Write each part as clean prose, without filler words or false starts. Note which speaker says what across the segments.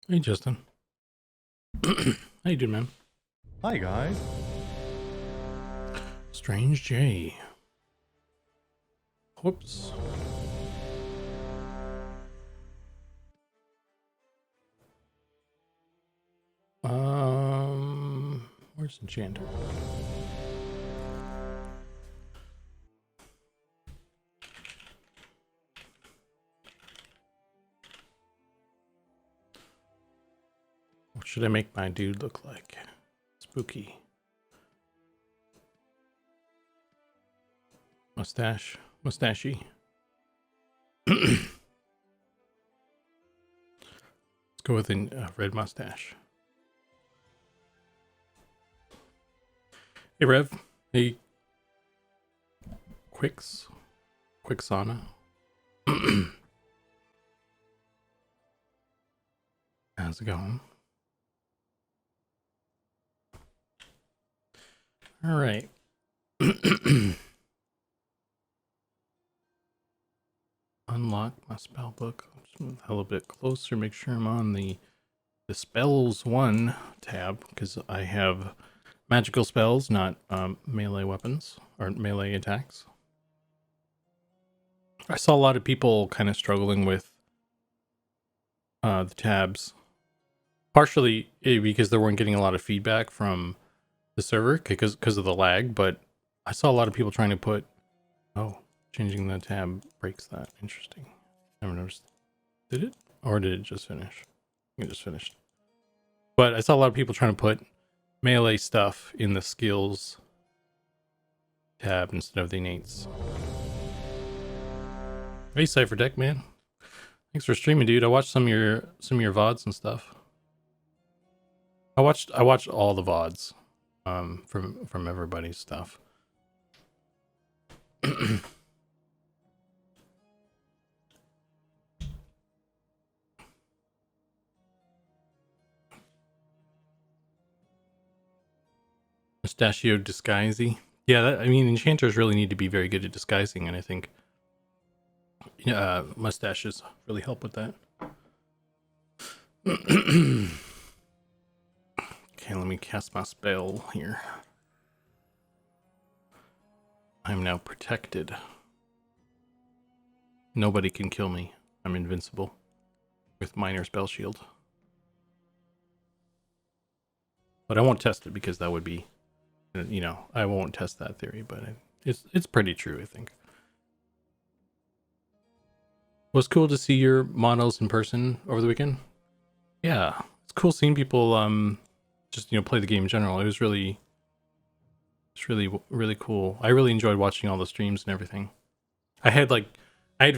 Speaker 1: Hey, Justin. How you doing, man?
Speaker 2: Hi guys.
Speaker 1: Strange J. Whoops. Where's Enchanter? What should I make my dude look like? Spooky. Mustache. Mustachy. Let's go with a red mustache. Hey, Rev. Hey. Quixana. How's it going? All right. Unlock my spell book. Just move a little bit closer. Make sure I'm on the spells 1 tab because I have magical spells, not melee weapons or melee attacks. I saw a lot of people kind of struggling with the tabs, partially because they weren't getting a lot of feedback from the server because of the lag. But I saw a lot of people trying to put, changing the tab breaks that. Interesting. Never noticed. Did it, or did it just finish? I think it just finished. But I saw a lot of people trying to put melee stuff in the skills tab instead of the innates. Hey, Cypher Deck, man. Thanks for streaming, dude. I watched some of your VODs and stuff. I watched all the VODs from everybody's stuff. Mustachio disguisey. Yeah, I mean, enchanters really need to be very good at disguising, and I think mustaches really help with that. Okay, let me cast my spell here. I'm now protected. Nobody can kill me. I'm invincible with minor spell shield. But I won't test it because that would be, I won't test that theory, but it's pretty true, I think. Was cool to see your models in person over the weekend. Yeah, it's cool seeing people just play the game in general. It's really cool. I really enjoyed watching all the streams and everything. I had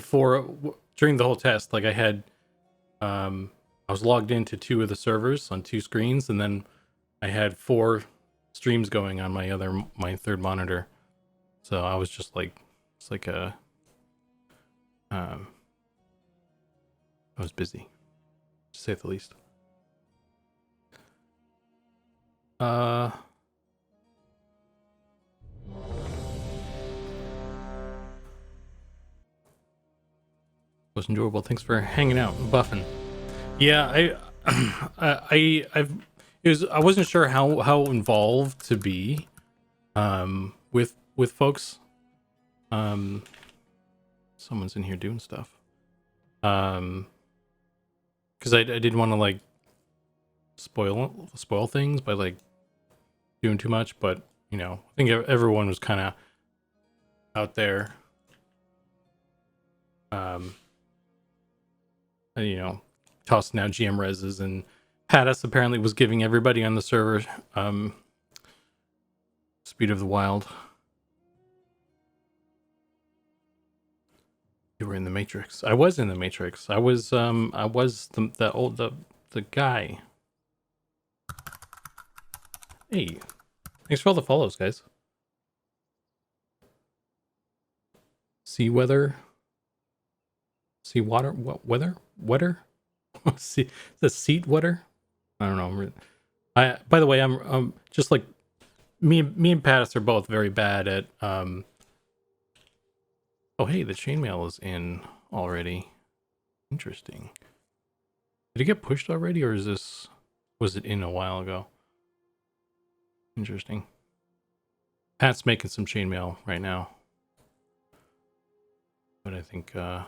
Speaker 1: 4 during the whole test. Like I was logged into 2 of the servers on 2 screens, and then I had 4 streams going on my third monitor. So I was just like, it's like I was busy, to say the least. Was enjoyable. Thanks for hanging out and buffing. Yeah, I wasn't sure how involved to be with folks. Someone's in here doing stuff. Because I didn't want to like spoil things by like doing too much, but I think everyone was kind of out there. Tossing out GM reses, and Pattis apparently was giving everybody on the server Speed of the Wild. You were in the Matrix. I was in the Matrix. I was the guy. Hey, thanks for all the follows, guys. Sea water. What weather? Weather? See the seat weather? I don't know. By the way, I'm just like me and Pattis are both very bad at Oh hey, the chainmail is in already. Interesting. Did it get pushed already, or was it in a while ago? Interesting. Pat's making some chainmail right now, but I think I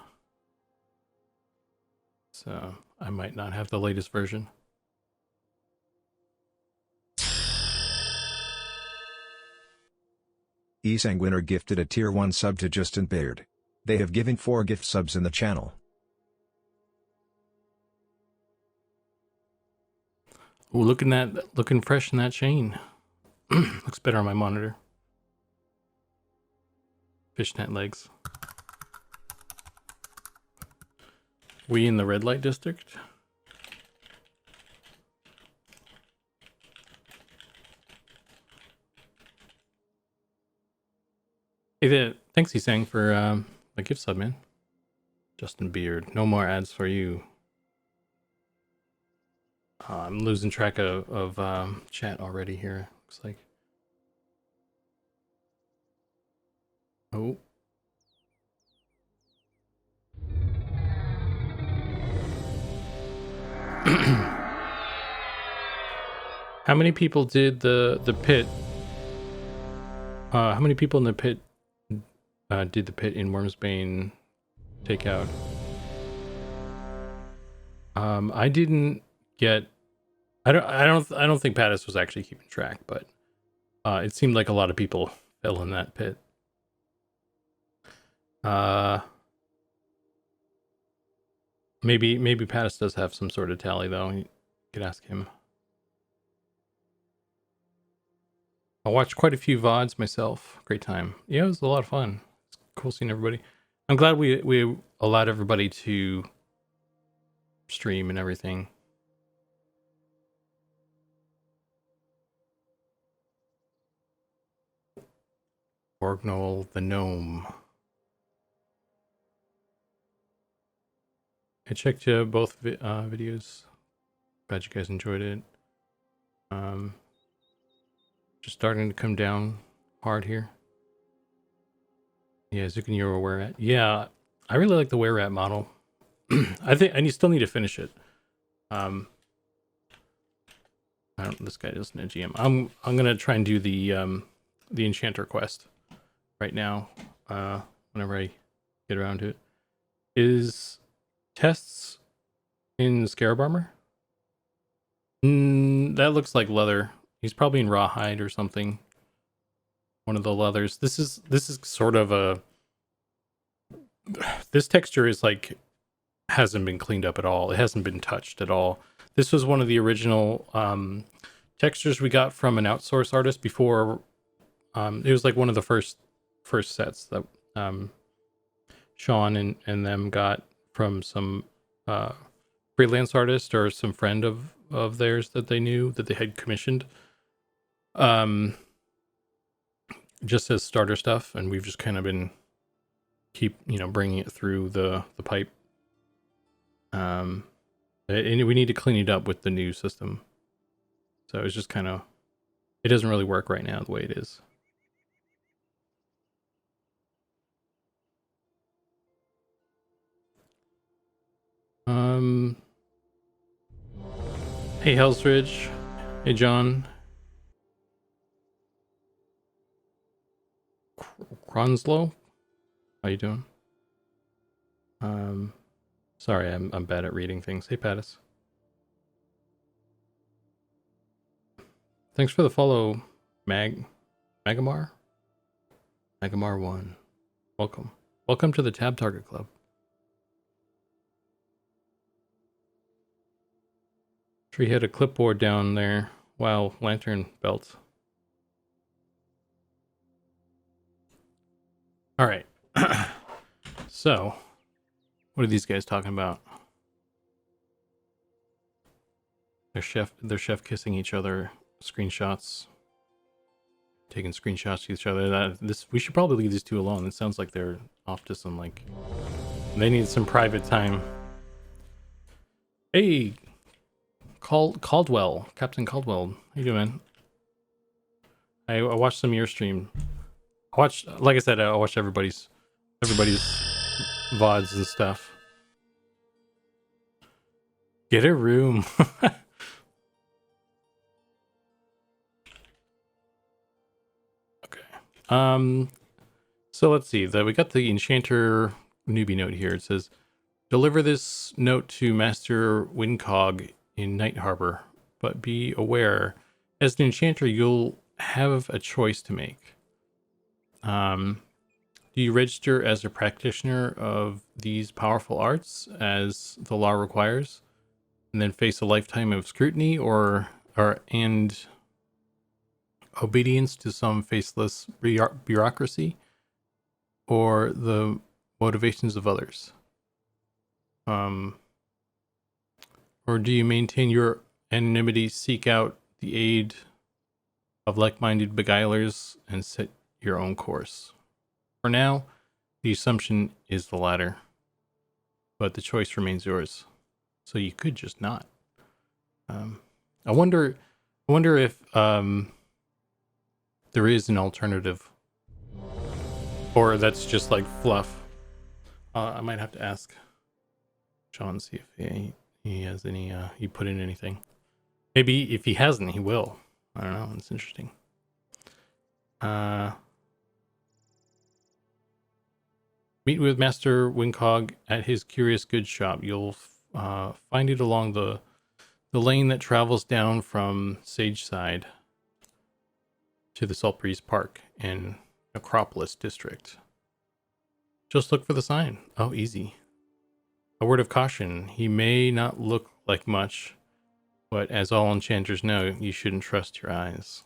Speaker 1: might not have the latest version.
Speaker 2: eSanguiner gifted a tier 1 sub to Justin Baird. They have given 4 gift subs in the channel.
Speaker 1: Ooh, looking fresh in that chain. Looks better on my monitor. Fishnet legs. We in the red light district? Hey, thanks, Isang, for the gift sub, man. Justin Beard. No more ads for you. I'm losing track of chat already here. Looks like. Oh. How many people did the pit? How many people in the pit did the pit in Wormsbane take out? I didn't get. I don't think Pattis was actually keeping track, but it seemed like a lot of people fell in that pit. Maybe Pattis does have some sort of tally though. You could ask him. I watched quite a few VODs myself. Great time. Yeah, it was a lot of fun. It's cool seeing everybody. I'm glad we allowed everybody to stream and everything. Orgnol the gnome. I checked both videos. Glad you guys enjoyed it. Just starting to come down hard here. Yeah, Zukan, you're a were-rat. Yeah, I really like the were-rat model. I think I still need to finish it. This guy doesn't a GM. I'm gonna try and do the Enchanter quest right now. Whenever I get around to it. Is tests in Scarab armor? That looks like leather. He's probably in rawhide or something. One of the leathers. This is sort of a. This texture is like hasn't been cleaned up at all. It hasn't been touched at all. This was one of the original textures we got from an outsourced artist before. It was like one of the first sets that Sean and them got from some freelance artist or some friend of theirs that they knew that they had commissioned. Just as starter stuff, and we've just kind of been bringing it through the pipe. And we need to clean it up with the new system. So it's just kind of, it doesn't really work right now the way it is. Hey Hellsridge. Hey John. Cronslow. How you doing? Sorry, I'm bad at reading things. Hey Pattis. Thanks for the follow, Magamar 1. Welcome to the Tab Target Club. Sure, he had a clipboard down there. Wow, lantern belt. All right. So, what are these guys talking about? They're chef kissing each other. Screenshots. Taking screenshots to each other. We should probably leave these two alone. It sounds like they're off to some they need some private time. Hey, Caldwell, Captain Caldwell. How you doing, man? I watched some of your stream. Like I said, I watched everybody's VODs and stuff. Get a room. Okay. So let's see. We got the Enchanter newbie note here. It says, deliver this note to Master Windcog in Night Harbor, but be aware, as an Enchanter, you'll have a choice to make. Do you register as a practitioner of these powerful arts, as the law requires, and then face a lifetime of scrutiny, and obedience to some faceless bureaucracy, or the motivations of others? Or do you maintain your anonymity, seek out the aid of like-minded beguilers, and set your own course? For now, the assumption is the latter, but the choice remains yours. So you could just not. I wonder if there is an alternative, or that's just like fluff. I might have to ask Sean, see if he has any. He put in anything. Maybe if he hasn't, he will. I don't know. It's interesting. Meet with Master Windcog at his Curious Goods shop. You'll find it along the lane that travels down from Sageside to the Salt Breeze Park in Acropolis District. Just look for the sign. Oh, easy. A word of caution. He may not look like much, but as all enchanters know, you shouldn't trust your eyes.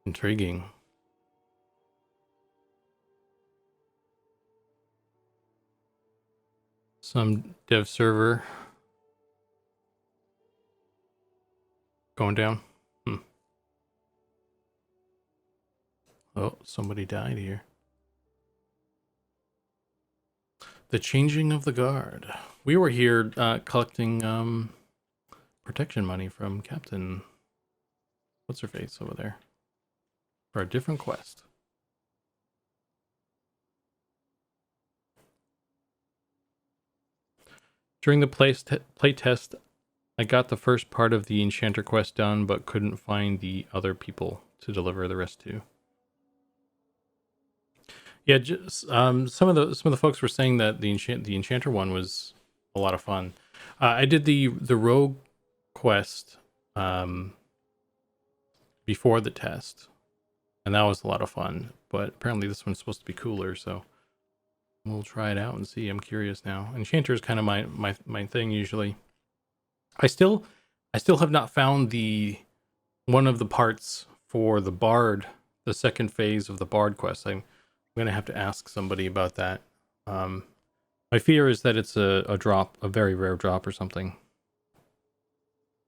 Speaker 1: Intriguing. Some dev server going down. Oh, somebody died here. The changing of the guard. We were here collecting protection money from Captain what's her face over there for a different quest. During the playtest, I got the first part of the Enchanter quest done, but couldn't find the other people to deliver the rest to. Yeah, just, some of the folks were saying that the Enchanter one was a lot of fun. I did the Rogue quest before the test, and that was a lot of fun. But apparently this one's supposed to be cooler, so we'll try it out and see. I'm curious now. Enchanter is kind of my thing usually. I still have not found the one of the parts for the Bard, the second phase of the Bard quest. I'm gonna have to ask somebody about that. My fear is that it's a drop, a very rare drop or something.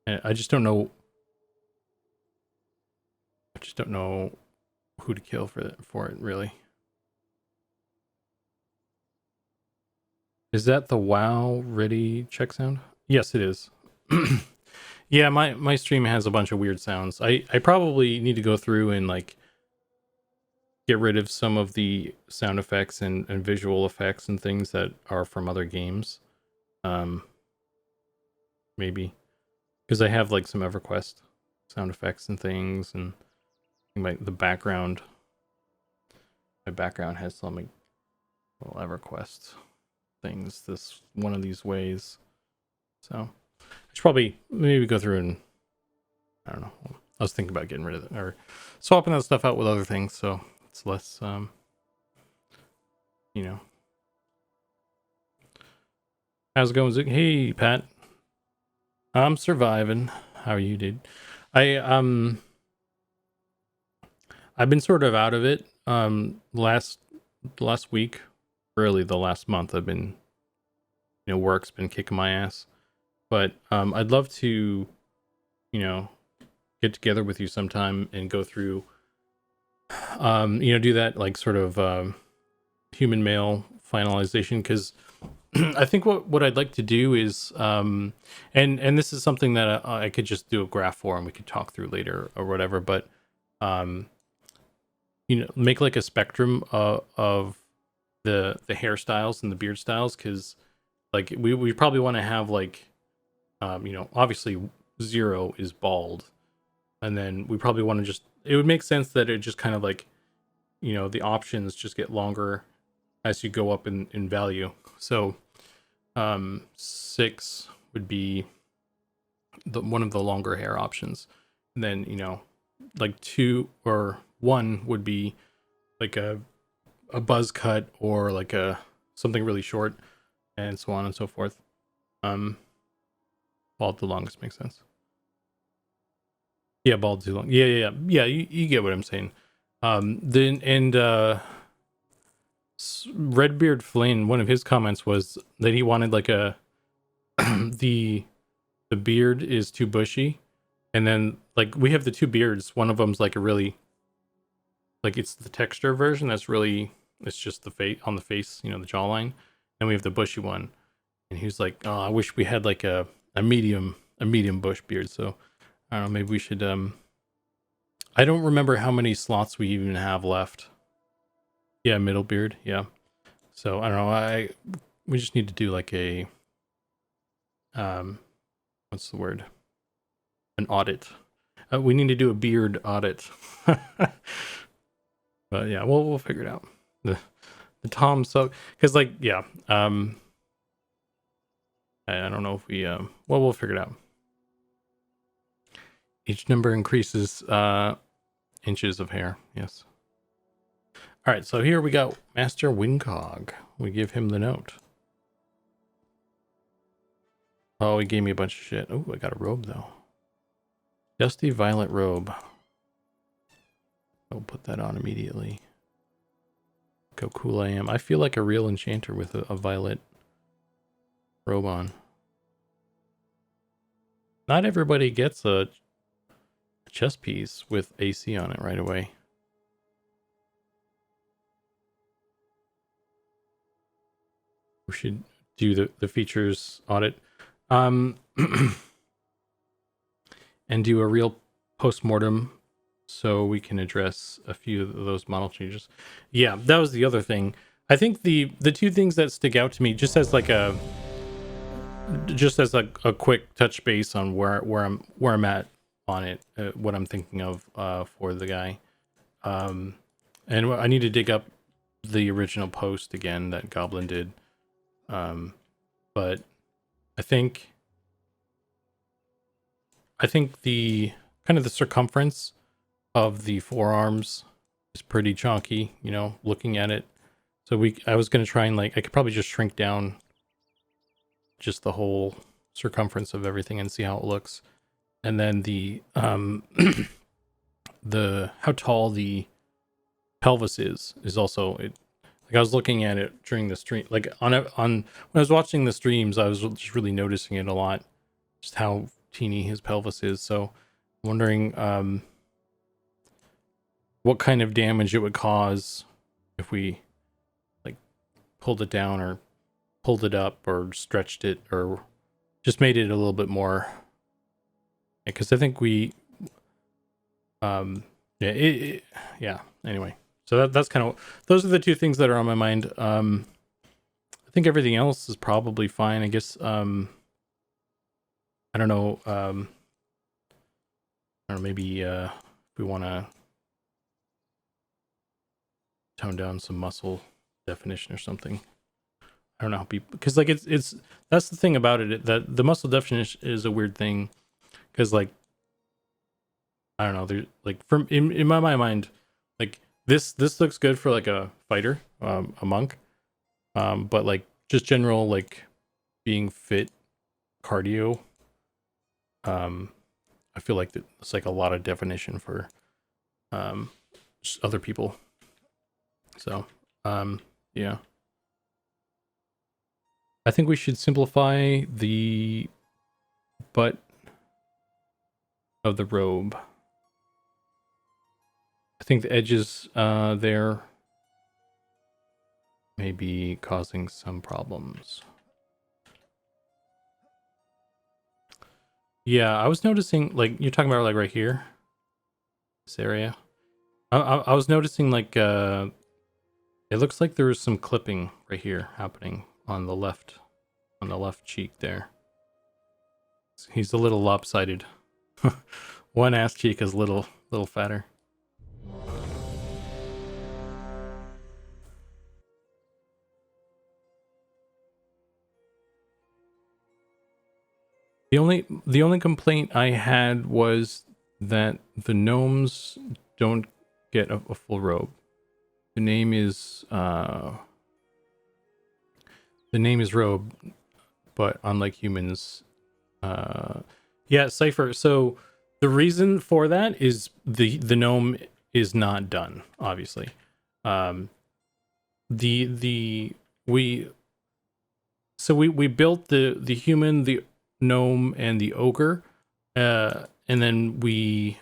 Speaker 1: And I just don't know. I just don't know who to kill for it really. Is that the WoW ready check sound? Yes, it is. Yeah, my stream has a bunch of weird sounds. I probably need to go through and like get rid of some of the sound effects and visual effects and things that are from other games. Maybe because I have like some EverQuest sound effects and things, and my background has some like little EverQuest things this one of these ways. So I should probably maybe go through and I don't know. I was thinking about getting rid of it or swapping that stuff out with other things, so it's less you know. How's it going, Zukan? Hey, Pat. I'm surviving. How are you, dude? I've been sort of out of it. Last week, really the last month, I've been, work's been kicking my ass. But I'd love to, get together with you sometime and go through, do that like sort of human male finalization, because I think what I'd like to do is and this is something that I could just do a graph for and we could talk through later or whatever, but make like a spectrum of the hairstyles and the beard styles, because like we probably want to have like You know, obviously 0 is bald, and then we probably want to just. It would make sense that it just kind of like, you know, the options just get longer as you go up in value. So 6 would be one of the longer hair options. And then, you know, like 2 or 1 would be like a buzz cut or like a something really short, and so on and so forth. Bald the longest makes sense. Yeah, bald too long. Yeah. You get what I'm saying. Then and Redbeard Flynn, one of his comments was that he wanted like a the beard is too bushy, and then like we have the 2 beards. One of them's like a really like it's the texture version that's really it's just the face on the face, you know, the jawline, and we have the bushy one. And he was like, "Oh, I wish we had like a medium bush beard." So I don't know, maybe we should. I don't remember how many slots we even have left. Yeah, middle beard. Yeah. So I don't know. We just need to do like a what's the word? An audit. We need to do a beard audit. But yeah, we'll figure it out. The Tom, so because like yeah, I don't know if we well, we'll figure it out. Each number increases inches of hair. Yes. All right, so here we got Master Windcog. We give him the note. Oh, he gave me a bunch of shit. Oh, I got a robe though. Dusty violet robe. I'll put that on immediately. Look how cool I am. I feel like a real enchanter with a violet robe on. Not everybody gets a chest piece with AC on it right away. We should do the features audit. And do a real post-mortem so we can address a few of those model changes. Yeah, that was the other thing. I think the 2 things that stick out to me just as like a quick touch base on where I'm at on it, what I'm thinking of for the guy. And I need to dig up the original post again that Goblin did. But I think the kind of the circumference of the forearms is pretty chonky, you know, looking at it. So I was going to try and like, I could probably just shrink down just the whole circumference of everything and see how it looks. And then the, how tall the pelvis is also, like I was looking at it during the stream, like on when I was watching the streams, I was just really noticing it a lot, just how teeny his pelvis is. So I'm wondering, what kind of damage it would cause if we like pulled it down or pulled it up or stretched it or just made it a little bit more, because I think we yeah anyway, so that's kind of, those are the 2 things that are on my mind. I think everything else is probably fine, I guess. I don't know, maybe if we want to tone down some muscle definition or something. I don't know how people, because like it's that's the thing about it, that the muscle definition is a weird thing, because like I don't know, there's like from in my mind, like this looks good for like a fighter, a monk, but like just general like being fit cardio, I feel like it's like a lot of definition for just other people. So yeah, I think we should simplify the butt of the robe. I think the edges there may be causing some problems. Yeah, I was noticing, like, you're talking about like right here, this area. I was noticing like it looks like there was some clipping right here happening on the left cheek there. He's a little lopsided. One ass cheek is little fatter. The only complaint I had was that the gnomes don't get a full robe. The name is robe, but unlike humans, yeah, Cypher. So the reason for that is the gnome is not done, obviously. The we we built the human, the gnome, and the ogre, and then we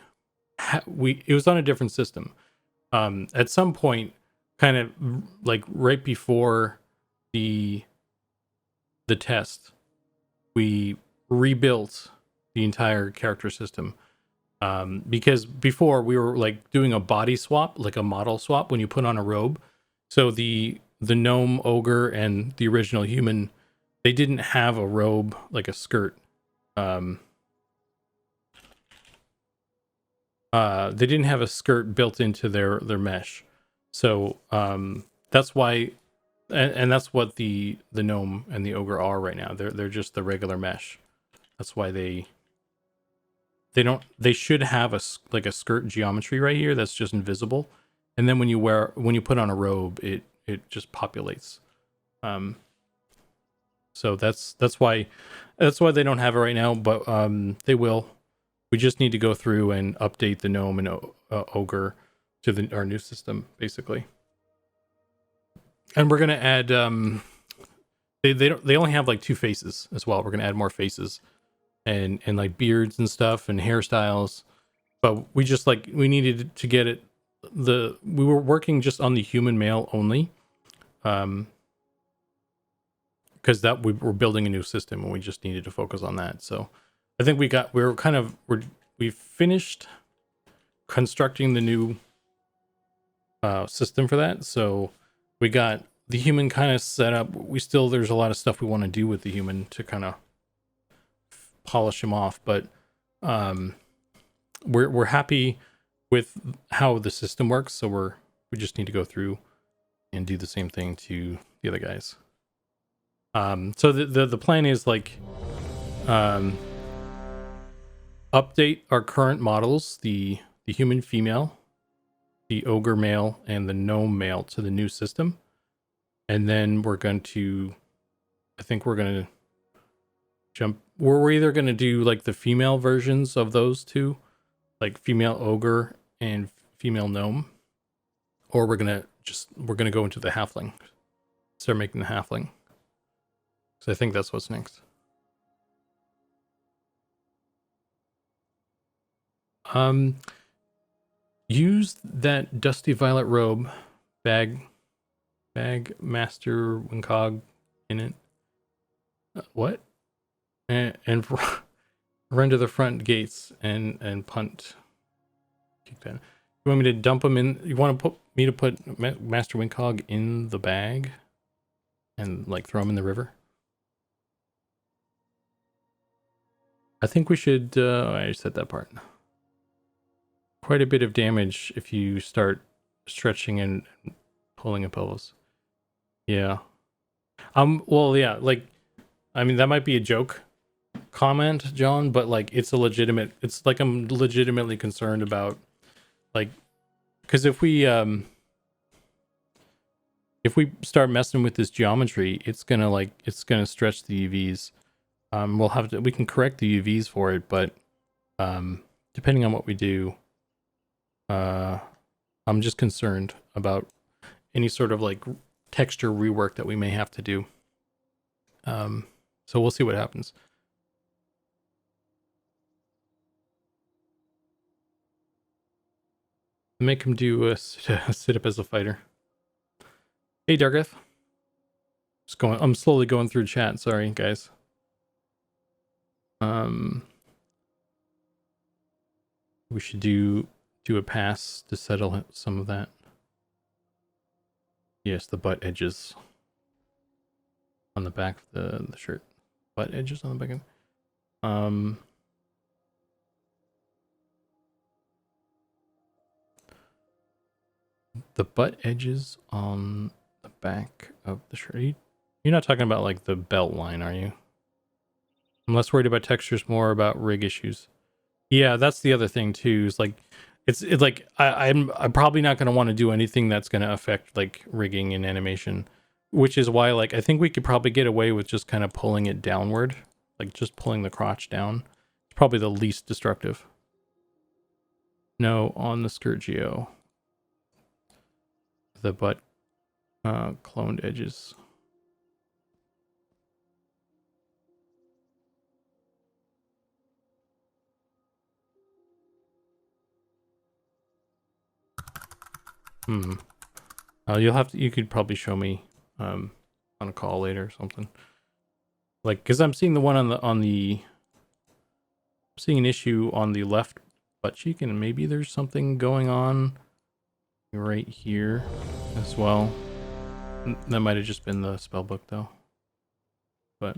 Speaker 1: it was on a different system. At some point, kind of like right before the test, we rebuilt the entire character system, because before we were like doing a body swap, like a model swap when you put on a robe. So the gnome, ogre, and the original human, they didn't have a robe, like a skirt. They didn't have a skirt built into their mesh. So that's why, and that's what the gnome and the ogre are right now. They're just the regular mesh. That's why they should have like a skirt geometry right here that's just invisible, and then when you put on a robe, it just populates. So that's why they don't have it right now, but they will. We just need to go through and update the gnome and ogre to our new system, basically. And we're gonna add they only have like 2 faces as well. We're gonna add more faces and like beards and stuff and hairstyles. But we just we needed to get it. We were working just on the human male only, because that we were building a new system and we just needed to focus on that. So I think we finished constructing the new system for that. So we got the human kind of set up. There's a lot of stuff we want to do with the human to kind of polish him off, but we're happy with how the system works. So we just need to go through and do the same thing to the other guys. So the plan is update our current models, the human female, the ogre male, and the gnome male to the new system. And then we're either going to do like the female versions of those two, like female ogre and female gnome, or we're going to go into the halfling, start making the halfling. So I think that's what's next. Use that dusty violet robe bag master wincog in it. What? And run to the front gates and punt. Kick that. You want me to dump them in? You want to put Master Wincog in the bag and like throw him in the river? I think we should. I said that part. Quite a bit of damage if you start stretching and pulling a pelvis. Yeah. Well, yeah. Like, I mean, that might be a joke comment, John, but like, it's like I'm legitimately concerned about, like, because if we start messing with this geometry, it's gonna stretch the UVs. We can correct the UVs for it, but depending on what we do, I'm just concerned about any sort of like texture rework that we may have to do. So we'll see what happens. Make him do a sit up as a fighter. Hey, Dargeth. I'm slowly going through chat. Sorry, guys. We should do a pass to settle some of that. Yes, the butt edges on the back of the shirt. Butt edges on the back. Um, the butt edges on the back of the shirt. You're not talking about like the belt line, are you? I'm less worried about textures, more about rig issues. Yeah, that's the other thing too. Is like it's like I'm probably not going to want to do anything that's going to affect like rigging and animation, which is why like I think we could probably get away with just kind of pulling it downward, like just pulling the crotch down. It's probably the least destructive. No, on the skirt geo, the butt cloned edges. You'll have to. You could probably show me on a call later or something. Like, because I'm seeing the one I'm seeing an issue on the left butt cheek, and maybe there's something going on right here as well. That might have just been the spell book though. But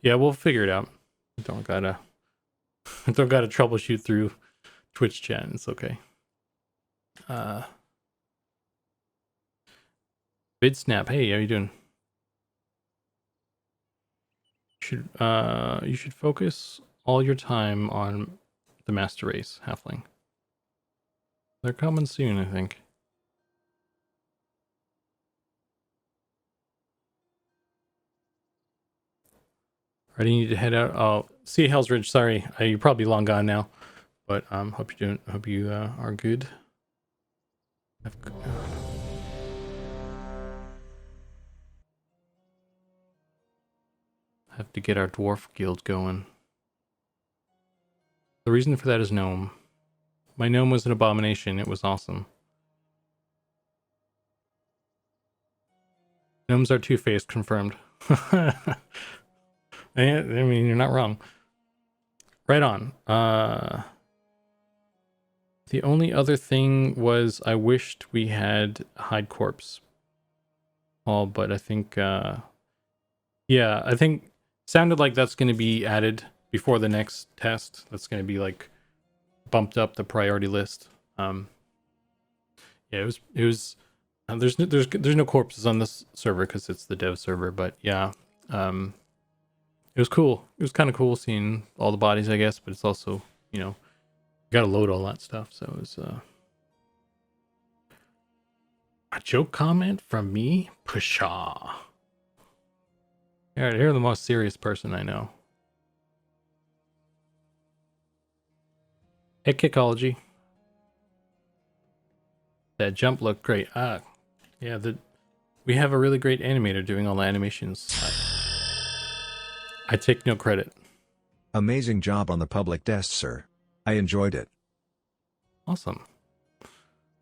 Speaker 1: yeah, we'll figure it out. Don't gotta troubleshoot through Twitch chat. It's okay. Bidsnap, hey, how you doing? You should focus all your time on the master race halfling. They're coming soon, I think. Alright, you need to head out. Oh, see Hell's Ridge. Sorry, you're probably long gone now, but hope you are good. Have to get our dwarf guild going. The reason for that is gnome. My gnome was an abomination. It was awesome. Gnomes are two-faced, confirmed. I mean, you're not wrong. Right on. The only other thing was I wished we had hide corpse. All, but I think, yeah, I think sounded like that's going to be added before the next test. That's going to be like bumped up the priority list. Yeah, it was. There's no corpses on this server because it's the dev server, but yeah, it was cool. It was kind of cool seeing all the bodies, I guess, but it's also, you know, you gotta load all that stuff. So it was a joke comment from me, Pshaw. You're the most serious person I know. Hey, Kickology. That jump looked great. Yeah, we have a really great animator doing all the animations. I take no credit.
Speaker 2: Amazing job on the public test, sir. I enjoyed it.
Speaker 1: Awesome.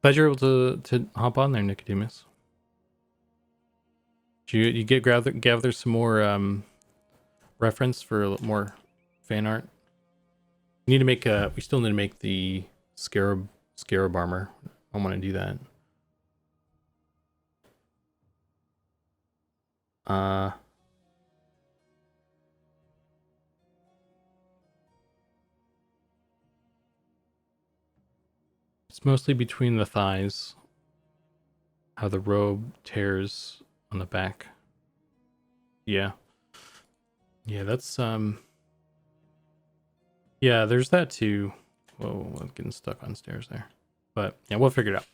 Speaker 1: Glad you're able to hop on there, Nicodemus. Did you gather some more reference for a little more fan art? We need to make we still need to make the scarab armor. I want to do that. It's mostly between the thighs. How the robe tears on the back. Yeah. Yeah, that's yeah, there's that too. Whoa, I'm getting stuck on stairs there. But yeah, we'll figure it out.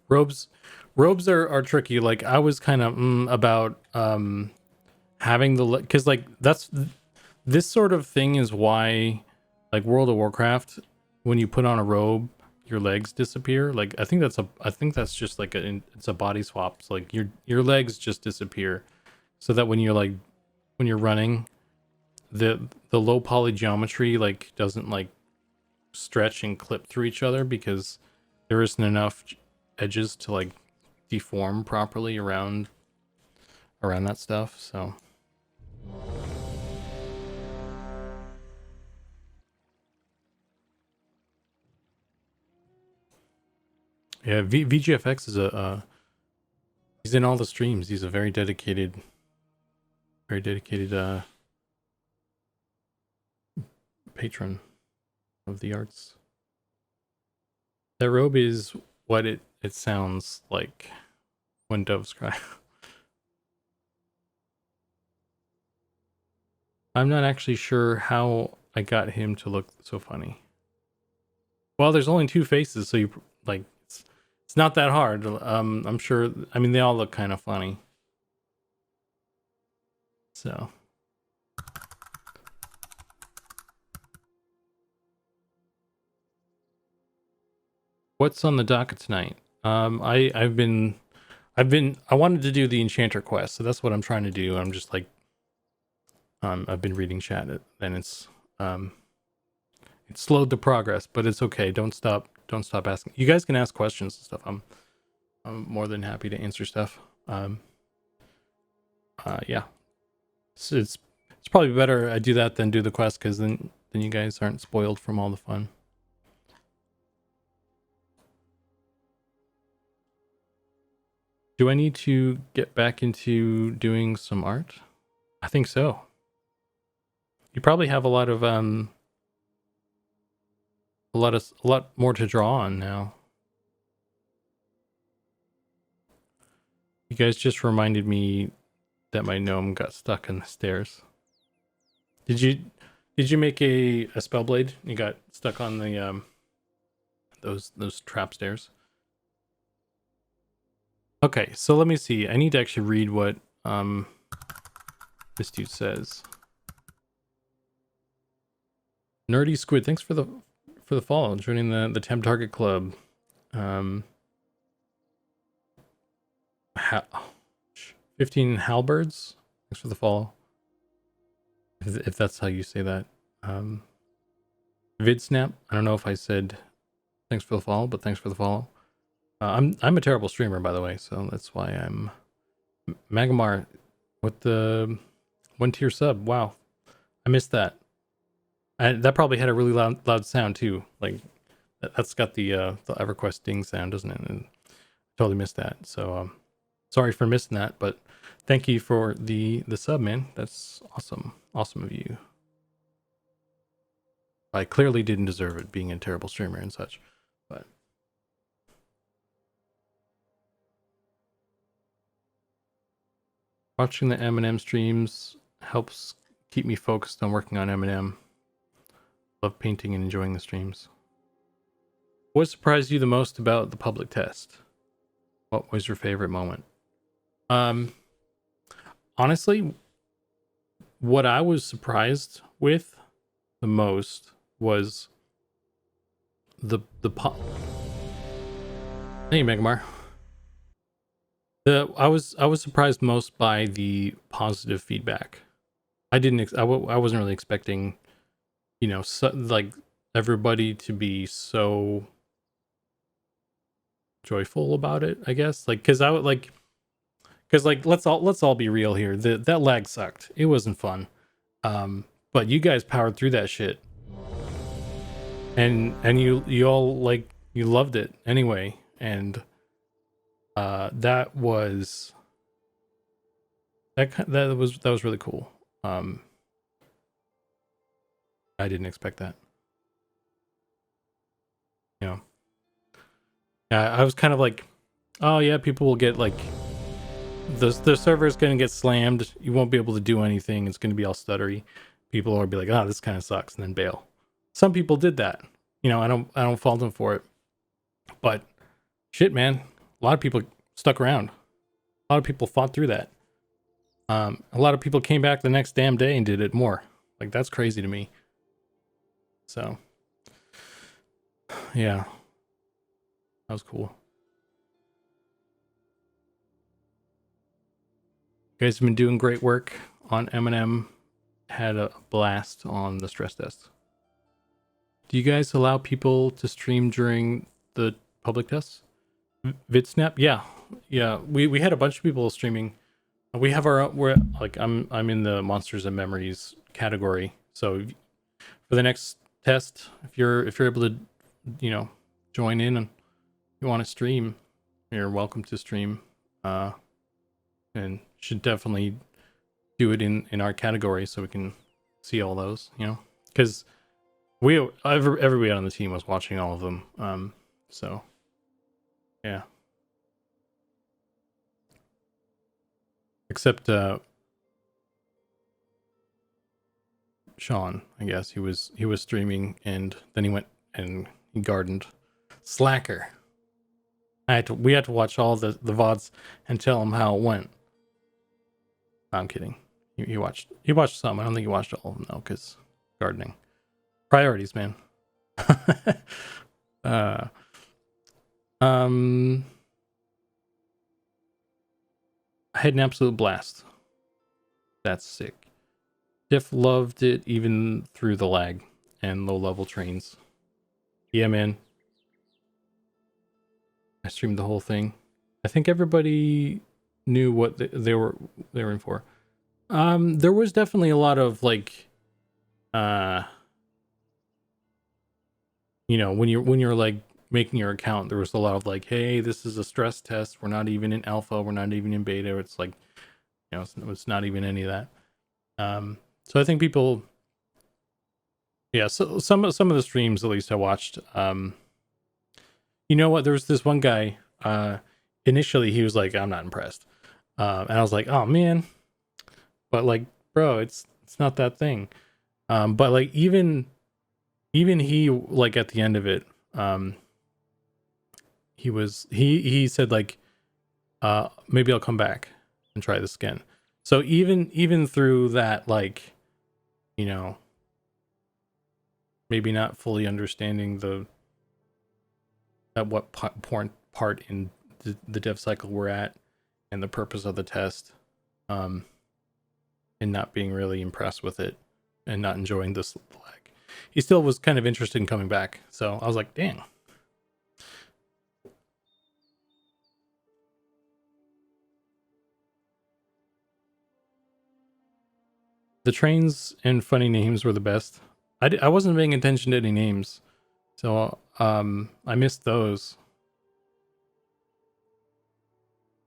Speaker 1: Robes are tricky. Like I was kind of about having the, because like that's this sort of thing is why like World of Warcraft, when you put on a robe your legs disappear. Like I think that's just like it's a body swap. So like your legs just disappear, so that when you're running, the low poly geometry like doesn't like stretch and clip through each other because there isn't enough edges to like deform properly around that stuff. So yeah, VGFX is he's in all the streams. He's a very dedicated very dedicated patron of the arts. That robe is what it sounds like when doves cry. I'm not actually sure how I got him to look so funny. Well, there's only two faces, so you like it's not that hard. I'm sure. I mean, they all look kind of funny. So, what's on the docket tonight? I've been I wanted to do the Enchanter quest, so that's what I'm trying to do. I'm just like I've been reading chat, and it's slowed the progress, but it's okay. Don't stop asking. You guys can ask questions and stuff. I'm more than happy to answer stuff. Yeah. So it's probably better I do that than do the quest, because then you guys aren't spoiled from all the fun. Do I need to get back into doing some art? I think so. You probably have a lot more to draw on now. You guys just reminded me that my gnome got stuck in the stairs. Did you make a spell blade? You got stuck on the those trap stairs. Okay, so let me see. I need to actually read what this dude says. Nerdy Squid, thanks for the follow, joining the Temp Target Club. 15 halberds, thanks for the follow. If that's how you say that. VidSnap, I don't know if I said thanks for the follow, but thanks for the follow. I'm a terrible streamer, by the way, so that's why I'm Magmar with the 1-tier sub. Wow, I missed that. That probably had a really loud sound too. Like that's got the EverQuest ding sound, doesn't it? And I totally missed that. So sorry for missing that, but thank you for the sub, man. That's awesome. Awesome of you. I clearly didn't deserve it, being a terrible streamer and such, but watching the M&M streams helps keep me focused on working on M&M. Love painting and enjoying the streams. What surprised you the most about the public test? What was your favorite moment? Honestly, what I was surprised with the most was the Hey, Megmar. I was surprised most by the positive feedback. I wasn't really expecting, like everybody to be so joyful about it, I guess. Like, cause let's all be real here. That lag sucked. It wasn't fun. But you guys powered through that shit. And you all like, you loved it anyway. And that was really cool. I didn't expect that. I was kind of like, oh yeah, people will get like the server is going to get slammed. You won't be able to do anything. It's going to be all stuttery. People will be like, oh, this kind of sucks, and then bail. Some people did that. I don't fault them for it. But shit, man, a lot of people stuck around. A lot of people fought through that. A lot of people came back the next damn day and did it more. Like, that's crazy to me. So, yeah, that was cool. You guys have been doing great work on M&M. Had a blast on the stress test. Do you guys allow people to stream during the public tests? VidSnap? Yeah. We had a bunch of people streaming. We have we're like, I'm in the Monsters and Memories category. So for the next test, if you're able to, join in and you want to stream, you're welcome to stream. And should definitely do it in our category so we can see all those, you know, because everybody on the team was watching all of them. So yeah, except Sean, I guess he was streaming and then he went and he gardened. Slacker. We had to watch all the VODs and tell him how it went. I'm kidding. He watched some. I don't think he watched all of them though, because gardening. Priorities, man. uh I had an absolute blast. That's sick. Diff loved it even through the lag and low level trains. Yeah, man. I streamed the whole thing. I think everybody knew what they were in for. There was definitely a lot of like, you know, when you're like making your account, there was a lot of like, hey, this is a stress test. We're not even in alpha. We're not even in beta. It's like, you know, it's not even any of that. So I think people, yeah. So some of the streams, at least I watched. You know what? There was this one guy. Initially, he was like, I'm not impressed, and I was like, oh man. But like, bro, it's not that thing. But like even he, like at the end of it, he said like, maybe I'll come back and try this again. So even through that, like, you know, maybe not fully understanding what part in the dev cycle we're at and the purpose of the test, and not being really impressed with it and not enjoying this lag, he still was kind of interested in coming back. So I was like, dang. The trains and funny names were the best. I wasn't paying attention to any names, so I missed those.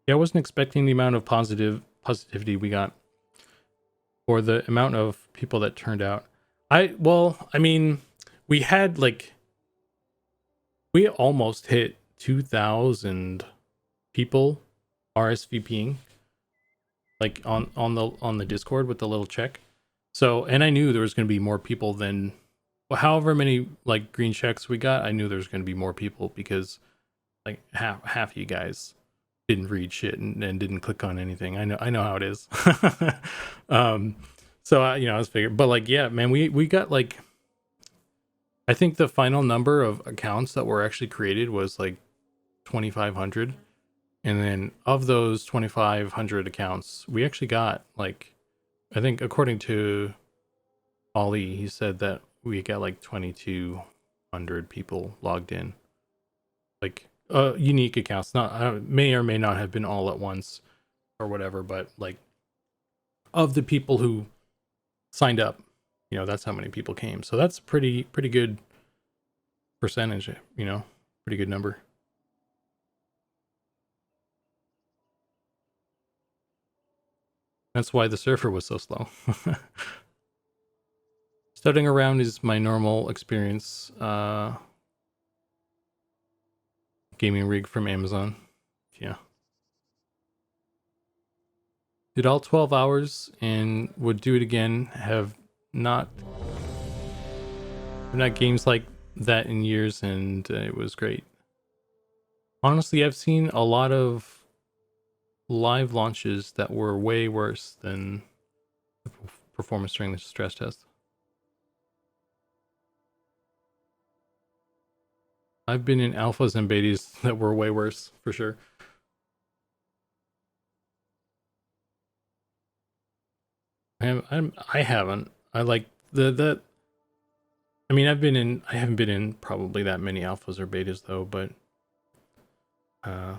Speaker 1: Yeah, I wasn't expecting the amount of positivity we got, or the amount of people that turned out. I mean, we had like, we almost hit 2,000 people RSVPing, like on the Discord with the little check. So, and I knew there was going to be more people than, well, however many like green checks we got. I knew there was going to be more people because like half of you guys didn't read shit and didn't click on anything. I know how it is. So you know, I was figuring, but like, yeah, man, we got like, I think the final number of accounts that were actually created was like 2,500. And then of those 2,500 accounts, we actually got like, I think according to Ollie, he said that we got like 2,200 people logged in, like unique accounts. Not may or may not have been all at once or whatever, but like of the people who signed up, you know, that's how many people came. So that's pretty good percentage, you know, pretty good number. That's why the server was so slow. Studying around is my normal experience. Gaming rig from Amazon. Yeah. Did all 12 hours and would do it again. Have not games like that in years, and it was great. Honestly, I've seen a lot of live launches that were way worse than the performance during the stress test. I've been in alphas and betas that were way worse, for sure. I haven't. I like the. I mean, I haven't been in probably that many alphas or betas though, but yeah,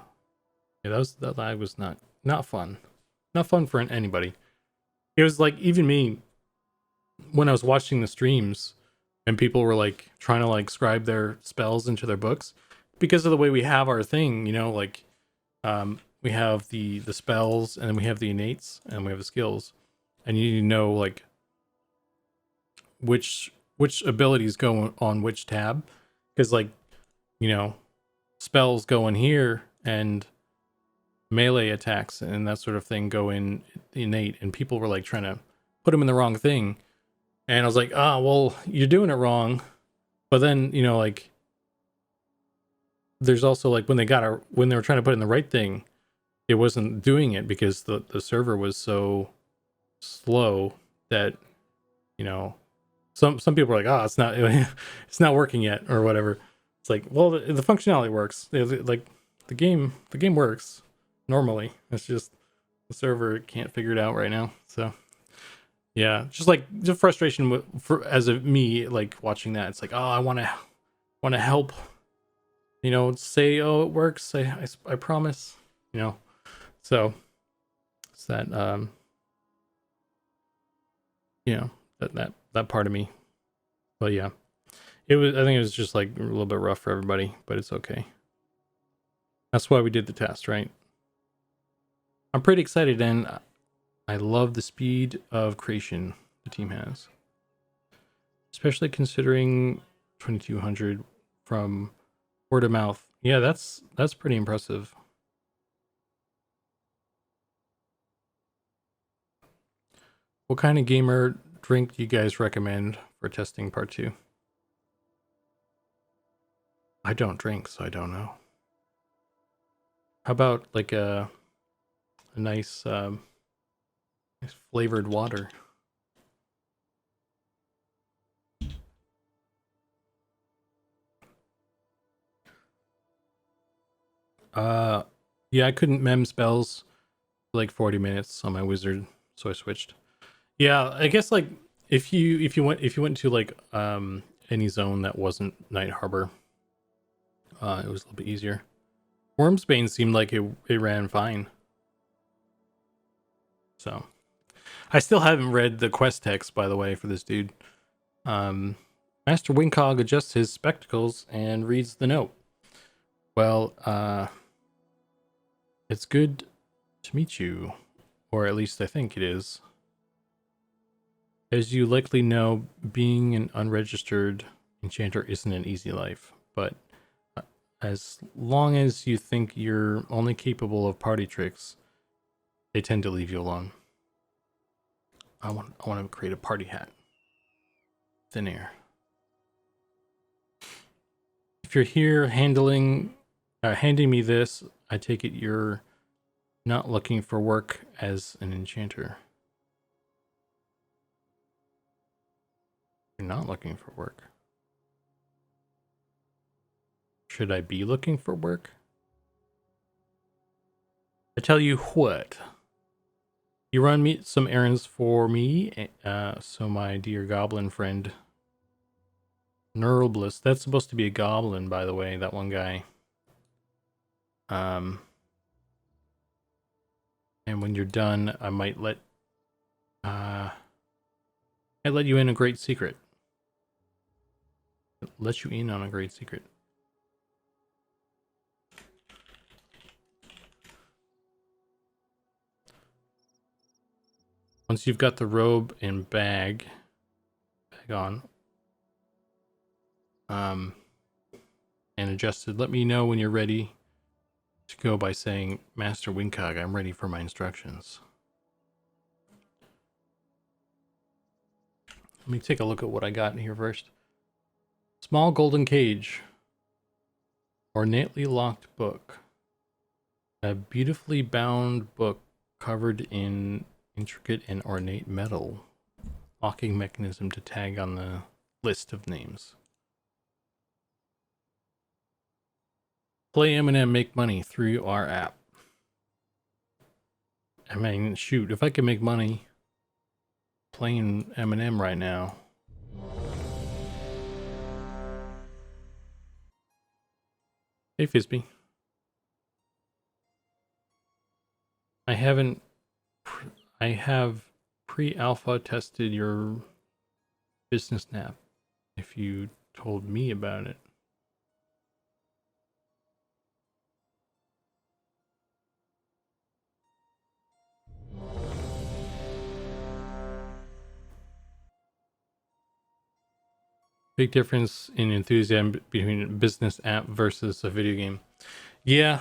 Speaker 1: that lag was not fun. Not fun for anybody. It was like, even me, when I was watching the streams and people were like trying to like scribe their spells into their books, because of the way we have our thing, you know, like we have the spells, and then we have the innates, and we have the skills. and you need to know like which abilities go on which tab, because like, you know, spells go in here and melee attacks and that sort of thing go in innate, and people were like trying to put them in the wrong thing, and I was like, ah, well, you're doing it wrong. But then, you know, like there's also like when they were trying to put in the right thing, it wasn't doing it because the server was so slow that, you know, some people are like, oh, it's not it's not working yet or whatever. It's like, well, the functionality works. Like the game works normally. It's just the server can't figure it out right now. So yeah, just like the frustration as of me like watching that. It's like, oh, I want to help, you know, say, oh, it works. I promise, you know. So it's that you know, that part of me. But yeah, I think it was just like a little bit rough for everybody, but it's okay. That's why we did the test, right? I'm pretty excited, and I love the speed of creation the team has, especially considering 2200 from word of mouth. Yeah, that's pretty impressive. What kind of gamer drink do you guys recommend for testing part 2? I don't drink, so I don't know. How about like a nice nice flavored water? Yeah, I couldn't mem spells for like 40 minutes on my wizard, so I switched. Yeah, I guess like if you went to like any zone that wasn't Night Harbor, it was a little bit easier. Wormsbane seemed like it ran fine. So I still haven't read the quest text, by the way, for this dude. Master Wincog adjusts his spectacles and reads the note. Well, it's good to meet you, or at least I think it is. As you likely know, being an unregistered enchanter isn't an easy life, but as long as you think you're only capable of party tricks, they tend to leave you alone. I want to create a party hat. Thin air. If you're here handing me this, I take it you're not looking for work as an enchanter. You're not looking for work. Should I be looking for work? I tell you what. You run me some errands for me, so my dear goblin friend Nurlbliss, that's supposed to be a goblin, by the way, that one guy. And when you're done, I might let you in a great secret. Let you in on a great secret. Once you've got the robe and bag on, and adjusted, let me know when you're ready to go by saying, Master Wincog, I'm ready for my instructions. Let me take a look at what I got here first. Small golden cage. Ornately locked book. A beautifully bound book covered in intricate and ornate metal. Locking mechanism to tag on the list of names. Play M&M, make money through our app. I mean, shoot, if I could make money playing M&M right now. Hey, Fizby. I have pre-alpha tested your business nap. If you told me about it. Big difference in enthusiasm between a business app versus a video game. Yeah.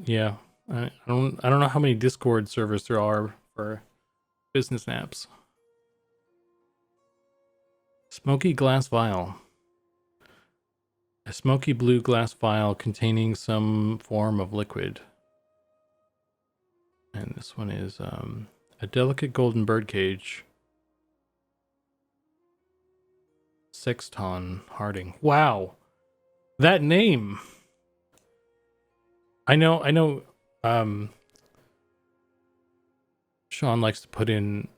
Speaker 1: Yeah. I don't know how many Discord servers there are for business apps. Smoky glass vial. A smoky blue glass vial containing some form of liquid. And this one is a delicate golden birdcage. Sexton Harding. Wow. That name. I know Sean likes to put in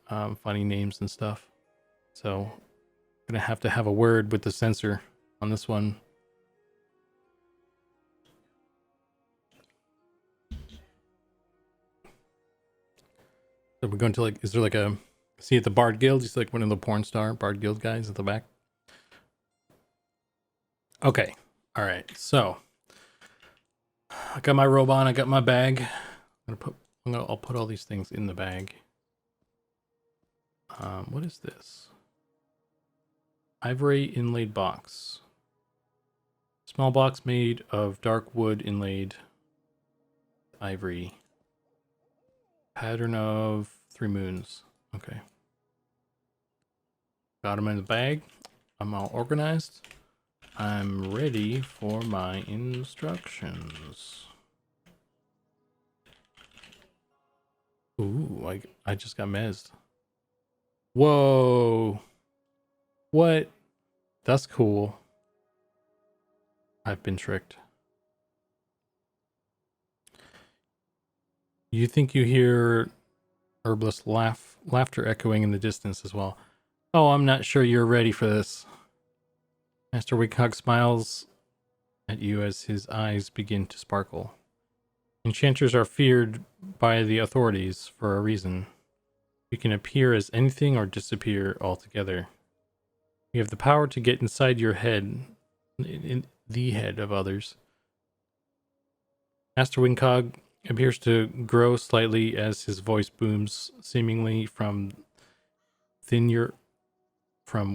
Speaker 1: funny names and stuff. So I'm gonna have to have a word with the censor on this one. So we're going to like, is there like a, see at the Bard Guild? He's like one of the porn star Bard Guild guys at the back. Okay. All right. So I got my robe on. I got my bag. I'll put all these things in the bag. What is this? Ivory inlaid box. Small box made of dark wood inlaid ivory. Pattern of 3 moons. Okay. Got them in the bag. I'm all organized. I'm ready for my instructions. Ooh, I just got mezzed. Whoa. What? That's cool. I've been tricked. You think you hear Herbalist laughter echoing in the distance as well. Oh, I'm not sure you're ready for this. Master Wighog smiles at you as his eyes begin to sparkle. Enchanters are feared by the authorities for a reason. You can appear as anything or disappear altogether. You have the power to get inside your head, in the head of others. Master Wighog appears to grow slightly as his voice booms, seemingly from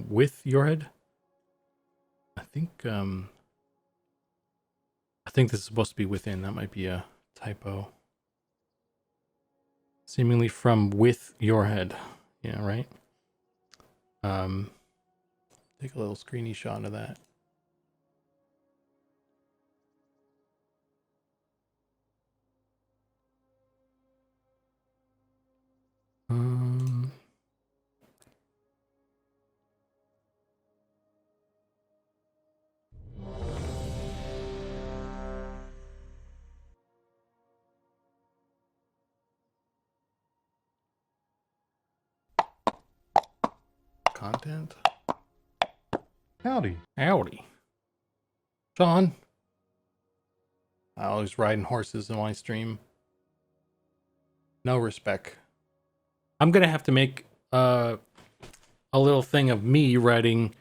Speaker 1: with your head. I think this is supposed to be within. That might be a typo. Seemingly from with your head. Yeah, right? Take a little screeny shot of that. Content. Howdy. Sean. I always riding horses in my stream. No respect. I'm gonna have to make a little thing of me riding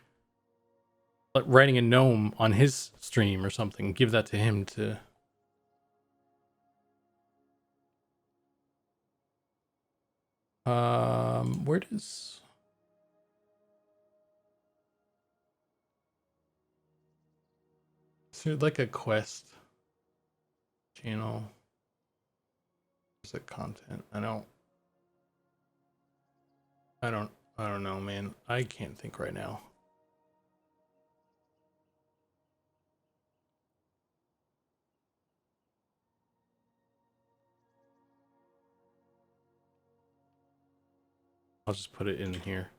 Speaker 1: a gnome on his stream or something. Give that to him to. Where does? Is there like a quest channel? Is it content? I don't know, man. I can't think right now. I'll just put it in here.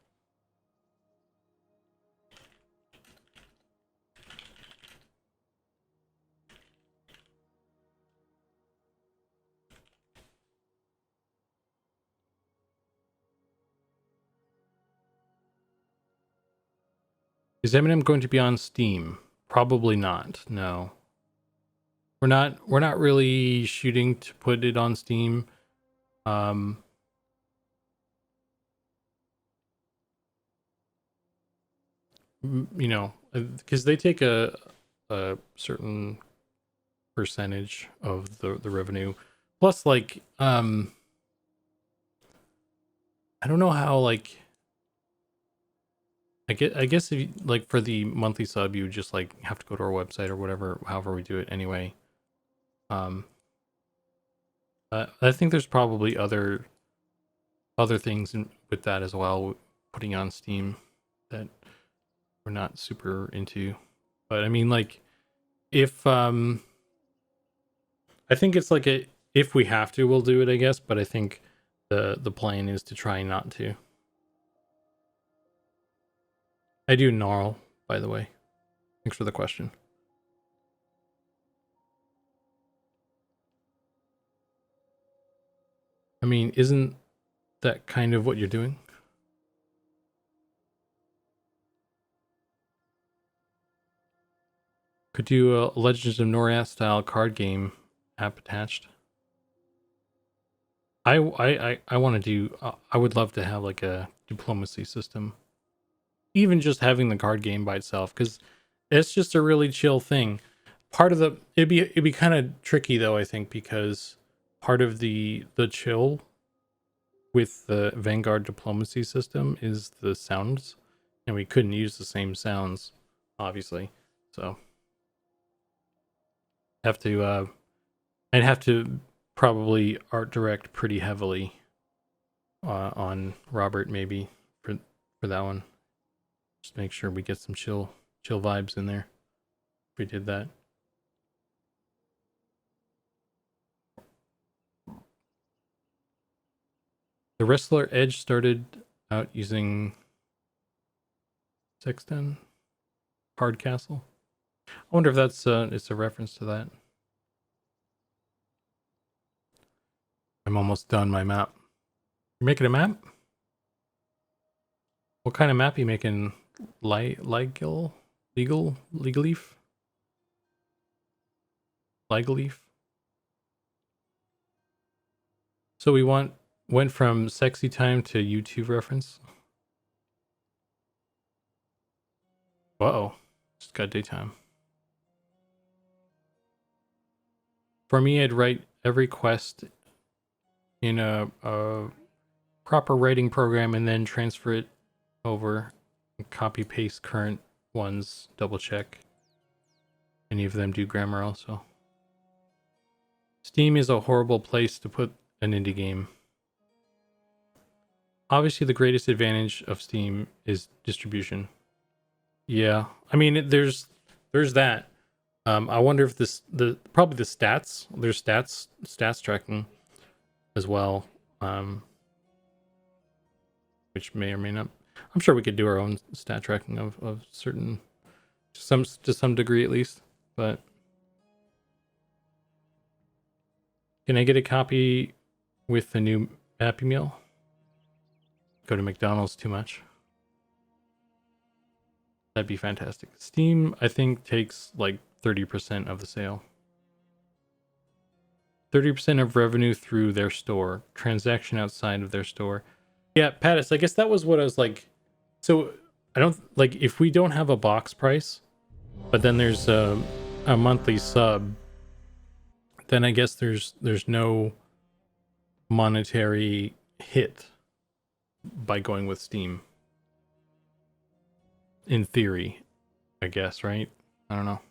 Speaker 1: Is Eminem going to be on Steam? Probably not. No. We're not really shooting to put it on Steam. You know, because they take a certain percentage of the revenue. Plus, like, I I don't know how, like, I guess if you, like, for the monthly sub, you just like have to go to our website or whatever, however we do it anyway. Um, I think there's probably other things with that as well, putting on Steam that we're not super into. But I mean, like, if I think it's like a if we have to, we'll do it, I guess. But I think the plan is to try not to. I do gnarl, by the way. Thanks for the question. I mean, isn't that kind of what you're doing? Could do a Legends of Noria style card game app attached. I want to do. I would love to have like a diplomacy system, even just having the card game by itself, because it's just a really chill thing. Part of the it'd be kind of tricky though, I think, because part of the chill with the Vanguard diplomacy system is the sounds, and we couldn't use the same sounds, obviously. So have to I'd have to probably art direct pretty heavily on Robert, maybe for that one. Just make sure we get some chill vibes in there if we did that. The Wrestler Edge started out using Sexton Hardcastle. I wonder if that's it's a reference to that. I'm almost done my map. You're making a map? What kind of map are you making? Legal leaf? Leaf? So we went from sexy time to YouTube reference. Whoa, just got daytime. For me, I'd write every quest in a proper writing program and then transfer it over, and copy paste current ones, double check. Any of them do grammar also. Steam is a horrible place to put an indie game. Obviously, the greatest advantage of Steam is distribution. Yeah, I mean, there's that. I wonder if probably the stats. There's stats tracking as well, which may or may not. I'm sure we could do our own stat tracking of certain to some degree at least. But can I get a copy with the new Happy Meal? Go to McDonald's too much. That'd be fantastic. Steam, I think, takes like 30% of the sale. 30% of revenue through their store. Transaction outside of their store. Yeah, Pattis, I guess that was what I was like. So I don't like if we don't have a box price, but then there's a monthly sub, then I guess there's no monetary hit by going with Steam. In theory, I guess, right? I don't know.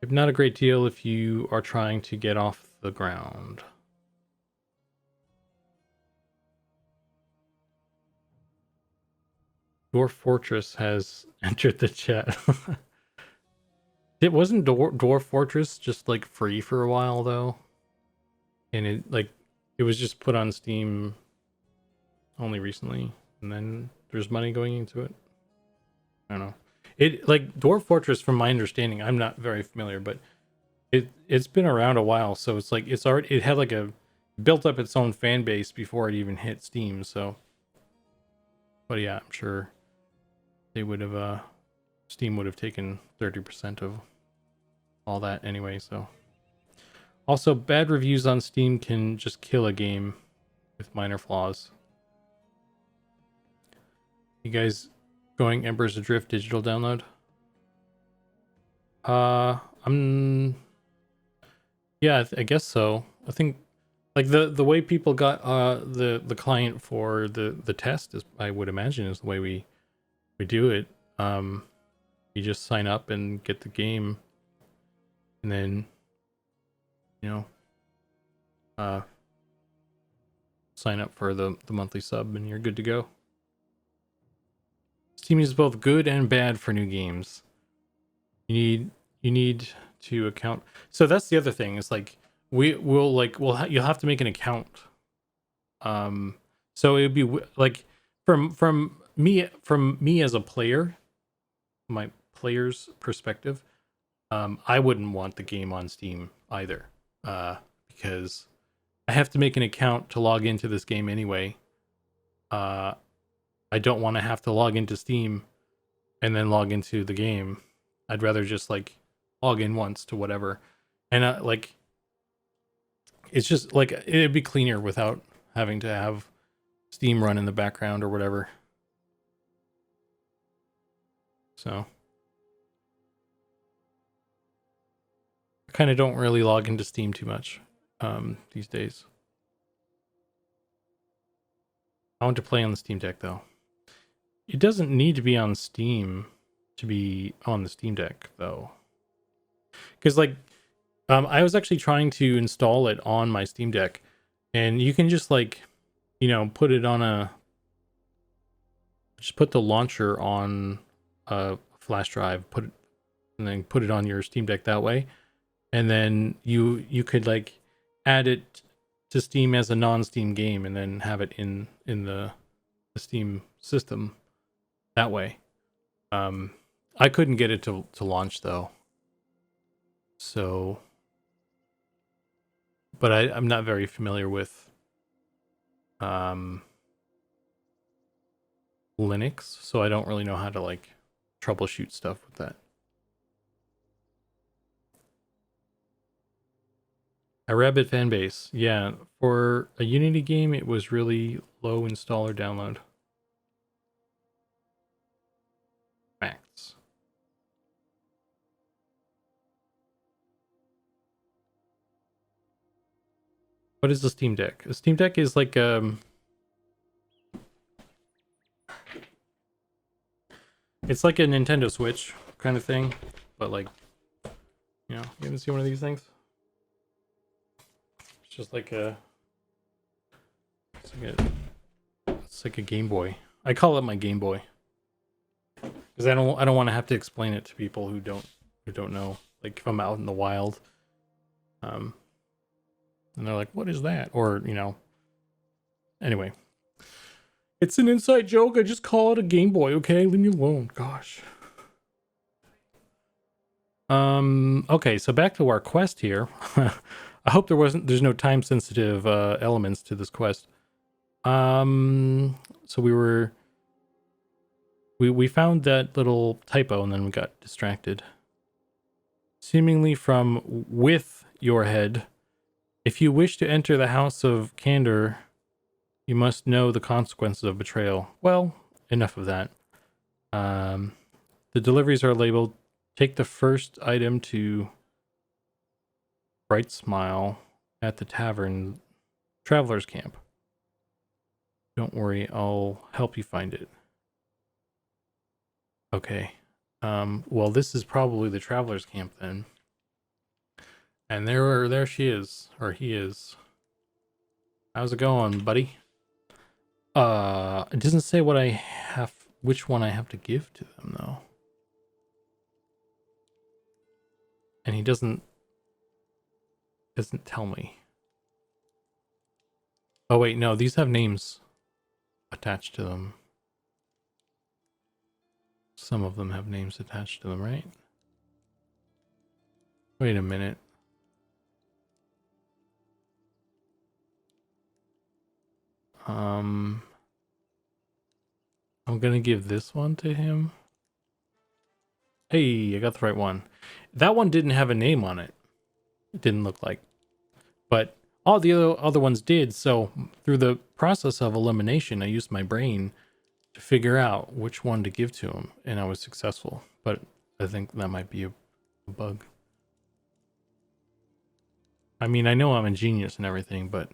Speaker 1: If not a great deal if you are trying to get off the ground. Dwarf Fortress has entered the chat. It wasn't Dwarf Fortress just like free for a while though, and it was just put on Steam only recently, and then there's money going into it. I don't know. It like Dwarf Fortress, from my understanding, I'm not very familiar, but it's been around a while, so it's like it had like a built up its own fan base before it even hit Steam. So, but yeah, I'm sure they would have Steam would have taken 30% of all that anyway. So, also bad reviews on Steam can just kill a game with minor flaws. You guys going Embers Adrift digital download? I'm yeah, I guess so. I think Like the way people got the client for the test is, I would imagine, is the way we do it. You just sign up and get the game, and then you know sign up for the monthly sub, and you're good to go. Steam is both good and bad for new games. You need to account. So that's the other thing. Is like you'll have to make an account. So it'd be like from me as a player, my player's perspective, I wouldn't want the game on Steam either, because I have to make an account to log into this game anyway. I don't want to have to log into Steam and then log into the game. I'd rather just like log in once to whatever, and like it's just like it'd be cleaner without having to have Steam run in the background or whatever. So I kind of don't really log into Steam too much these days. I want to play on the Steam Deck though. It doesn't need to be on Steam to be on the Steam Deck though, because like I was actually trying to install it on my Steam Deck, and you can just like put it on just put the launcher on a flash drive, and then put it on your Steam Deck that way, and then you could like add it to Steam as a non-Steam game, and then have it in the Steam system that way. I couldn't get it to launch though, so but I'm not very familiar with Linux, so I don't really know how to like troubleshoot stuff with that. A Rabbit fan base. Yeah, for a Unity game, it was really low installer download. Facts. What is the Steam Deck? A Steam Deck is like it's like a Nintendo Switch kind of thing, but like, you haven't seen one of these things? It's just like it's like a Game Boy. I call it my Game Boy because I don't want to have to explain it to people who don't know. Like if I'm out in the wild, and they're like, "What is that?" Or anyway. It's an inside joke. I just call it a Game Boy, okay? Leave me alone. Gosh. Okay, so back to our quest here. I hope there's no time sensitive elements to this quest. So we found that little typo and then we got distracted. Seemingly from with your head. If you wish to enter the House of Candor, you must know the consequences of betrayal. Well, enough of that. The deliveries are labeled. Take the first item to Bright Smile at the tavern traveler's camp. Don't worry, I'll help you find it. Okay. Well, this is probably the traveler's camp then. And there she is, or he is. How's it going, buddy? It doesn't say which one I have to give to them though. And he doesn't tell me. Oh wait, no, these have names attached to them. Some of them have names attached to them, right? Wait a minute. I'm gonna give this one to him. Hey, I got the right one. That one didn't have a name on it. It didn't look like. But all the other ones did, so through the process of elimination, I used my brain to figure out which one to give to him, and I was successful. But I think that might be a bug. I mean, I know I'm a genius and everything, but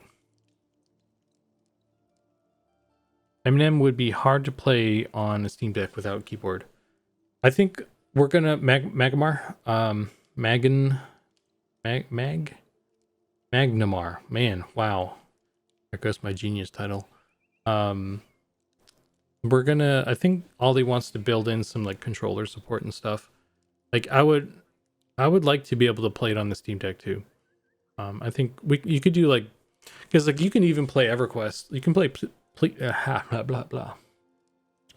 Speaker 1: Eminem would be hard to play on a Steam Deck without keyboard. I think we're gonna Magnamar, Magnamar. Man, wow, there goes my genius title. We're gonna. I think Ollie wants to build in some like controller support and stuff. Like I would like to be able to play it on the Steam Deck too. I think you could do like, because like you can even play EverQuest. You can play blah blah blah.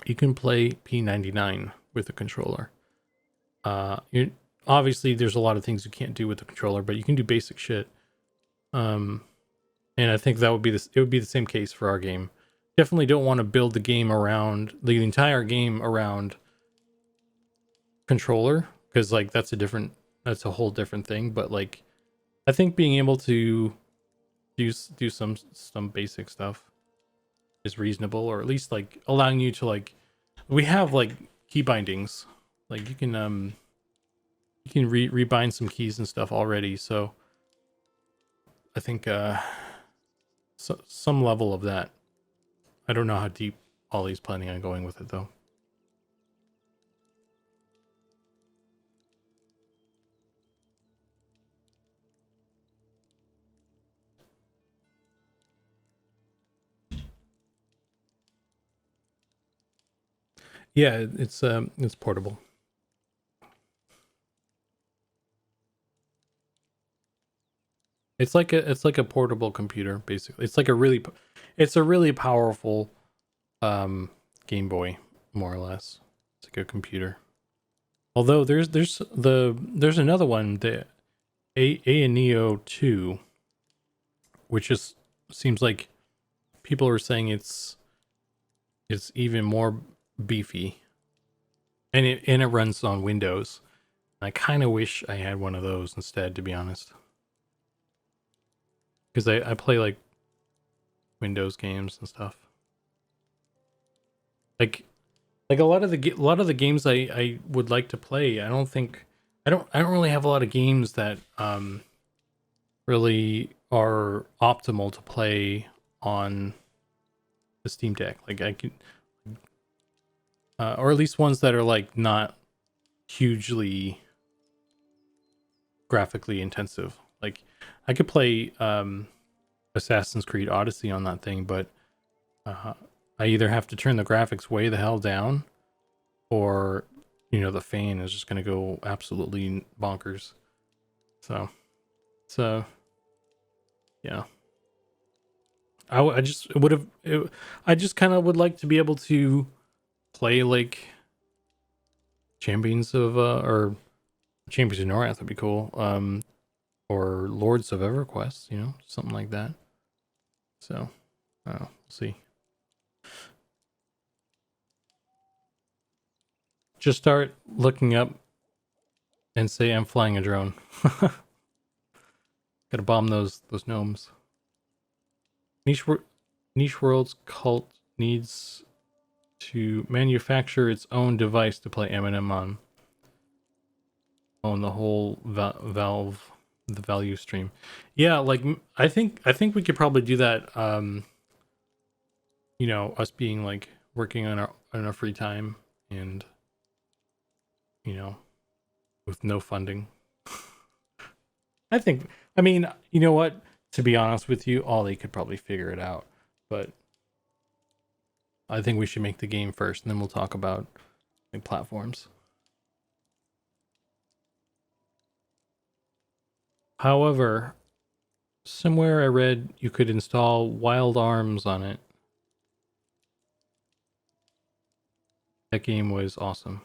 Speaker 1: You can play P99 with a controller. You obviously there's a lot of things you can't do with the controller, but you can do basic shit. And I think that would be this. It would be the same case for our game. Definitely don't want to build the game around the entire game around controller, because like that's a whole different thing. But like I think being able to do some basic stuff is reasonable, or at least like allowing you to like, we have like key bindings, like you can rebind some keys and stuff already. So I think some level of that. I don't know how deep Ollie's planning on going with it though. Yeah, it's portable. It's like a portable computer basically. It's like a really powerful Game Boy, more or less. It's like a computer. Although there's another one, the Neo 2, which just seems like people are saying it's even more beefy, and it runs on Windows. I kind of wish I had one of those instead, to be honest, because I play like Windows games and stuff. Like a lot of the games I would like to play. I don't really have a lot of games that really are optimal to play on the Steam Deck. Like I could, or at least ones that are like not hugely graphically intensive. Like I could play Assassin's Creed Odyssey on that thing, but I either have to turn the graphics way the hell down, or the fan is just going to go absolutely bonkers. So yeah, I just would have. I just kind of would like to be able to play like Champions of or Champions of Norath would be cool. Or Lords of EverQuest, something like that. So, we'll see. Just start looking up and say I'm flying a drone. Gotta bomb those gnomes. Niche World's cult needs to manufacture its own device to play Eminem on. On the whole Valve, the value stream. Yeah, like I think we could probably do that. Us being like working on our free time, and with no funding. I mean, you know what? To be honest with you, Ollie could probably figure it out. But I think we should make the game first, and then we'll talk about like platforms. However, somewhere I read you could install Wild Arms on it. That game was awesome.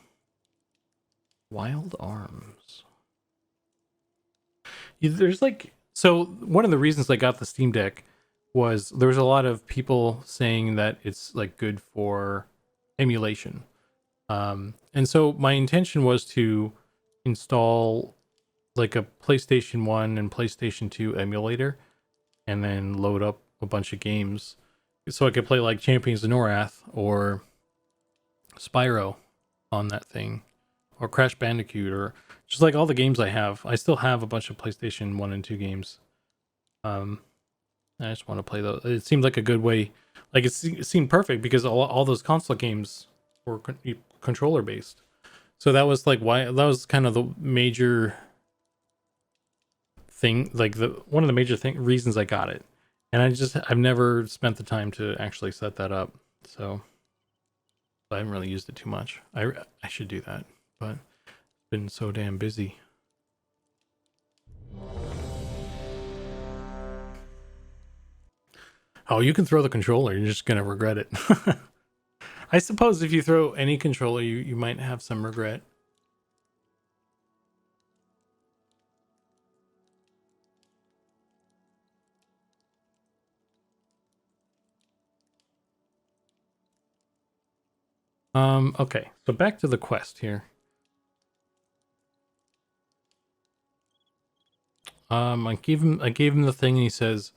Speaker 1: Wild Arms. There's like, so one of the reasons I got the Steam Deck was there was a lot of people saying that it's like good for emulation. And so my intention was to install like a PlayStation 1 and PlayStation 2 emulator, and then load up a bunch of games so I could play like Champions of Norath or Spyro on that thing, or Crash Bandicoot, or just like all the games I have. I still have a bunch of PlayStation 1 and 2 games. I just want to play those. It seemed like a good way. Like it seemed perfect because all those console games were controller based. So that was like why that was kind of the major thing, like the one of the major reasons I got it. And I've never spent the time to actually set that up. So I haven't really used it too much. I should do that, but it's been so damn busy. Oh, you can throw the controller. You're just gonna regret it. I suppose if you throw any controller, you might have some regret. Okay, so back to the quest here. I gave him the thing, and he says,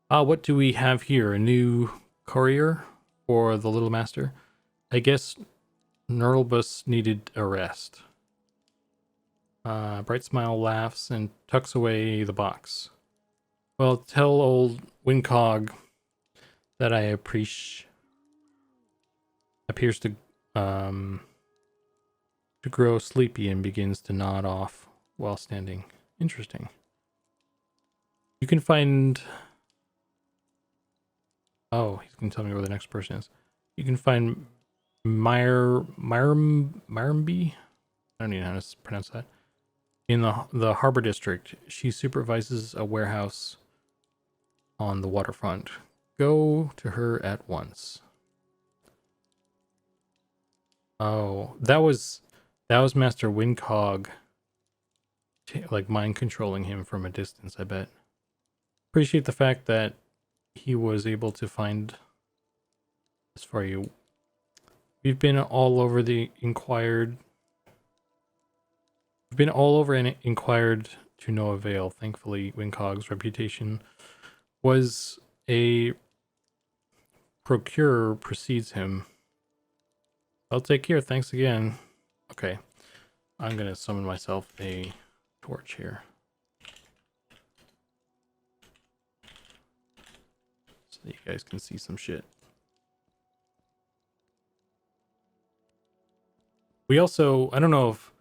Speaker 1: what do we have here? A new courier for the little master? I guess Nurlbus needed a rest. Bright Smile laughs and tucks away the box. Well, tell old Wincog that I appreciate. Appears to grow sleepy and begins to nod off while standing. Interesting. You can find. Oh, he's gonna tell me where the next person is. You can find Myrmby. I don't even know how to pronounce that. In the harbor district, she supervises a warehouse on the waterfront. Go to her at once. Oh, that was Master Wincog, like mind controlling him from a distance, I bet. Appreciate the fact that he was able to find this for you. We've been all over and inquired to no avail. Thankfully, Wincog's reputation was a procurer precedes him. I'll take care. Thanks again. Okay. I'm going to summon myself a torch here. So you guys can see some shit. We also, I don't know if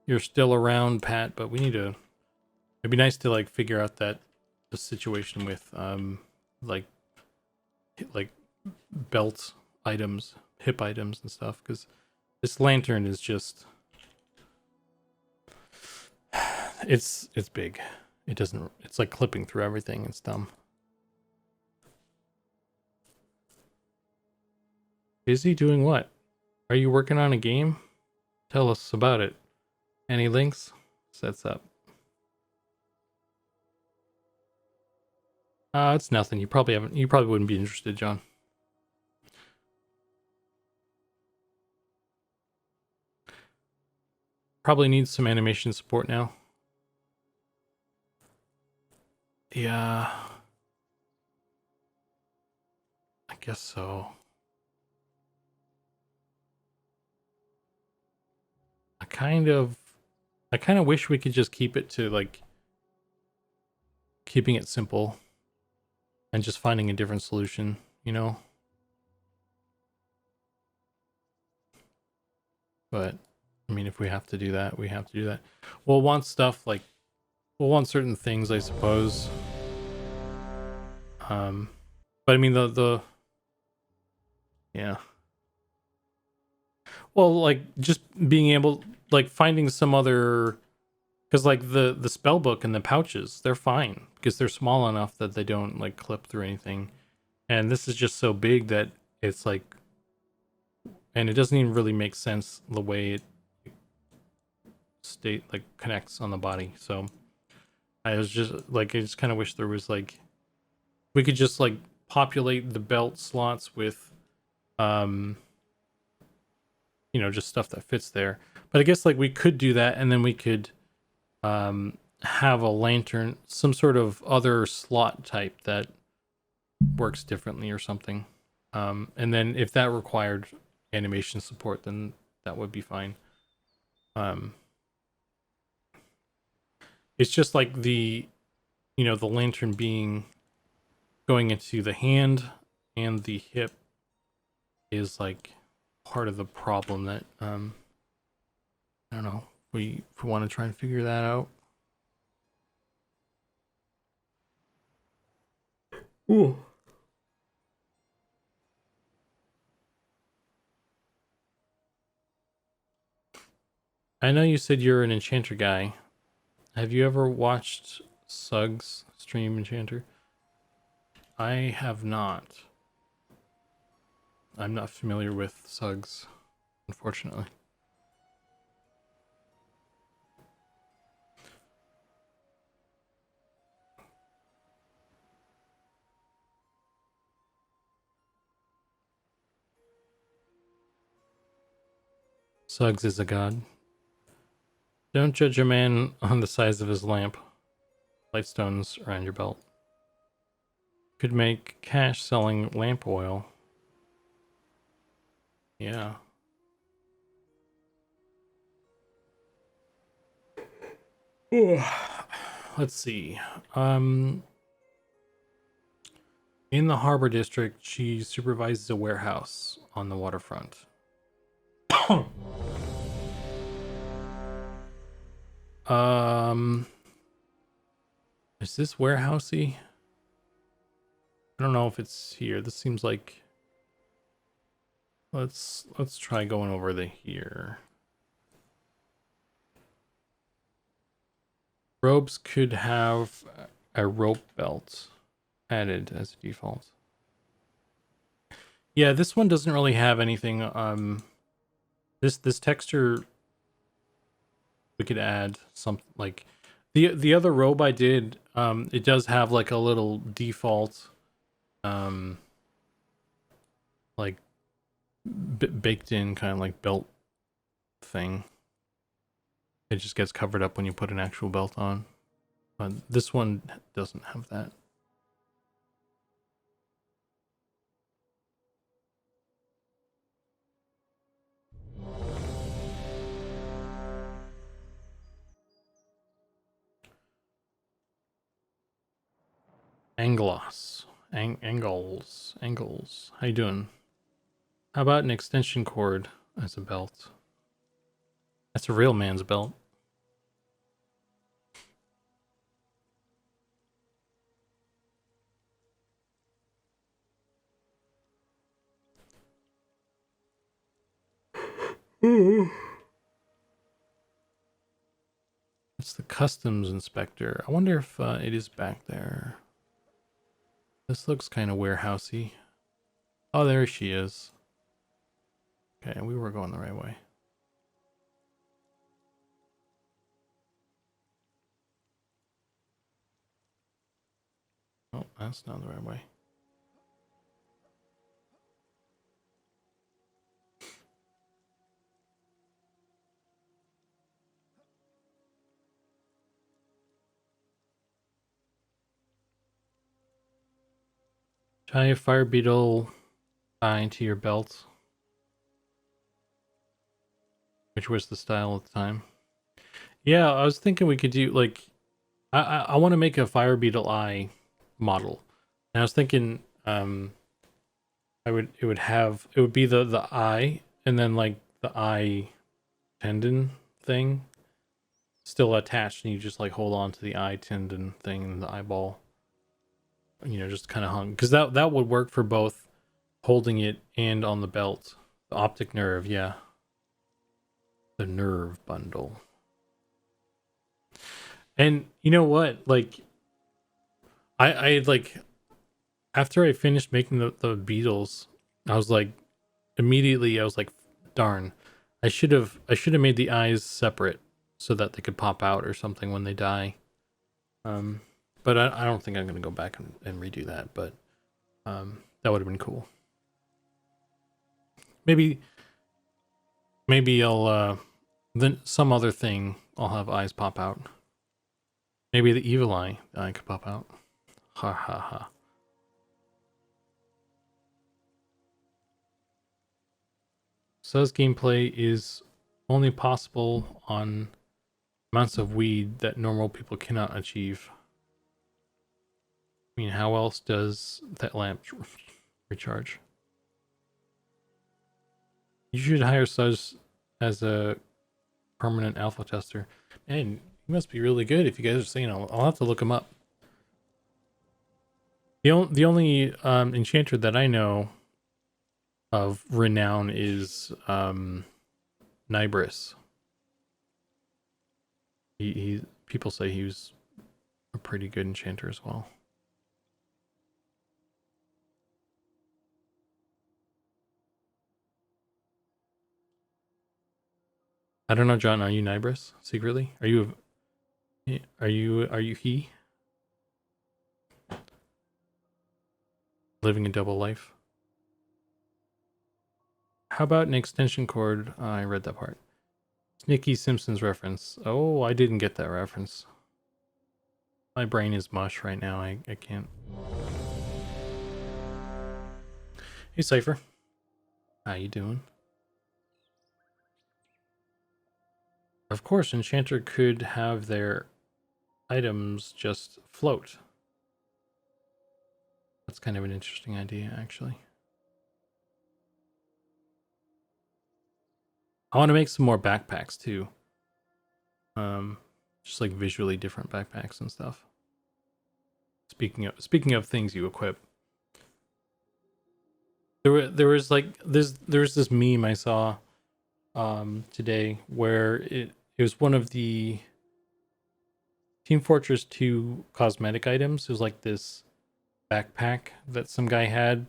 Speaker 1: you're still around, Pat, but we need to, it'd be nice to like figure out the situation with like belt items, hip items and stuff, because this lantern is just it's big. It's like clipping through everything. It's dumb. Busy doing what? Are you working on a game? Tell us about it. Any links? Sets up. It's nothing. You probably wouldn't be interested, John. Probably needs some animation support now. Yeah. I guess so. I kind of wish we could just keep it to like keeping it simple and just finding a different solution, you know? But I mean, if we have to do that, we have to do that. We'll want stuff like we'll want certain things, I suppose. But I mean the yeah. Well, like just being able like finding some other, because like the spell book and the pouches, they're fine because they're small enough that they don't like clip through anything. And this is just so big that it's like, and it doesn't even really make sense the way it connects on the body. So I just kind of wish there was like, we could just like populate the belt slots with just stuff that fits there. But I guess like we could do that, and then we could have a lantern, some sort of other slot type that works differently or something. And then if that required animation support, then that would be fine. It's just like the lantern being going into the hand and the hip is like part of the problem that I don't know. If we want to try and figure that out. Ooh. I know you said you're an enchanter guy. Have you ever watched Suggs stream enchanter? I have not. I'm not familiar with Suggs, unfortunately. Suggs is a god. Don't judge a man on the size of his lamp. Lightstones around your belt. Could make cash selling lamp oil. Yeah. Let's see. In the harbor district, she supervises a warehouse on the waterfront. Is this warehousey? I don't know if it's here. This seems like let's try going over the here. Robes could have a rope belt added as a default. Yeah, this one doesn't really have anything. This texture we could add something like the other robe I did. It does have like a little default, like baked in kind of like belt thing. It just gets covered up when you put an actual belt on. But this one doesn't have that. Anglos. Angles. How you doing? How about an extension cord as a belt? That's a real man's belt. It's the customs inspector. I wonder if it is back there. This looks kind of warehousey. Oh, there she is. Okay, we were going the right way. Oh, that's not the right way. Tie a fire beetle into your belt, which was the style at the time. Yeah, I was thinking we could do like I want to make a fire beetle eye model, and I was thinking it would be the eye and then like the eye tendon thing still attached, and you just like hold on to the eye tendon thing and the eyeball, just kind of hung, because that would work for both holding it and on the belt. The optic nerve, yeah, the nerve bundle. And you know what, like I like after I finished making the beetles, I was like immediately I was like, darn, I should have made the eyes separate so that they could pop out or something when they die. But I don't think I'm gonna go back and redo that, but that would have been cool. Maybe I'll then some other thing I'll have eyes pop out. Maybe the evil eye could pop out. Ha ha ha. Says gameplay is only possible on amounts of weed that normal people cannot achieve. I mean, how else does that lamp recharge? You should hire Suz as a permanent alpha tester. Man, he must be really good if you guys are saying. I'll have to look him up. The only enchanter that I know of renown is Nibris. He people say he was a pretty good enchanter as well. I don't know, John. Are you Nibris secretly? Are you he living a double life? How about an extension cord? I read that part. Nicky Simpson's reference. Oh, I didn't get that reference. My brain is mush right now. I can't. Hey, Cypher. How you doing? Of course, Enchanter could have their items just float. That's kind of an interesting idea, actually. I want to make some more backpacks, too. Just like visually different backpacks and stuff. Speaking of things you equip, there was this meme I saw today where it was one of the Team Fortress 2 cosmetic items. It was like this backpack that some guy had.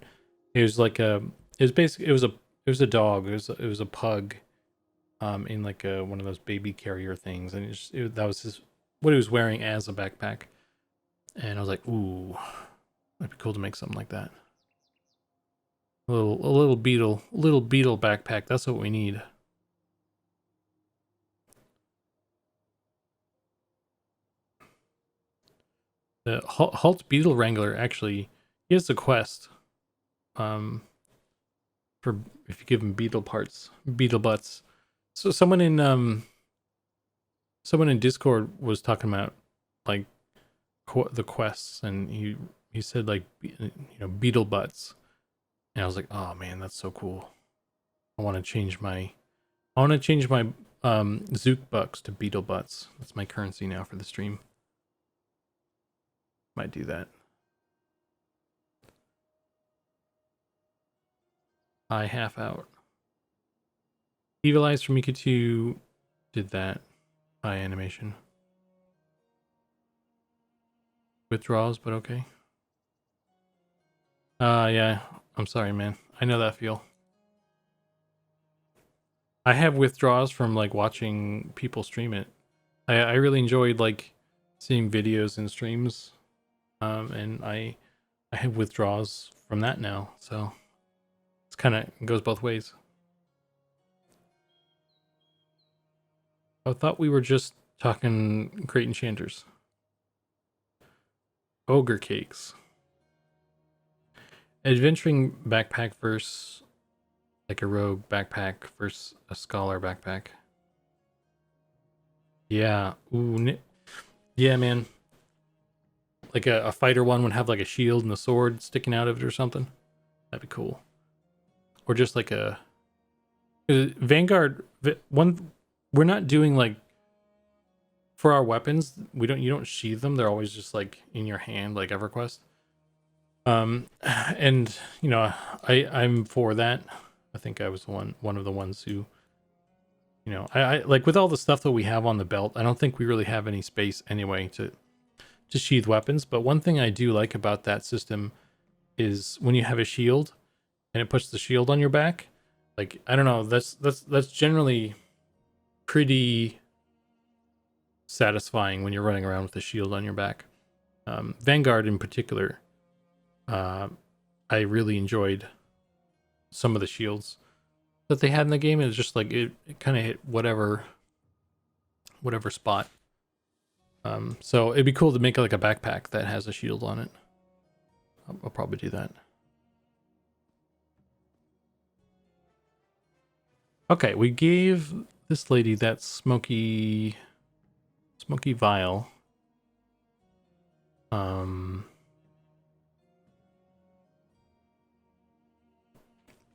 Speaker 1: It was like it was basically it was a dog. It was a pug in like one of those baby carrier things, and that was what he was wearing as a backpack. And I was like, ooh, that'd be cool to make something like that. A little beetle backpack. That's what we need. The Halt Beetle Wrangler, actually, he has a quest. For if you give him beetle butts. So someone in Discord was talking about like the quests, and he said like beetle butts, and I was like, oh man, that's so cool. I want to change my Zook bucks to beetle butts. That's my currency now for the stream. Might do that. I half out. Evil Eyes from Miku 2 did that eye animation. Withdrawals, but okay. Yeah. I'm sorry, man. I know that feel. I have withdrawals from like watching people stream it. I really enjoyed like seeing videos and streams. And I have withdrawals from that now, so it's kind of goes both ways. I thought we were just talking great enchanters. Ogre cakes. Adventuring backpack versus like a rogue backpack versus a scholar backpack. Yeah. Ooh. Yeah, man. Like a fighter one would have like a shield and a sword sticking out of it or something. That'd be cool. Or just like a Vanguard one. We're not doing like for our weapons. You don't sheathe them. They're always just like in your hand, like EverQuest. And I'm for that. I think I was one of the ones who, I like with all the stuff that we have on the belt. I don't think we really have any space anyway to sheathe weapons. But one thing I do like about that system is when you have a shield and it puts the shield on your back. Like I don't know, that's generally pretty satisfying when you're running around with a shield on your back. Vanguard in particular, I really enjoyed some of the shields that they had in the game. It was just like it kind of hit whatever spot. So it'd be cool to make like a backpack that has a shield on it. I'll probably do that. Okay, we gave this lady that smoky vial.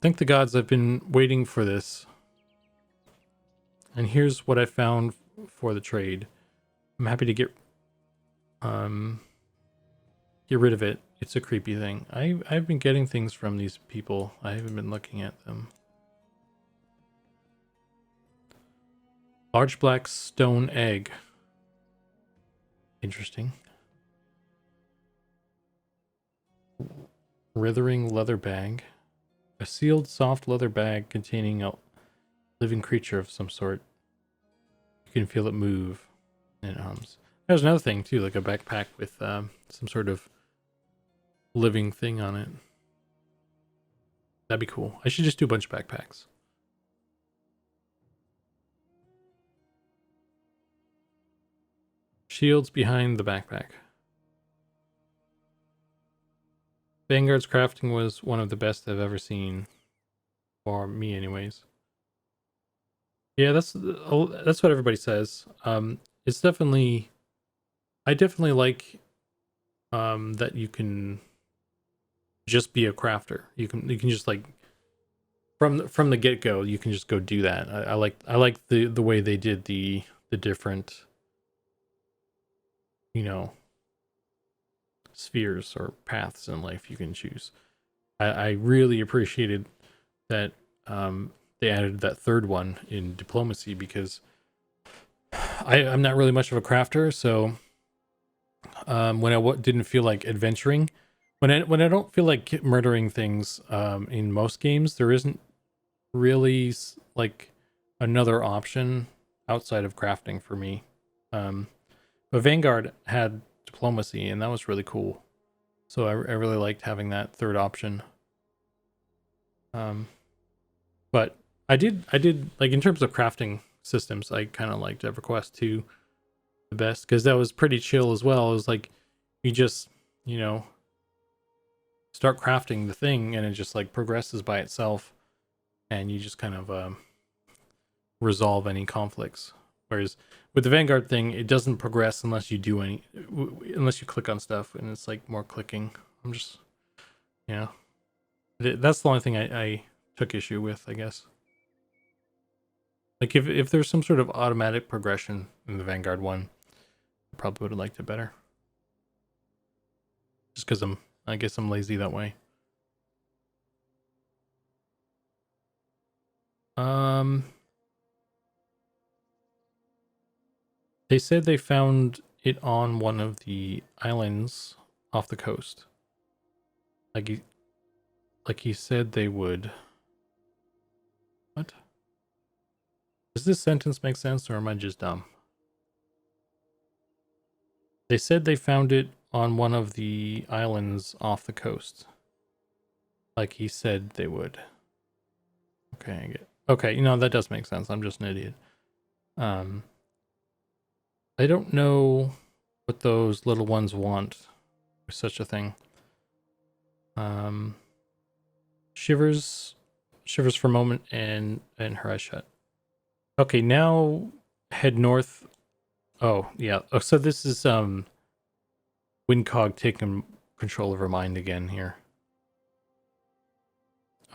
Speaker 1: Thank the gods, I've been waiting for this. And here's what I found for the trade. I'm happy to get rid of it. It's a creepy thing. I've been getting things from these people. I haven't been looking at them. Large black stone egg. Interesting. Writhing leather bag. A sealed soft leather bag containing a living creature of some sort. You can feel it move and it hums. There's another thing too, like a backpack with some sort of living thing on it. That'd be cool. I should just do a bunch of backpacks. Shields behind the backpack. Vanguard's crafting was one of the best I've ever seen. For me anyways. Yeah, that's what everybody says. It's definitely... I definitely like that you can just be a crafter. You can just like from the get-go, you can just go do that. I like the way they did the different, you know, spheres or paths in life you can choose. I really appreciated that they added that third one in diplomacy, because I'm not really much of a crafter, so when I didn't feel like adventuring, when I don't feel like murdering things in most games, there isn't really like another option outside of crafting for me. But Vanguard had diplomacy, and that was really cool. So I really liked having that third option. But I did like, in terms of crafting systems, I kind of liked EverQuest 2 the best, because that was pretty chill as well. It was like you just, you know, start crafting the thing and it just like progresses by itself, and you just kind of resolve any conflicts. Whereas with the Vanguard thing, it doesn't progress unless you do unless you click on stuff, and it's like more clicking. I'm just, you know, that's the only thing I took issue with, I guess. Like if there's some sort of automatic progression in the Vanguard one, I probably would have liked it better. Just because I guess I'm lazy that way. They said they found it on one of the islands off the coast. Like he said they would. What? Does this sentence make sense, or am I just dumb? They said they found it on one of the islands off the coast. Like he said they would. Okay, I get. Okay, you know, that does make sense. I'm just an idiot. I don't know what those little ones want with such a thing. Shivers for a moment, and her eyes shut. Okay, now head north. Oh yeah. Oh, so this is Windcog taking control of her mind again here.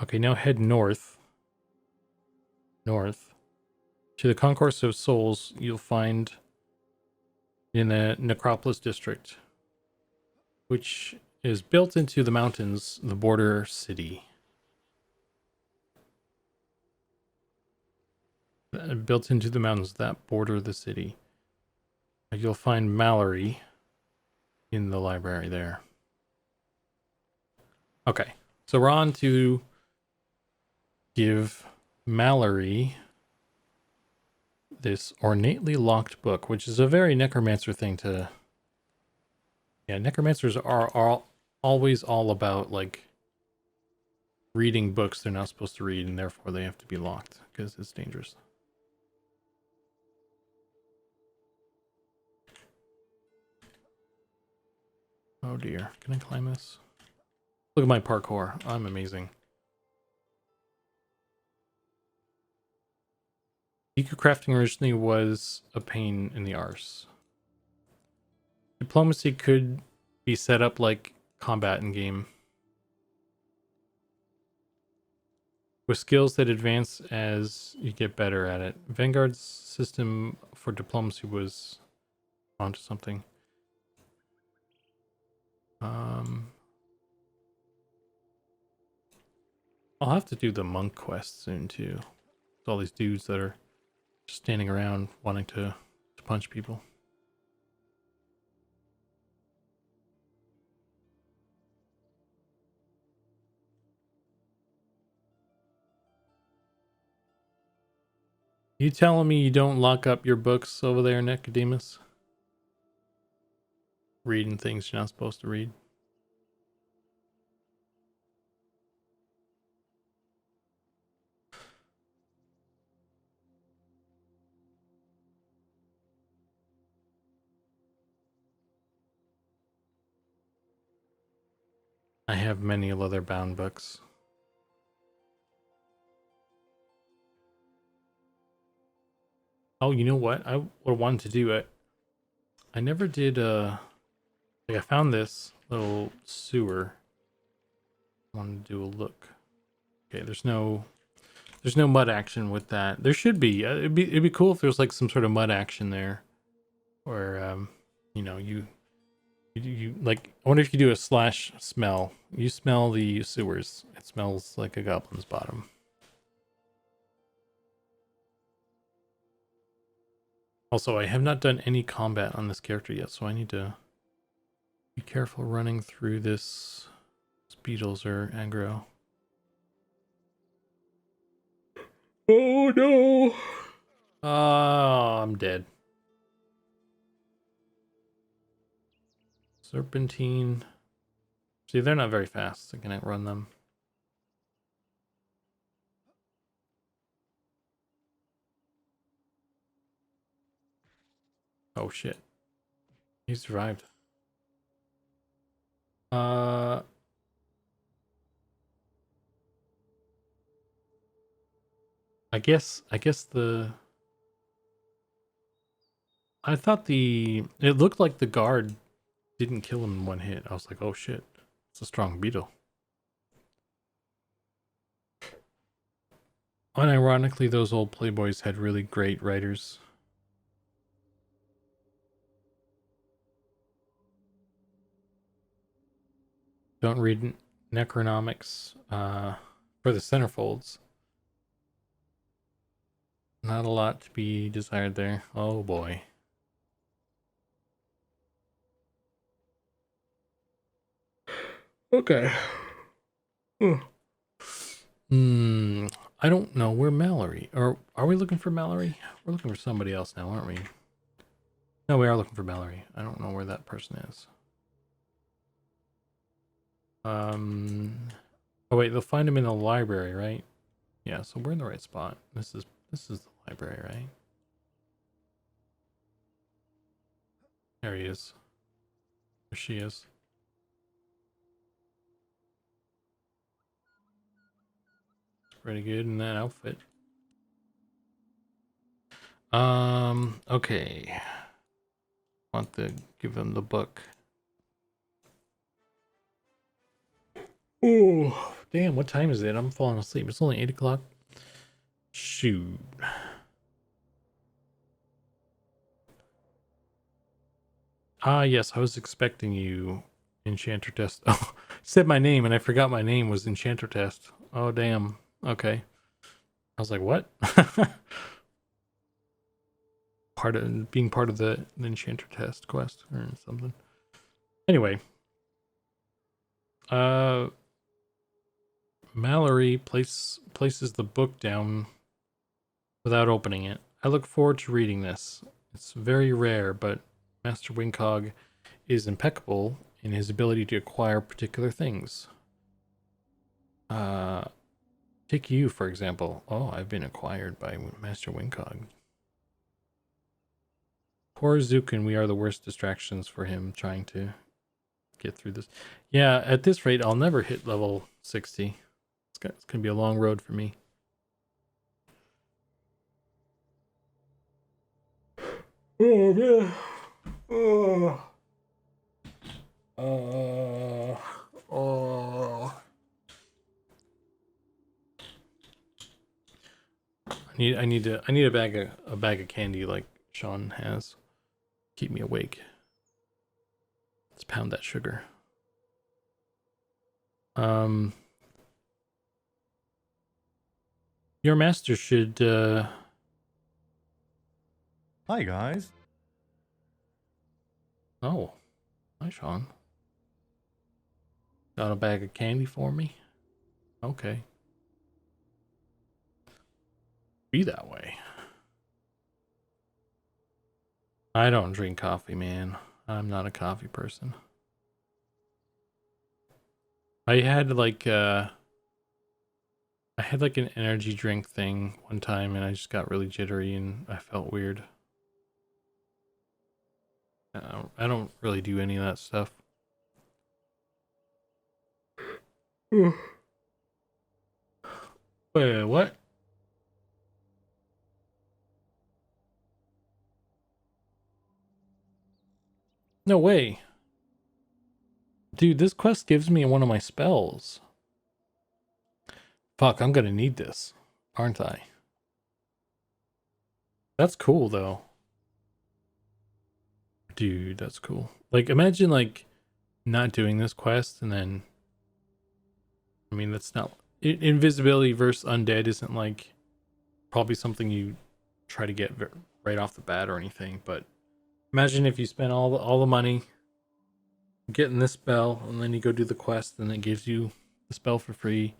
Speaker 1: Okay, now head north. North to the Concourse of Souls. You'll find in the Necropolis district, which is built into the mountains, the border city. Built into the mountains that border the city. You'll find Mallory in the library there. Okay, so we're on to give Mallory this ornately locked book, which is a very necromancer thing to... Yeah, necromancers are always all about, like, reading books they're not supposed to read, and therefore they have to be locked, because it's dangerous. Oh dear, can I climb this? Look at my parkour, I'm amazing. Eco crafting originally was a pain in the arse. Diplomacy could be set up like combat in game. with skills that advance as you get better at it. Vanguard's system for diplomacy was onto something. I'll have to do the monk quest soon too. It's all these dudes that are just standing around wanting to punch people. You telling me you don't lock up your books over there, Nicodemus? Reading things you're not supposed to read. I have many leather-bound books. Oh, you know what? I would want to do it. I never did. Like I found this little sewer. I wanted to do a look. Okay, there's no mud action with that. There should be. It'd be cool if there was like some sort of mud action there, where you know, you like. I wonder if you do a slash smell. You smell the sewers. It smells like a goblin's bottom. Also, I have not done any combat on this character yet, so I need to be careful running through this. Beetles or aggro. Oh no! I'm dead. Serpentine. See, they're not very fast. I can outrun them. Oh shit. He survived. I guess the I thought it looked like the guard didn't kill him in one hit. I was like, oh shit. It's a strong beetle. Unironically, those old playboys had really great writers. Don't read Necronomics for the centerfolds. Not a lot to be desired there. Oh boy. Okay. I don't know where Mallory, or are we looking for Mallory? We're looking for somebody else now, aren't we? No, we are looking for Mallory. I don't know where that person is. Oh wait, they'll find him in the library, right? Yeah, so we're in the right spot. This is the library, right? There he is. There she is. Pretty good in that outfit. Okay. Want to give him the book. Oh, damn, what time is it? I'm falling asleep. It's only 8 o'clock. Shoot. Ah, yes, I was expecting you, Enchanter Test. Oh, said my name and I forgot my name was Enchanter Test. Oh, damn. Okay. I was like, what? Being part of the Enchanter Test quest or something. Anyway. Mallory places the book down without opening it. I look forward to reading this. It's very rare, but Master Wingcog is impeccable in his ability to acquire particular things. Take you, for example. Oh, I've been acquired by Master Wingcog. Poor Zukan, we are the worst distractions for him trying to get through this. Yeah, at this rate, I'll never hit level 60. It's going to be a long road for me. Oh, man. Oh. Oh. I need a bag of candy like Sean has. Keep me awake. Let's pound that sugar. Your master should
Speaker 3: Hi guys.
Speaker 1: Oh, hi Sean. Got a bag of candy for me? Okay. Be that way. I don't drink coffee, man. I'm not a coffee person. I had like an energy drink thing one time and I just got really jittery and I felt weird. I don't really do any of that stuff. Wait, what? No way. Dude, this quest gives me one of my spells. Fuck, I'm gonna need this, aren't I? That's cool though. Dude, that's cool. Like, imagine like not doing this quest and then, I mean, that's not, invisibility versus undead isn't like probably something you try to get right off the bat or anything, but imagine if you spend all the money getting this spell and then you go do the quest and it gives you the spell for free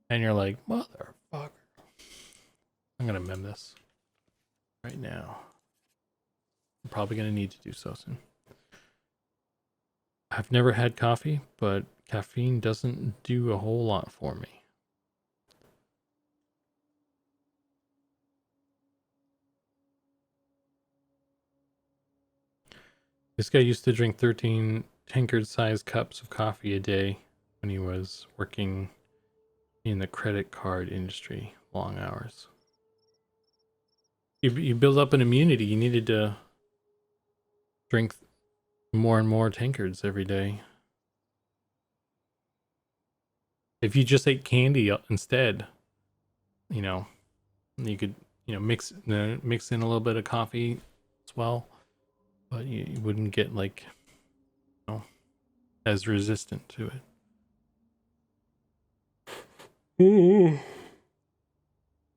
Speaker 1: and you're like, motherfucker. I'm gonna mem this right now. I'm probably gonna need to do so soon. I've never had coffee, but caffeine doesn't do a whole lot for me. This guy used to drink 13 tankard-sized cups of coffee a day when he was working in the credit card industry, long hours. You build up an immunity. You needed to drink more and more tankards every day. If you just ate candy instead, you know, you could, mix in a little bit of coffee as well, but you wouldn't get like, as resistant to it. Ooh.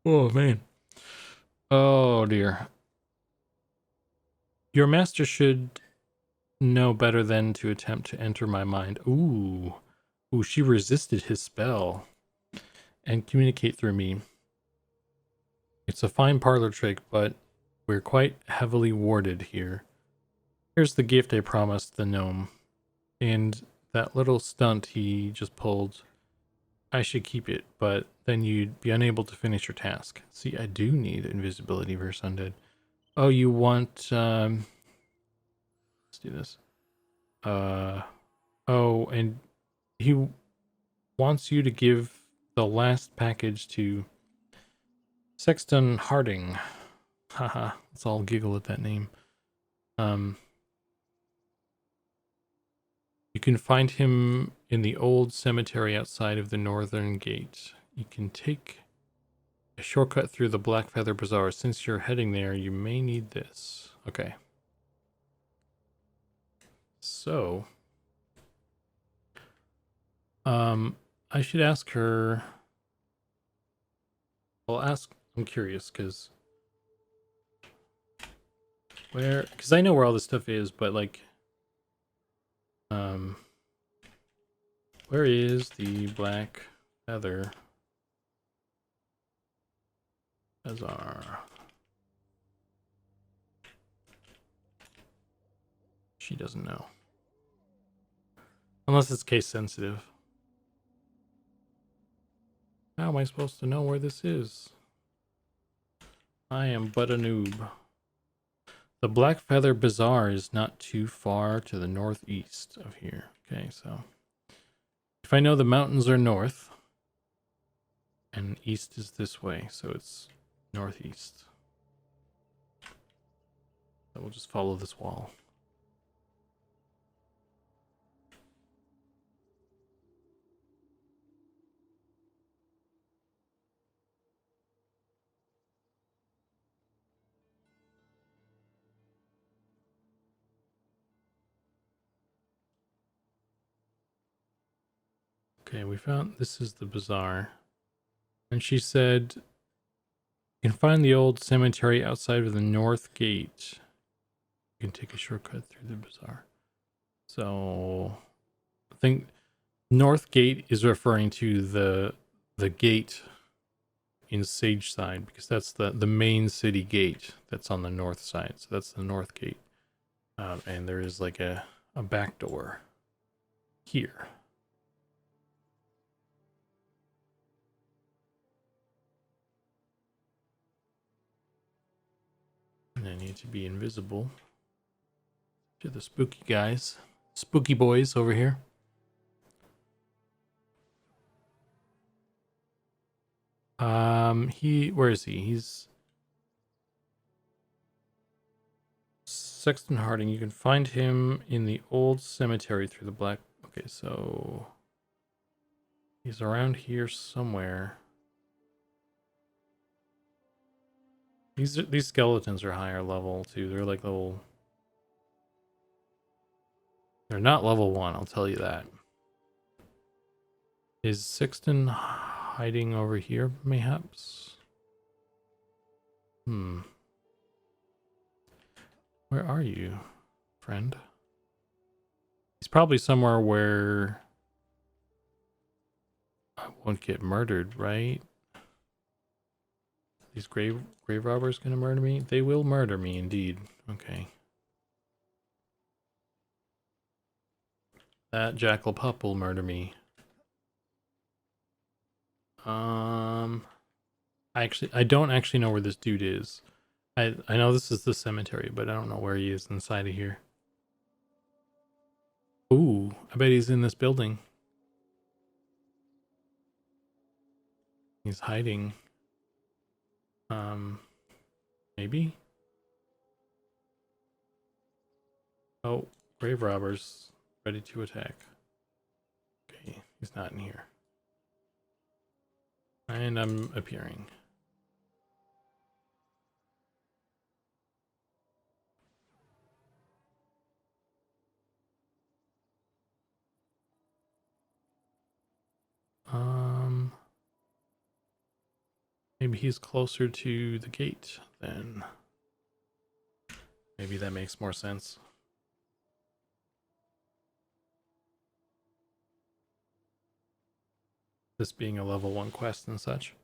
Speaker 1: Oh man. Oh dear. Your master should know better than to attempt to enter my mind. Ooh. Ooh, she resisted his spell and communicate through me. It's a fine parlor trick, but we're quite heavily warded here. Here's the gift I promised the gnome. And that little stunt he just pulled, I should keep it, but then you'd be unable to finish your task. See, I do need invisibility versus undead. Oh, you want, let's do this. Oh, and he wants you to give the last package to Sexton Harding. Haha, let's all giggle at that name. You can find him in the old cemetery outside of the northern gate. You can take a shortcut through the Black Feather Bazaar. Since you're heading there, you may need this. Okay. So, I should ask her. I'm curious because because I know where all this stuff is, but like, where is the Black Feather Bazaar? She doesn't know. Unless it's case sensitive. How am I supposed to know where this is? I am but a noob. The Black Feather Bazaar is not too far to the northeast of here. Okay, so if I know the mountains are north and east is this way, so it's northeast. So we'll just follow this wall. Okay, we found this is the bazaar. And she said you can find the old cemetery outside of the north gate. You can take a shortcut through the bazaar. So I think north gate is referring to the gate in Sage Side, because that's the main city gate that's on the north side. So that's the north gate. And there is like a back door here. And I need to be invisible to the spooky guys. Spooky boys over here. Where is he? He's Sexton Harding. You can find him in the old cemetery through the black. Okay, so he's around here somewhere. These skeletons are higher level too. They're like level. They're not level 1, I'll tell you that. Is Sexton hiding over here, mayhaps? Where are you, friend? He's probably somewhere where I won't get murdered, right? These grave robbers gonna murder me? They will murder me, indeed. Okay. That jackal pup will murder me. I don't actually know where this dude is. I know this is the cemetery, but I don't know where he is inside of here. Ooh, I bet he's in this building. He's hiding. Maybe? Oh, grave robbers ready to attack. Okay, he's not in here. And I'm appearing. Maybe he's closer to the gate then. Maybe that makes more sense. This being a level 1 quest and such.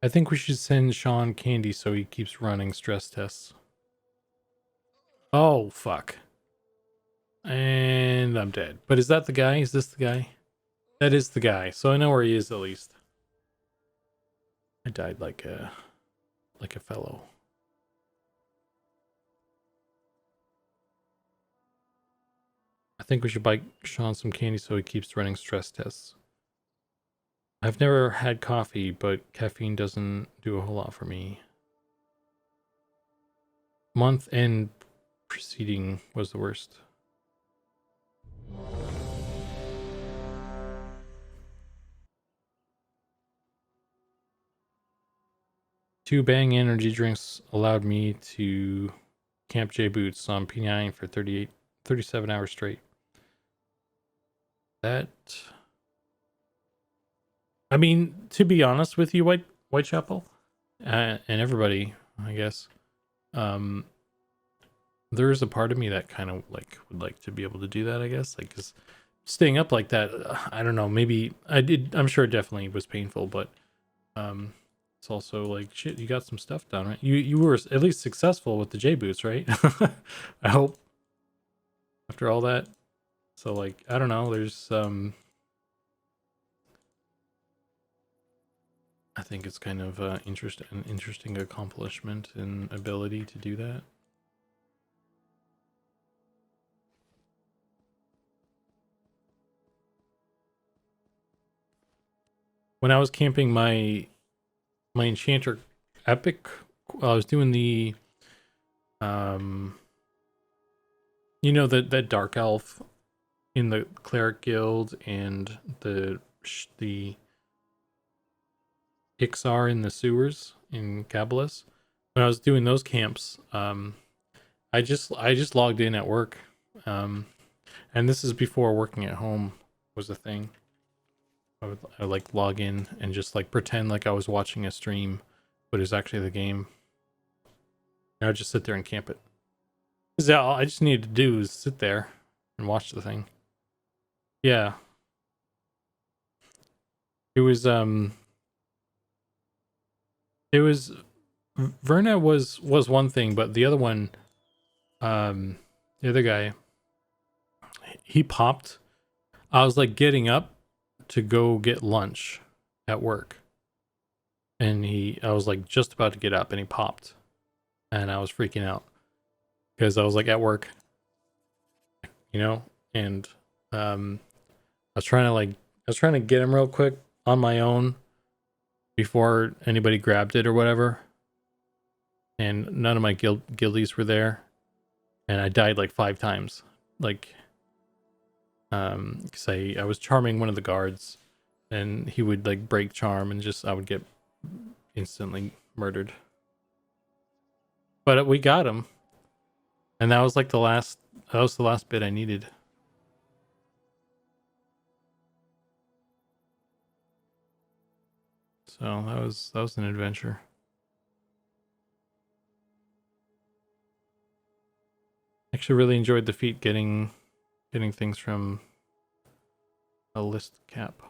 Speaker 1: I think we should send Sean candy so he keeps running stress tests. Oh, fuck. And I'm dead. But is that the guy? Is this the guy? That is the guy. So I know where he is at least. I died like a fellow. I think we should buy Sean some candy so he keeps running stress tests. I've never had coffee, but caffeine doesn't do a whole lot for me. Month end preceding was the worst. Two Bang energy drinks allowed me to camp J Boots on P9 for 37 hours straight. That, I mean, to be honest with you, Whitechapel, and everybody, I guess, there's a part of me that kind of like would like to be able to do that, I guess, like, because staying up like that, I don't know, maybe I'm sure it definitely was painful, but it's also like, shit, you got some stuff done, right? You were at least successful with the J Boots, right? I hope, after all that. So like, I don't know, there's I think it's kind of an interesting accomplishment and ability to do that. When I was camping my Enchanter Epic, I was doing the you know, that Dark Elf in the Cleric Guild and the Ixar in the sewers in Cabalus. When I was doing those camps, I just logged in at work, And this is before working at home was a thing. I like log in and just like pretend like I was watching a stream, but it's actually the game. And I would just sit there and camp it. 'Cause all I just needed to do is sit there and watch the thing. Yeah. It was Verna was one thing, but the other one, the other guy, he popped. I was like getting up to go get lunch at work, and I was like just about to get up, and he popped, and I was freaking out because I was like at work, and I was trying to get him real quick on my own before anybody grabbed it or whatever, and none of my guildies were there, and I died like 5 times, like because I was charming one of the guards, and he would like break charm, and I would get instantly murdered. But we got him, and that was like the last bit I needed. So that was an adventure. Actually really enjoyed the feat getting things from a list cap.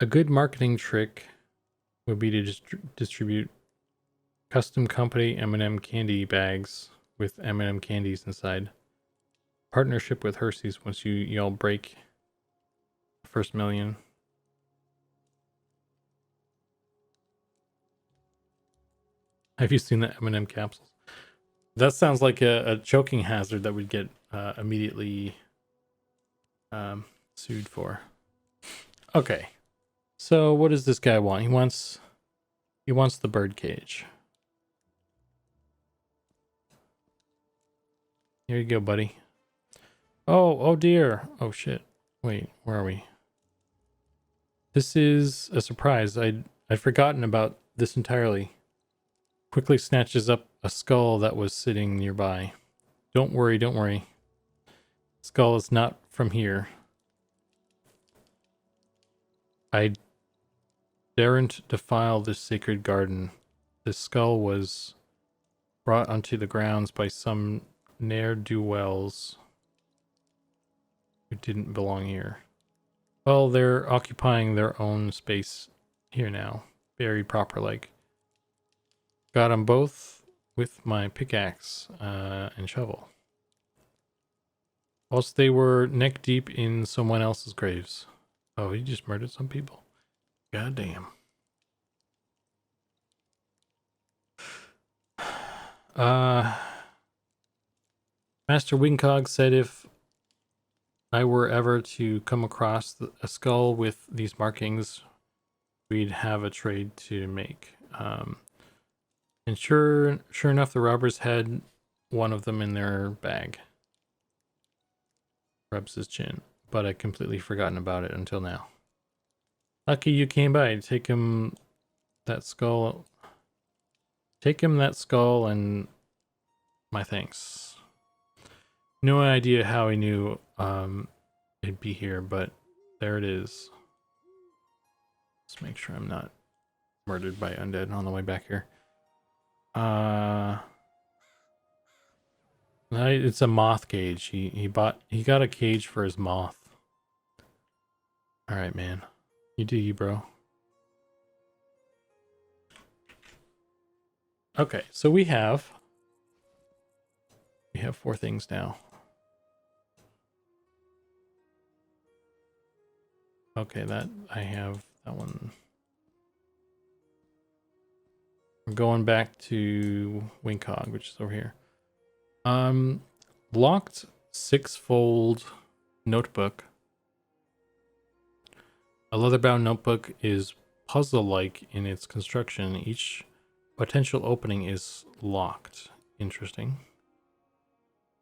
Speaker 1: A good marketing trick would be to distribute custom company M&M candy bags with M&M candies inside. Partnership with Hershey's once you all break the first million. Have you seen the M&M capsules? That sounds like a choking hazard that would get immediately sued for. Okay, so what does this guy want? He wants the bird cage. Here you go, buddy. Oh dear. Oh shit. Wait, where are we? This is a surprise. I'd forgotten about this entirely. Quickly snatches up a skull that was sitting nearby. Don't worry, don't worry. Skull is not from here. I daren't defile this sacred garden. This skull was brought onto the grounds by some ne'er-do-wells who didn't belong here. Well, they're occupying their own space here now. Very proper like. Got them both with my pickaxe and shovel. Whilst they were neck deep in someone else's graves. Oh, he just murdered some people. God damn. Master Wingcog said if I were ever to come across a skull with these markings, we'd have a trade to make. And sure enough, the robbers had one of them in their bag. Rubs his chin, but I'd completely forgotten about it until now. Lucky you came by. Take him that skull. Take him that skull and my thanks. No idea how he knew it'd be here, but there it is. Let's make sure I'm not murdered by undead on the way back here. It's a moth cage. He got a cage for his moth. All right, man. You do you, bro. Okay, so we have 4 things now. Okay, that I have that one. We're going back to Wingcog, which is over here. Locked 6-fold notebook. A leather-bound notebook is puzzle-like in its construction. Each potential opening is locked. Interesting.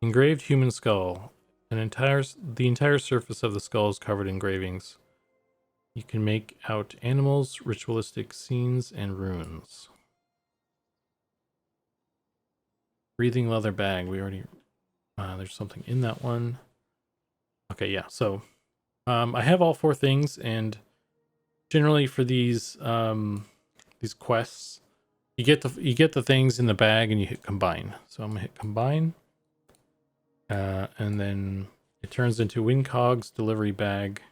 Speaker 1: Engraved human skull. The entire surface of the skull is covered in engravings. You can make out animals, ritualistic scenes, and runes. Breathing leather bag. We already there's something in that one. Okay, yeah. So I have all 4 things, and generally for these quests, you get the things in the bag and you hit combine. So I'm gonna hit combine, and then it turns into Wincog's delivery bag,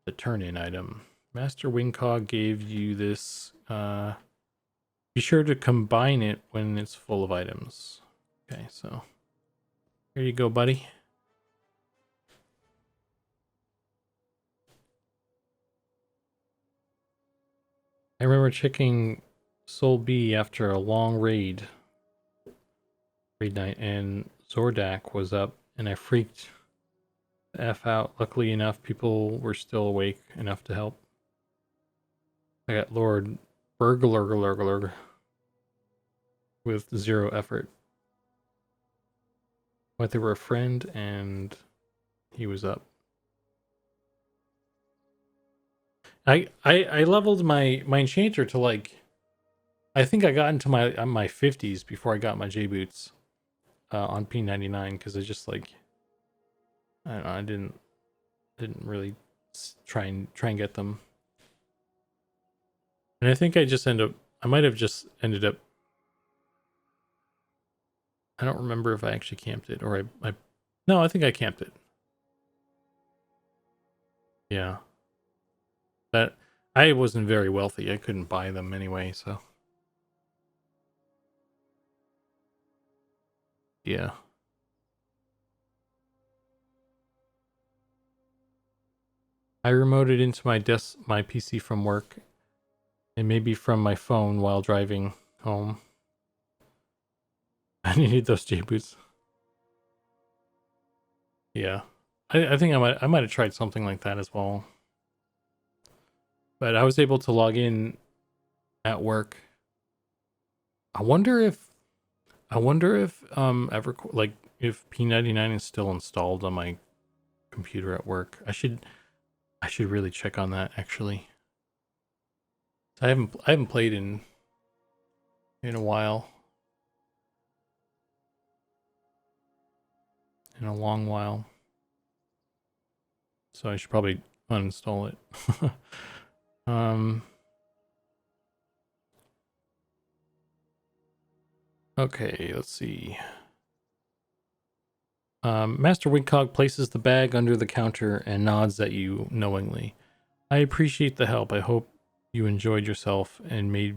Speaker 1: the turn-in item. Master Wincog gave you this. Be sure to combine it when it's full of items. Okay, so here you go, buddy. I remember checking Soul B after a long raid night, and Zordak was up, and I freaked the F out. Luckily enough, people were still awake enough to help. I got Lord Burglar with 0 effort. But they were a friend, and he was up. I leveled my enchanter to like, I think I got into my 50s before I got my J boots on P99, because I just like, I don't know, I didn't really try and get them. And I think I might have just ended up, I don't remember if I actually camped it, or no, I think I camped it. Yeah. That, I wasn't very wealthy. I couldn't buy them anyway, so. Yeah. I remoted into my PC from work, and maybe from my phone while driving home. I needed those J boots. Yeah. I think I might have tried something like that as well. But I was able to log in at work. I wonder if ever, like, if P99 is still installed on my computer at work. I should really check on that, actually. I haven't played in a while. In a long while. So I should probably uninstall it. Okay, let's see. Master Windcog places the bag under the counter and nods at you knowingly. I appreciate the help. I hope you enjoyed yourself and made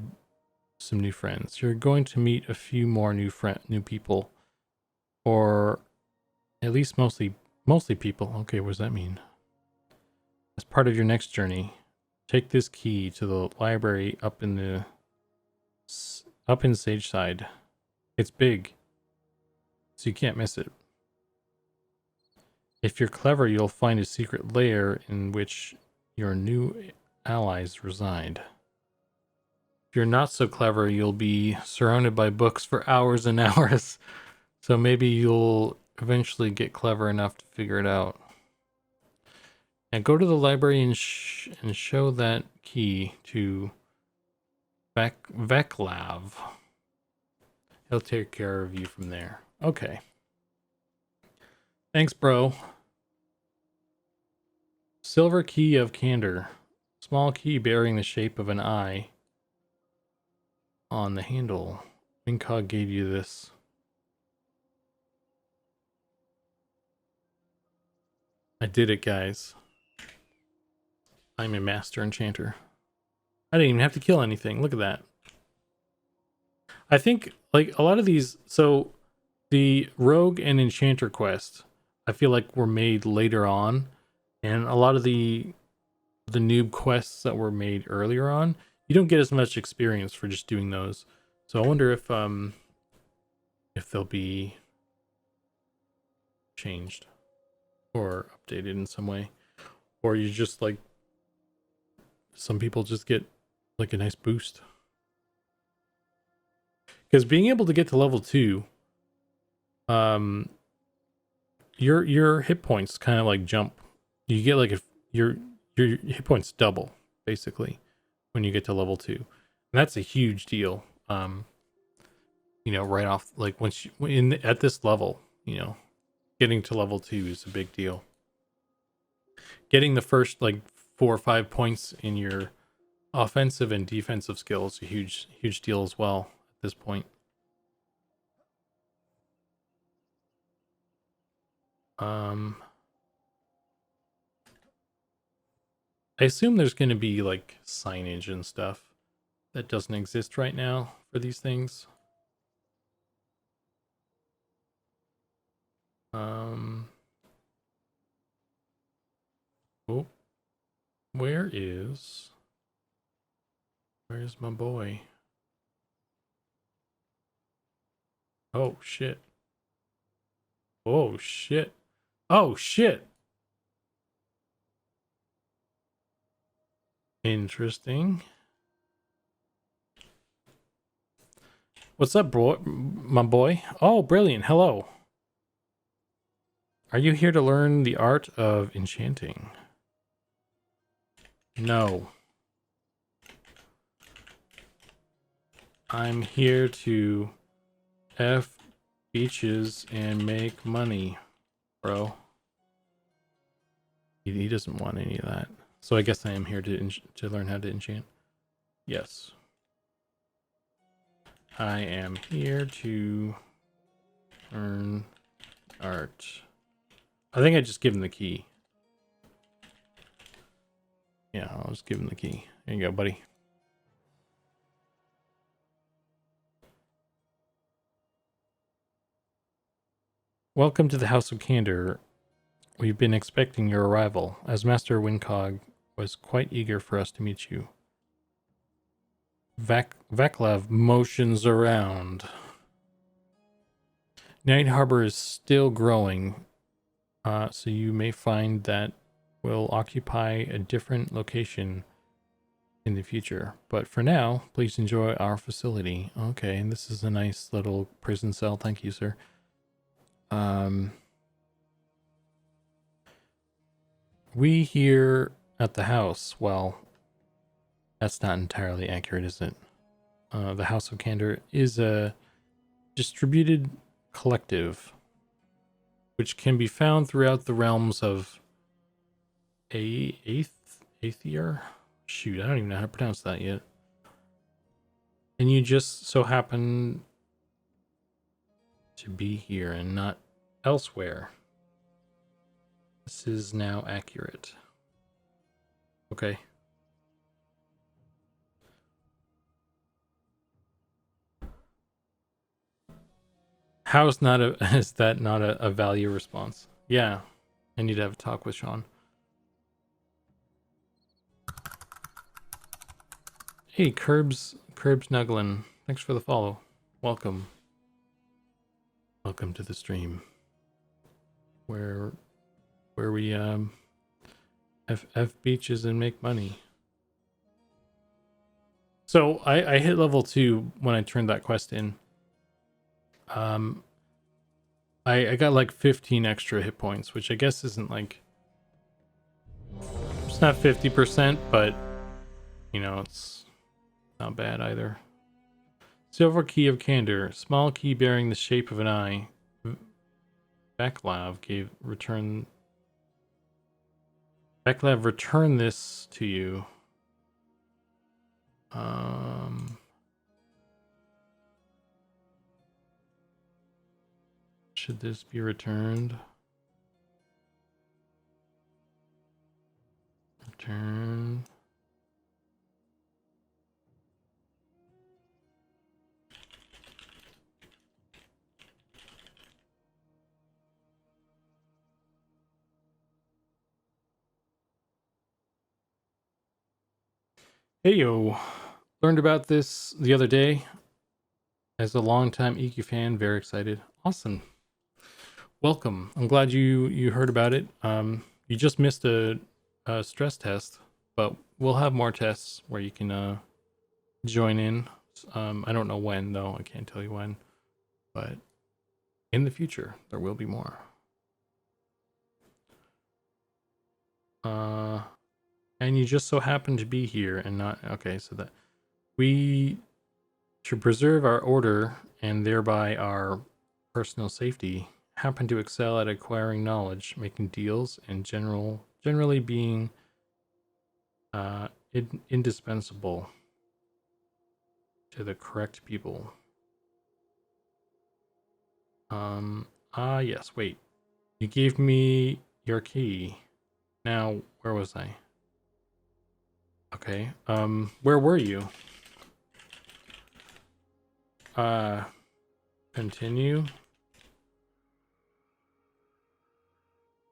Speaker 1: some new friends. You're going to meet a few more new people, or at least mostly people. Okay, what does that mean? As part of your next journey, take this key to the library up in Sage Side. It's big, so you can't miss it. If you're clever, you'll find a secret lair in which your new allies reside. If you're not so clever, you'll be surrounded by books for hours and hours. So maybe you'll eventually get clever enough to figure it out. And go to the library and show that key to Veclav. He'll take care of you from there. Okay. Thanks, bro. Silver key of candor. Small key bearing the shape of an eye on the handle. Wincog gave you this. I did it, guys. I'm a master enchanter. I didn't even have to kill anything. Look at that. I think, like, a lot of these, so the rogue and enchanter quests, I feel like were made later on, and a lot of the noob quests that were made earlier on, you don't get as much experience for just doing those. So I wonder if they'll be changed or updated in some way, or you just, like, some people just get like a nice boost, because being able to get to level 2, your hit points kind of like jump. You get like your hit points double basically when you get to level 2, and that's a huge deal. right off, like once you in at this level, getting to level 2 is a big deal. Getting the first like 4 or 5 points in your offensive and defensive skills is a huge deal as well at this point. I assume there's going to be like signage and stuff that doesn't exist right now for these things. Oh, where's my boy? Oh shit. Oh shit. Oh shit. Interesting. What's up, bro? My boy? Oh, brilliant. Hello. Are you here to learn the art of enchanting? No. I'm here to F beaches and make money, bro. He doesn't want any of that. So I guess I am here to learn how to enchant. Yes. I am here to learn art. I think I just give him the key. Yeah, I'll just give him the key. There you go, buddy. Welcome to the House of Candor. We've been expecting your arrival, as Master Wincog was quite eager for us to meet you. Vaclav motions around. Night Harbor is still growing, so you may find that we'll occupy a different location in the future. But for now, please enjoy our facility. Okay, and this is a nice little prison cell. Thank you, sir. We here at the house, well, that's not entirely accurate, is it? The House of Candor is a distributed collective which can be found throughout the realms of Aether? Shoot, I don't even know how to pronounce that yet. And you just so happen to be here and not elsewhere. This is now accurate. Okay. How is that not a value response? Yeah, I need to have a talk with Sean. Hey, Curbs Nuglin, thanks for the follow. Welcome to the stream, where we F beaches and make money. So I hit level 2 when I turned that quest in. I got like 15 extra hit points, which I guess isn't like, it's not 50%, but it's not bad either. Silver Key of Candor, small key bearing the shape of an eye. Vaclav return this to you. Should this be returned? Return. Hey yo, learned about this the other day. As a longtime EQ fan, very excited. Awesome. Welcome. I'm glad you heard about it. You just missed a stress test, but we'll have more tests where you can join in. I don't know when though. I can't tell you when, but in the future there will be more. And you just so happen to be here and not okay. So that we To preserve our order and thereby our personal safety, happen to excel at acquiring knowledge, making deals, and generally being indispensable to the correct people. Yes, wait. You gave me your key. Now, where was I? Okay. Where were you? Continue.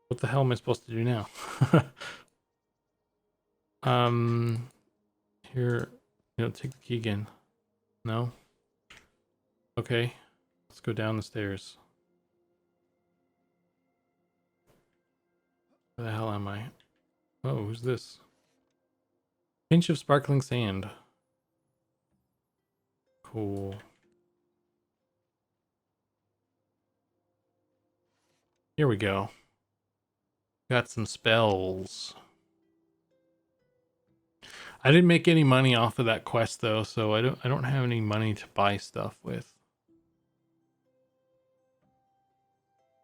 Speaker 1: What the hell am I supposed to do now? Here, take the key again. No? Okay. Let's go down the stairs. Where the hell am I? Oh, who's this? Pinch of sparkling sand. Cool. Here we go. Got some spells. I didn't make any money off of that quest though, so I don't have any money to buy stuff with.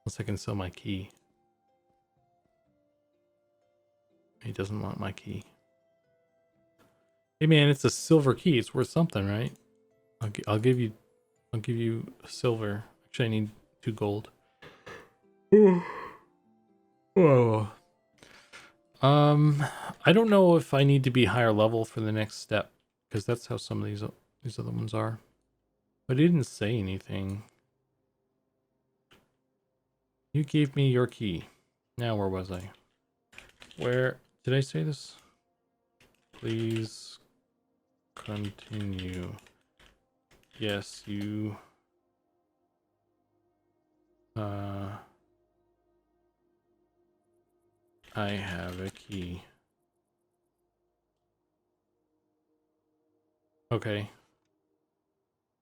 Speaker 1: Unless I can sell my key. He doesn't want my key. Hey man, it's a silver key. It's worth something, right? I'll give you silver. Actually, I need 2 gold. Whoa. I don't know if I need to be higher level for the next step, because that's how some of these other ones are. But it didn't say anything. You gave me your key. Now where was I? Where did I say this? Please continue. Yes, you I have a key. Okay.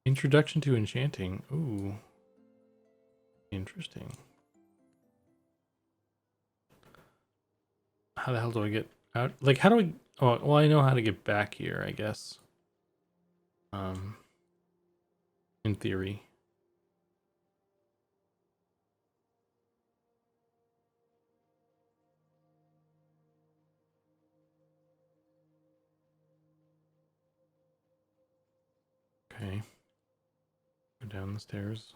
Speaker 1: Introduction to enchanting. Ooh. Interesting. How the hell do I get out? Like, how do I... Oh, well, I know how to get back here, I guess. In theory. Okay. Go down the stairs.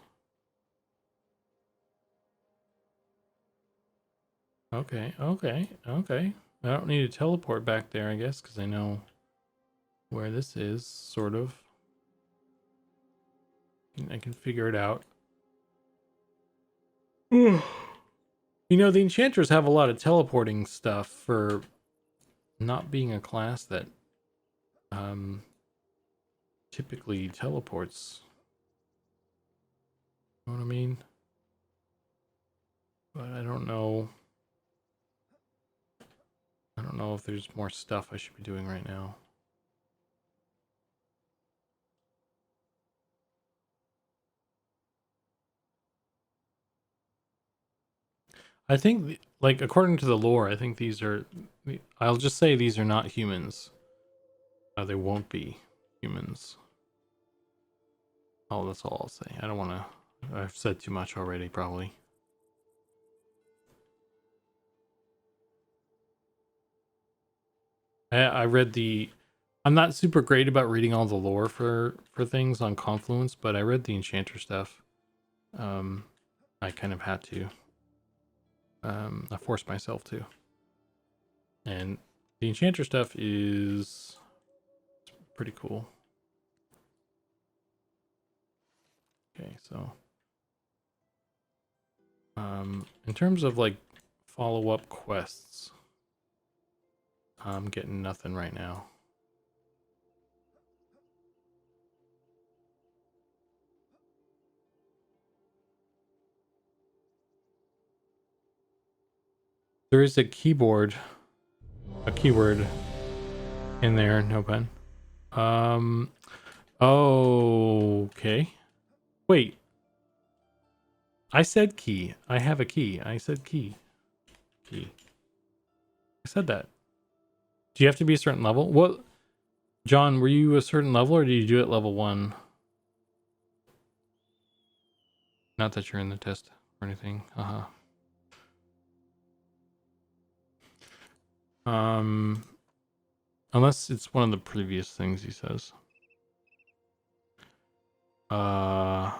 Speaker 1: Okay, okay, okay. I don't need to teleport back there, I guess, because I know where this is, sort of. I can figure it out. The enchanters have a lot of teleporting stuff for not being a class that typically teleports. You know what I mean? But I don't know if there's more stuff I should be doing right now. I think, like, according to the lore, I think these are... I'll just say these are not humans. They won't be humans. Oh, that's all I'll say. I don't want to... I've said too much already, probably. I read the... I'm not super great about reading all the lore for things on Confluence, but I read the Enchanter stuff. I kind of had to. I forced myself to. And the Enchanter stuff is pretty cool. Okay, so in terms of like follow-up quests, I'm getting nothing right now. There is a keyword in there, no pen. Okay. Wait. I said key. I have a key. I said key. Key. I said that. Do you have to be a certain level? What, John, were you a certain level or did you do it level 1? Not that you're in the test or anything. Unless it's one of the previous things he says. What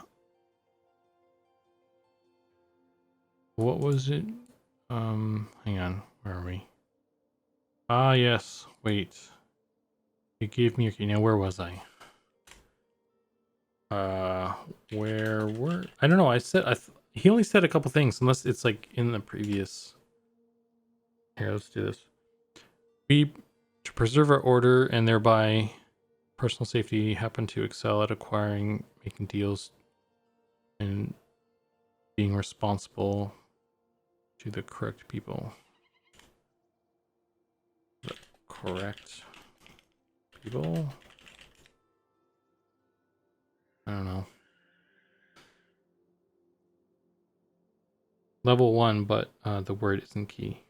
Speaker 1: was it? Hang on. Where are we? Ah, yes. Wait. You gave me. Okay, now where was I? Where were? I don't know. I said he only said a couple things, unless it's like in the previous. Here, let's do this. We, to preserve our order and thereby personal safety, happen to excel at acquiring, making deals, and being responsible to the correct people. The correct people? I don't know. Level 1, but the word isn't key.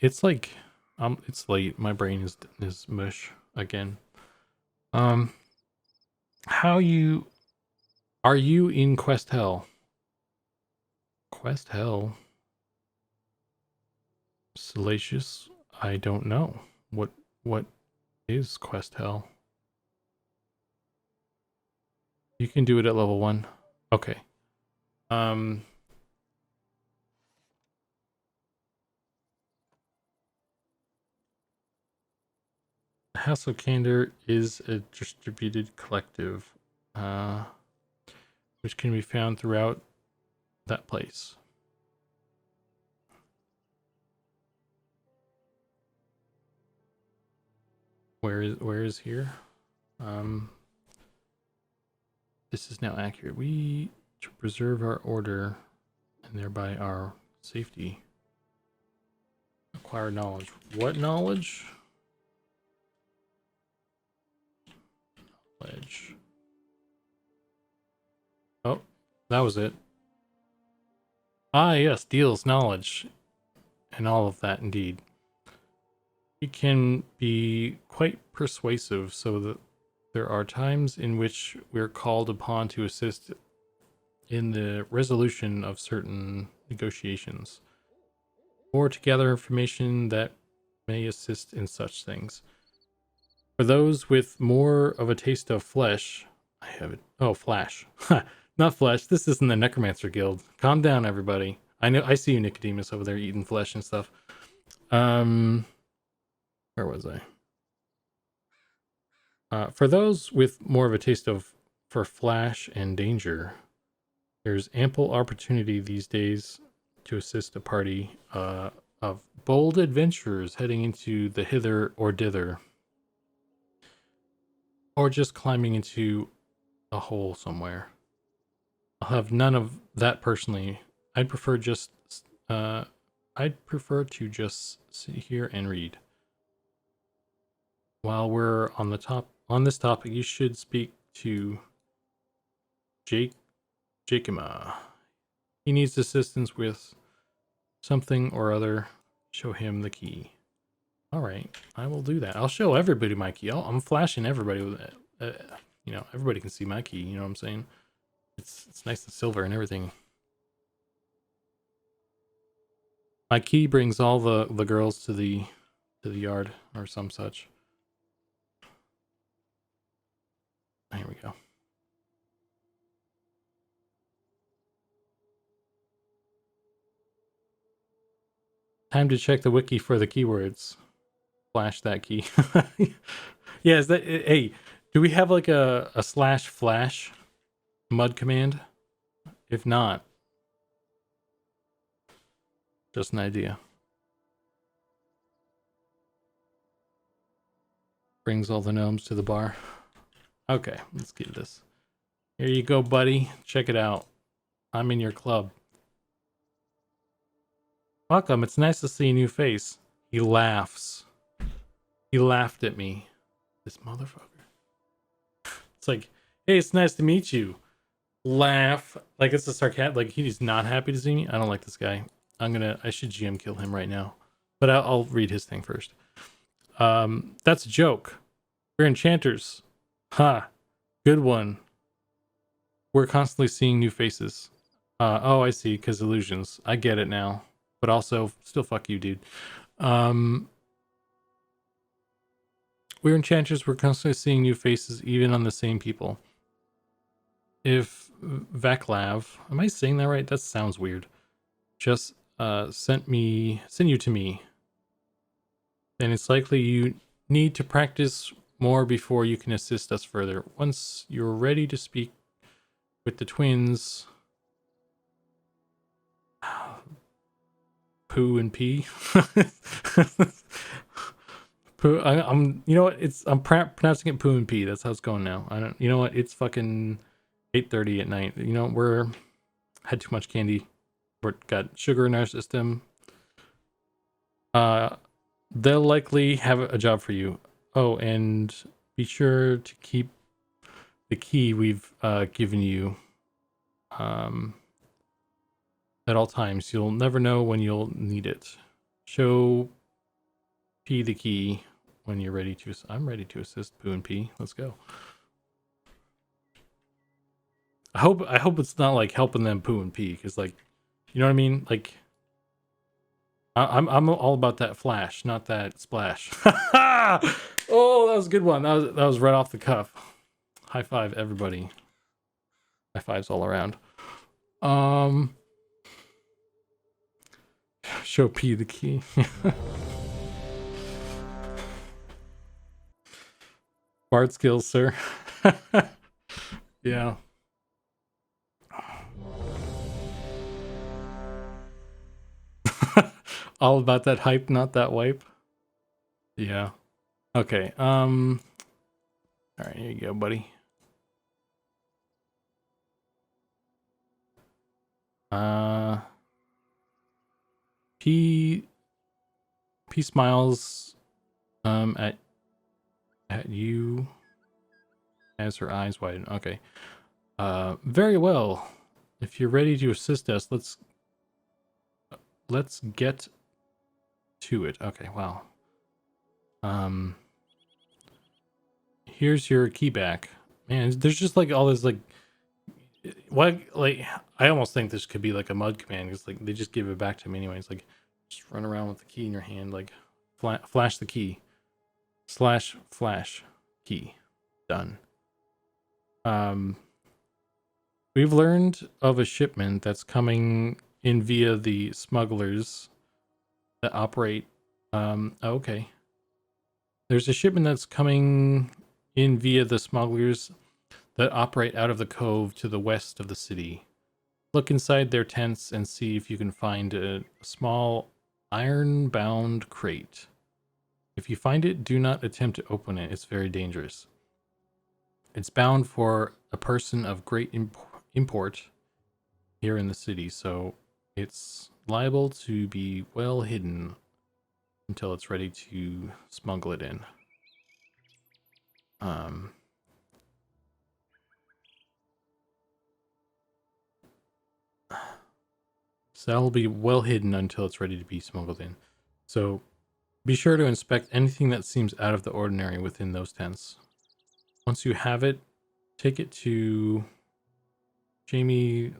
Speaker 1: It's like it's late. My brain is mush again. How are you in Quest Hell? Quest Hell? Salacious? I don't know. What is Quest Hell? You can do it at level 1. Okay. Hassel Candor is a distributed collective, which can be found throughout that place. Where is here? This is now accurate. We to preserve our order and thereby our safety. Acquire knowledge. What knowledge? Knowledge. Oh, that was it. Ah, yes, deals knowledge. And all of that, indeed. It can be quite persuasive, so that there are times in which we're called upon to assist in the resolution of certain negotiations, or to gather information that may assist in such things. For those with more of a taste of flesh, I have it. Oh, flash. Not flesh. This isn't the Necromancer Guild. Calm down, everybody. I know. I see you, Nicodemus, over there eating flesh and stuff. Where was I? For those with more of a taste for flash and danger, there's ample opportunity these days to assist a party of bold adventurers heading into the hither or dither, or just climbing into a hole somewhere. I'll have none of that personally. I'd prefer to just sit here and read. While we're on this topic, you should speak to Jakima. He needs assistance with something or other. Show him the key. All right, I will do that. I'll show everybody my key. I'm flashing everybody with it. Everybody can see my key. You know what I'm saying? It's nice and silver and everything. My key brings all the girls to the yard or some such. Here we go. Time to check the wiki for the keywords. Flash that key. Yeah, is that hey, do we have like a slash flash mud command? If not, just an idea. Brings all the gnomes to the bar. Okay, let's get this. Here you go, buddy. Check it out. I'm in your club. Welcome, it's nice to see a new face. He laughs. He laughed at me. This motherfucker. It's like, hey, it's nice to meet you. laugh like it's a sarcastic, like he's not happy to see me. I don't like this guy. I should GM kill him right now, but I'll read his thing first. That's a joke. We're enchanters. Ha, good one. We're constantly seeing new faces. Oh, I see, because illusions. I get it now, but also still fuck you, dude. We're enchanters. We're constantly seeing new faces, even on the same people. If Vaclav, am I saying that right? That sounds weird. Just sent you to me, then it's likely you need to practice more before you can assist us further. Once you're ready to speak with the twins, Pooh and P. Pooh, I'm you know what? I'm pronouncing it Pooh and P. That's how it's going now. I don't. You know what? It's fucking 8:30 at night. You know we're had too much candy. We're got sugar in our system. They'll likely have a job for you. Oh, and be sure to keep the key we've given you at all times. You'll never know when you'll need it. Show P the key when you're ready to. I'm ready to assist Pooh and P. Let's go. I hope it's not like helping them Pooh and P, because like, you know what I mean? Like, I'm all about that flash, not that splash. Oh, that was a good one. That was right off the cuff. High five, everybody. High fives all around. Show P the key. Bard skills, sir. Yeah. All about that hype, not that wipe. Yeah. Okay. All right, here you go, buddy. P smiles at you as her eyes widen. Okay. Very well. If you're ready to assist us, let's get to it. Okay, wow. Here's your key back. Man, there's just like all this like what, like I almost think this could be like a mud command, because like they just give it back to me anyways. Like just run around with the key in your hand, like flash the key. / flash key. Done. We've learned of a shipment that's coming in via the smugglers that operate. Okay. There's a shipment that's coming in via the smugglers that operate out of the cove to the west of the city. Look inside their tents and see if you can find a small iron-bound crate. If you find it, do not attempt to open it. It's very dangerous. It's bound for a person of great import here in the city, so it's liable to be well hidden until it's ready to smuggle it in. So that'll be well hidden until it's ready to be smuggled in. So be sure to inspect anything that seems out of the ordinary within those tents. Once you have it, take it to Jamie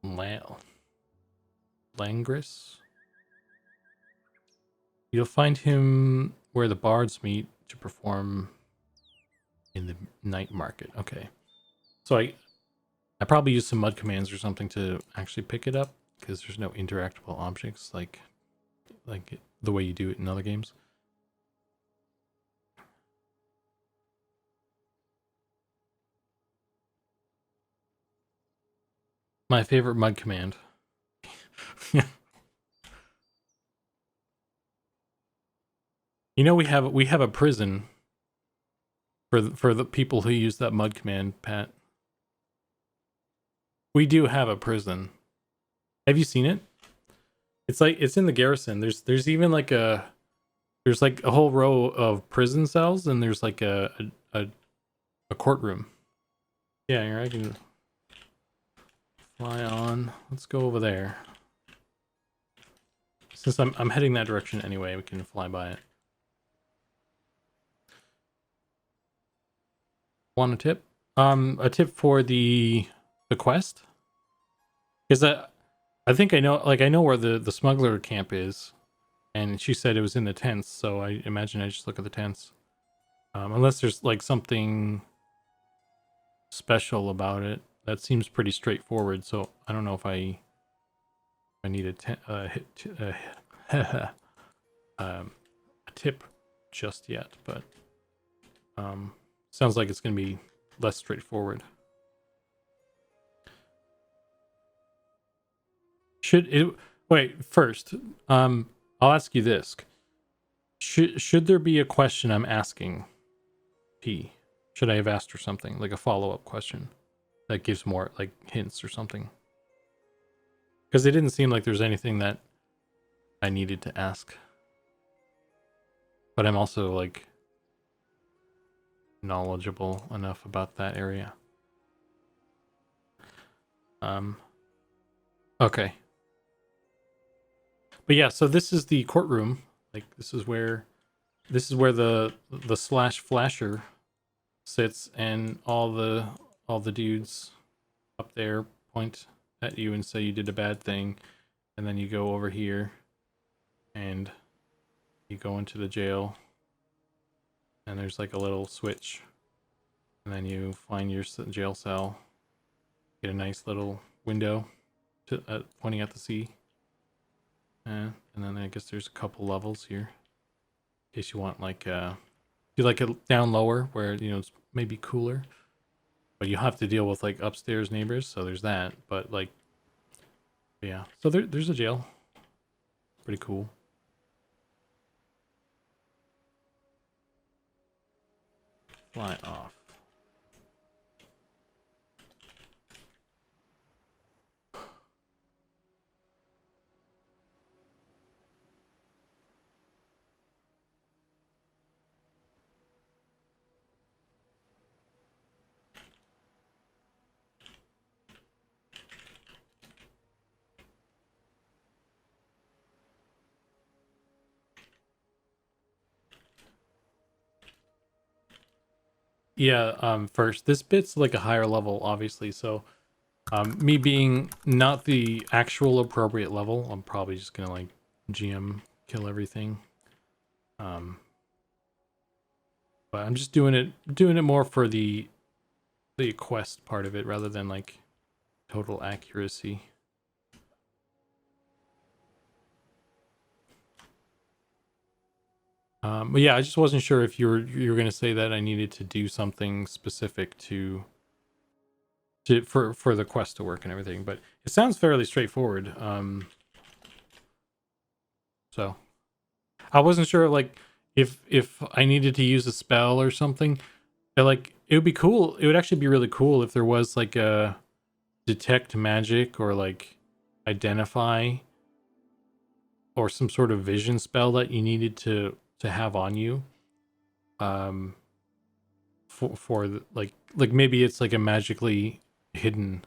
Speaker 1: Langris. You'll find him where the bards meet to perform in the night market. Okay. So I probably use some mud commands or something to actually pick it up, because there's no interactable objects like the way you do it in other games. My favorite mud command. You know, we have a prison for the people who use that mud command, Pat. We do have a prison. Have you seen it? It's like it's in the garrison. There's even like there's like a whole row of prison cells, and there's like a courtroom. Yeah, here I can. Fly on. Let's go over there. Since I'm heading that direction anyway, we can fly by it. Want a tip? A tip for the quest? Because I think I know, like I know where the smuggler camp is, and she said it was in the tents, so I imagine I just look at the tents. Unless there's like something special about it. That seems pretty straightforward, so I don't know if I need a tip just yet, but sounds like it's going to be less straightforward. Should it wait first? I'll ask you this: should there be a question I'm asking P? Should I have asked her something like a follow-up question that gives more like hints or something? Because it didn't seem like there's anything that I needed to ask. But I'm also like knowledgeable enough about that area. Okay. But yeah, so this is the courtroom. Like this is where the slash flasher sits, and all the dudes up there point at you and say you did a bad thing, and then you go over here and you go into the jail, and there's like a little switch, and then you find your jail cell, get a nice little window to pointing at the sea, and then I guess there's a couple levels here in case you want like do like it down lower where it's maybe cooler, but you have to deal with like upstairs neighbors, so there's that. But like, yeah, so there's a jail. Pretty cool. Fly off. Yeah, first, this bit's like a higher level, obviously, so me being not the actual appropriate level, I'm probably just gonna like GM kill everything. But I'm just doing it more for the quest part of it rather than like total accuracy. But yeah, I just wasn't sure if you were gonna say that I needed to do something specific for the quest to work and everything, but it sounds fairly straightforward. So I wasn't sure like if I needed to use a spell or something. Like it would be cool. It would actually be really cool if there was like a detect magic or like identify or some sort of vision spell that you needed to have on you. Like maybe it's like a magically hidden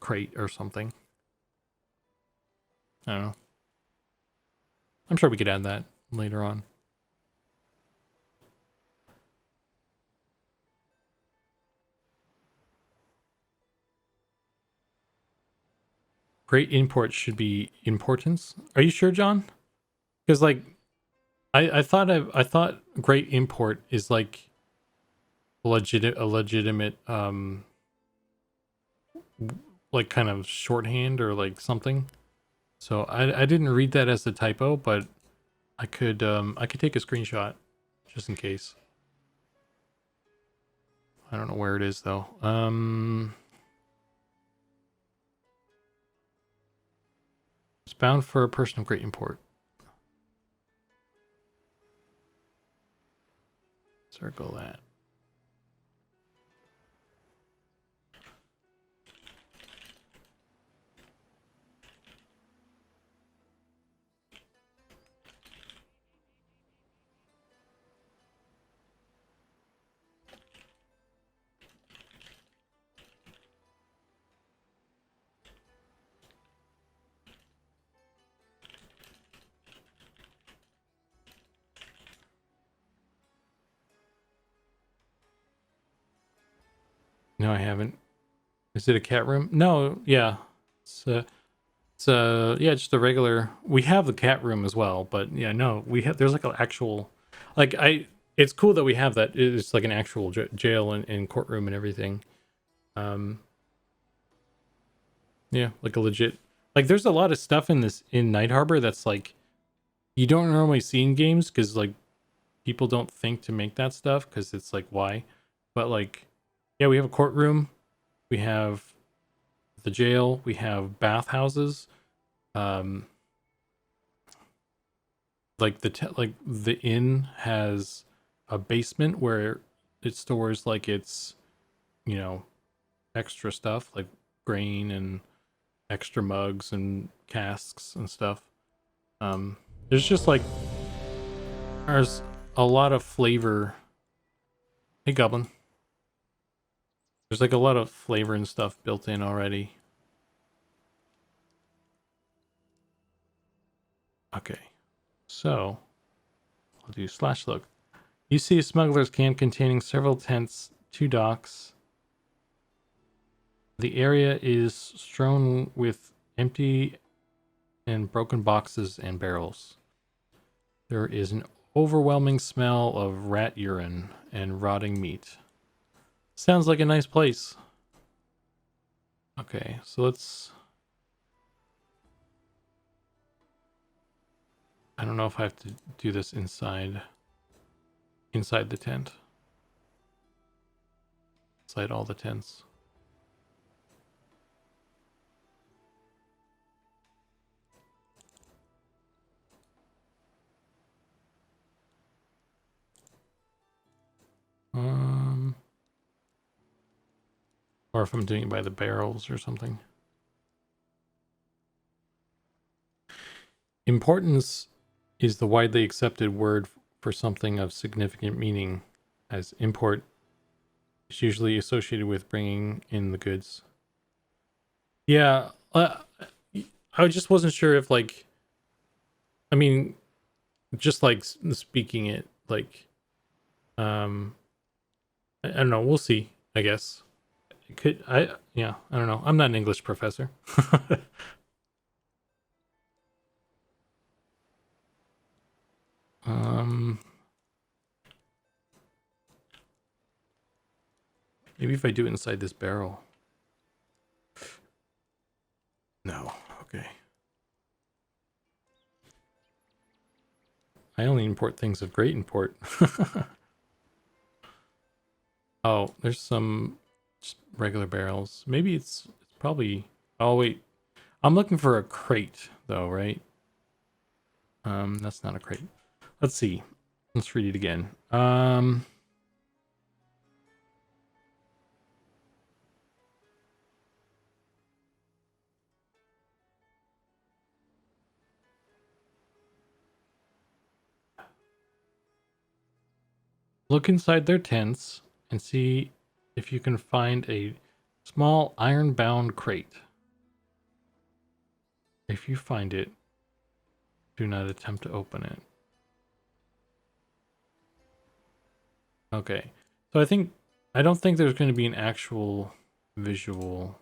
Speaker 1: crate or something. I don't know. I'm sure we could add that later on. Great import should be importance. Are you sure, John? Because like I thought great import is like a legitimate like kind of shorthand or like something. So I didn't read that as a typo, but I could take a screenshot just in case. I don't know where it is though. It's bound for a person of great import. Circle that. No, I haven't. Is it a cat room? No, yeah. It's yeah, just a regular. We have the cat room as well, but yeah, no, we have. There's like an actual, like I. It's cool that we have that. It's like an actual jail and courtroom and everything. Um, yeah, like a legit. Like there's a lot of stuff in Night Harbor that's like you don't normally see in games because like people don't think to make that stuff because it's like why, but like yeah, we have a courtroom, we have the jail, we have bathhouses. Um, like like the inn has a basement where it stores like its you know extra stuff like grain and extra mugs and casks and stuff. There's just like there's a lot of flavor. Hey Goblin, there's like a lot of flavor and stuff built in already. Okay, so I'll do slash look. You see a smuggler's camp containing several tents, 2 docks. The area is strewn with empty and broken boxes and barrels. There is an overwhelming smell of rat urine and rotting meat. Sounds like a nice place. Okay, so let's... I don't know if I have to do this inside the tent. Inside all the tents. Or if I'm doing it by the barrels or something. Importance is the widely accepted word for something of significant meaning, as import is usually associated with bringing in the goods. Yeah, I just wasn't sure if like, I mean, just like speaking it, like, I don't know. We'll see. I guess it could. Yeah. I don't know. I'm not an English professor. um, maybe if I do it inside this barrel. No. Okay. I only import things of great import. Oh, there's some just regular barrels. Maybe it's probably. Oh wait, I'm looking for a crate though, right? That's not a crate. Let's see. Let's read it again. Look inside their tents and see if you can find a small iron-bound crate. If you find it, do not attempt to open it. Okay. So I don't think there's going to be an actual visual.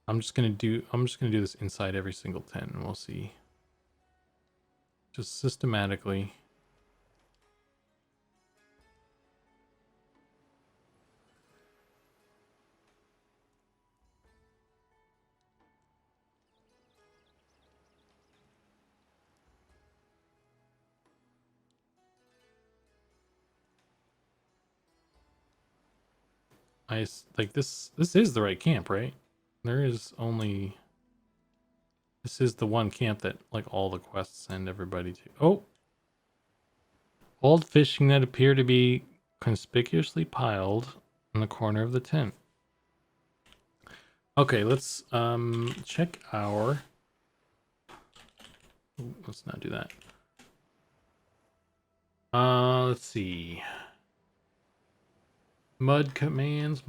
Speaker 1: I'm just going to do this inside every single tent and we'll see. Just systematically. Like this is the right camp, right? There is only this is the one camp that like all the quests send everybody to. Oh, old fishing net appear to be conspicuously piled in the corner of the tent. Okay, let's check our. Ooh, let's not do that. Let's see. Mud commands.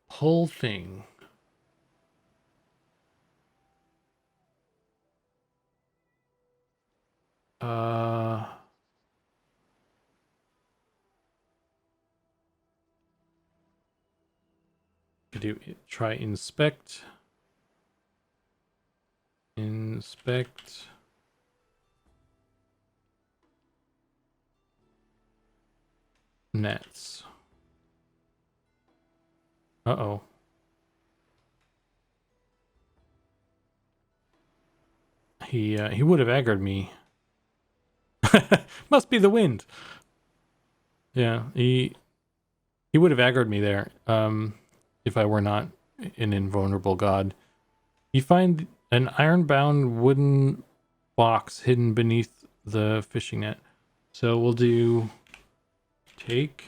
Speaker 1: Whole thing. Uh, to do try inspect nets. Uh-oh. He would have aggroed me. Must be the wind. Yeah, he would have aggroed me there. If I were not an invulnerable god. You find an iron-bound wooden box hidden beneath the fishing net. So we'll do take.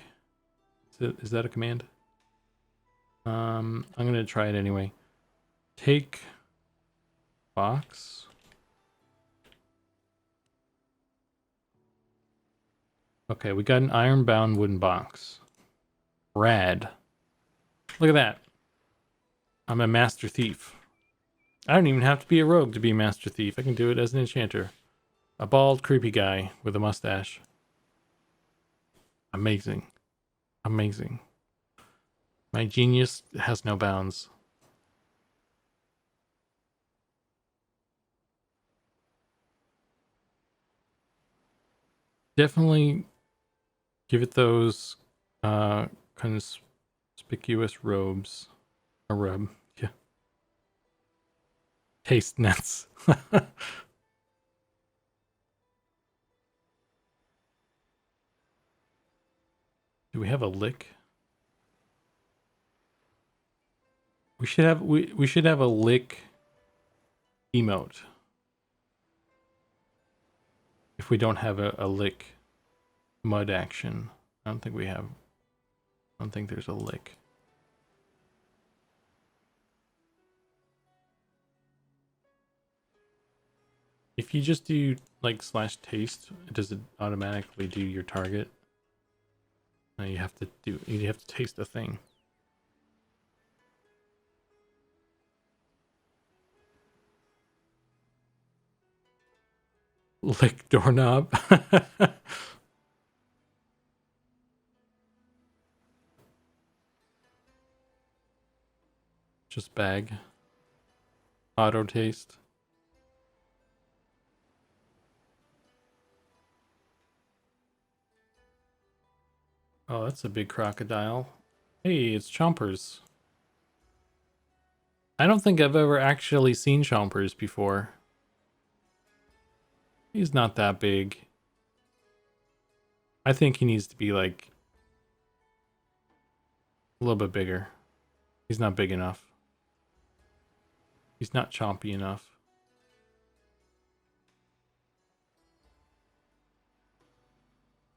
Speaker 1: Is that a command? I'm gonna try it anyway. Take box. Okay, we got an iron-bound wooden box. Rad. Look at that. I'm a master thief. I don't even have to be a rogue to be a master thief. I can do it as an enchanter. A bald, creepy guy with a mustache. Amazing. Amazing. My genius has no bounds. Definitely give it those conspicuous robes. A robe. Yeah. Taste nets. Do we have a lick? We should have a lick emote. If we don't have a lick mud action. I don't think we have. I don't think there's a lick. If you just do like /taste, does it automatically do your target? No, you have to taste a thing. Lick doorknob. Just bag. Auto taste. Oh, that's a big crocodile. Hey, it's Chompers. I don't think I've ever actually seen Chompers before. He's not that big. I think he needs to be like a little bit bigger. He's not big enough. He's not chompy enough.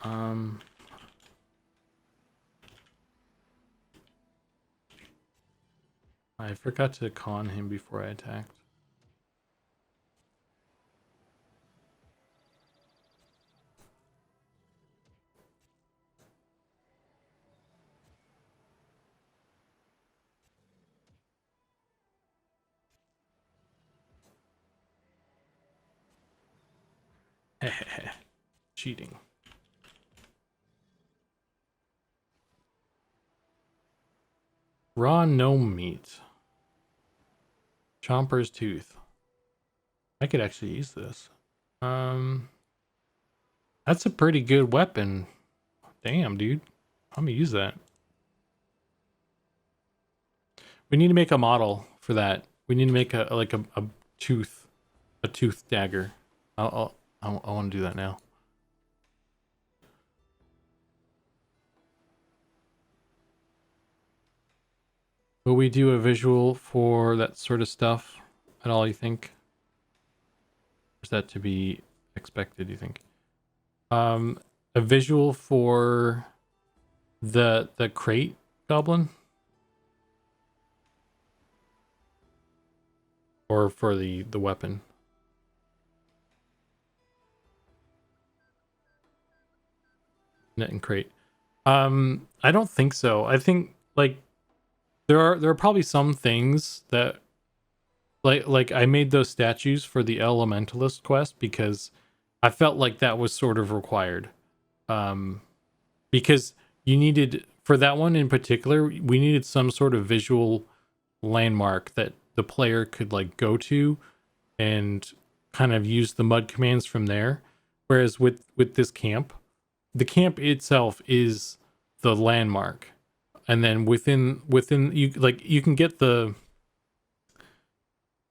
Speaker 1: I forgot to con him before I attacked. Cheating. Raw gnome meat. Chomper's tooth. I could actually use this. That's a pretty good weapon. Damn, dude. I'm gonna use that. We need to make a model for that. We need to make a tooth dagger. I want to do that now. Will we do a visual for that sort of stuff at all, you think? Or is that to be expected, you think? A visual for the crate goblin? Or for the weapon? Net and crate. I don't think so. I think like there are probably some things that like I made those statues for the elementalist quest because I felt like that was sort of required. Because you needed for that one in particular, we needed some sort of visual landmark that the player could like go to and kind of use the mud commands from there. Whereas with this camp, the camp itself is the landmark, and then within you, like, you can get the,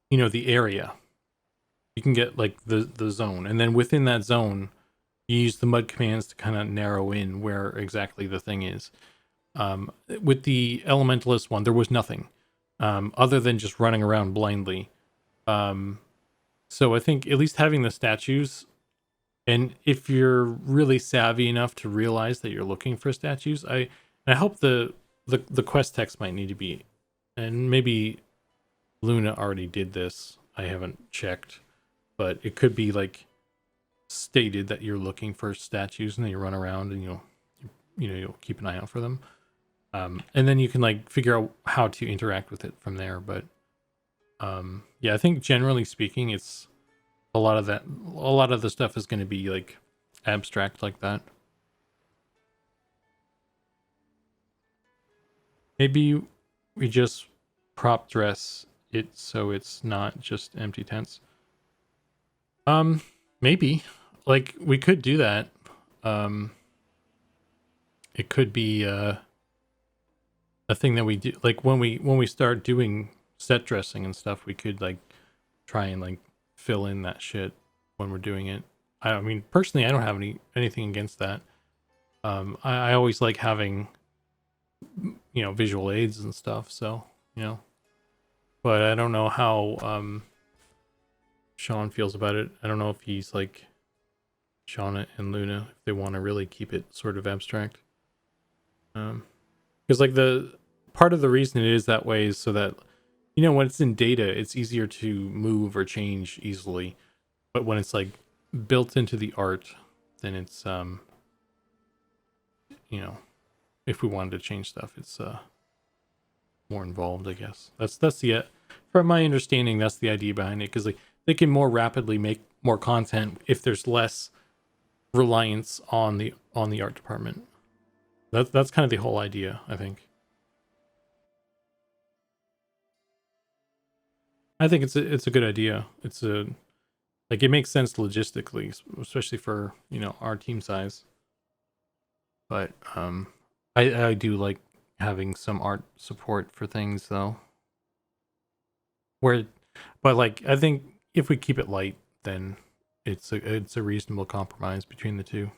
Speaker 1: you know, the area, you can get like the zone, and then within that zone you use the mud commands to kind of narrow in where exactly the thing is. With the elementalist one, there was nothing other than just running around blindly. So I think at least having the statues, and if you're really savvy enough to realize that you're looking for statues, I hope the quest text might need to be, and maybe Luna already did this, I haven't checked, but it could be like stated that you're looking for statues, and then you run around and you'll keep an eye out for them. And then you can like figure out how to interact with it from there. But yeah, I think generally speaking, it's a lot of the stuff is going to be like abstract like that. Maybe we just prop dress it so it's not just empty tents. Maybe, like, we could do that. It could be a thing that we do, like when we start doing set dressing and stuff, we could like try and like fill in that shit when we're doing it. I mean, personally, I don't have anything against that. I always like having, you know, visual aids and stuff, so, you know, but I don't know how Sean feels about it. I don't know if he's like Sean and Luna, if they want to really keep it sort of abstract. Because like the part of the reason it is that way is so that, you know, when it's in data, it's easier to move or change easily. But when it's like built into the art, then it's you know, if we wanted to change stuff, it's more involved, I guess. That's the from my understanding, that's the idea behind it, because like they can more rapidly make more content if there's less reliance on the art department. That's kind of the whole idea, I think. I think it's a good idea. It's a, like, it makes sense logistically, especially for, you know, our team size. But I do like having some art support for things though. Where, but like, I think if we keep it light, then it's a reasonable compromise between the two.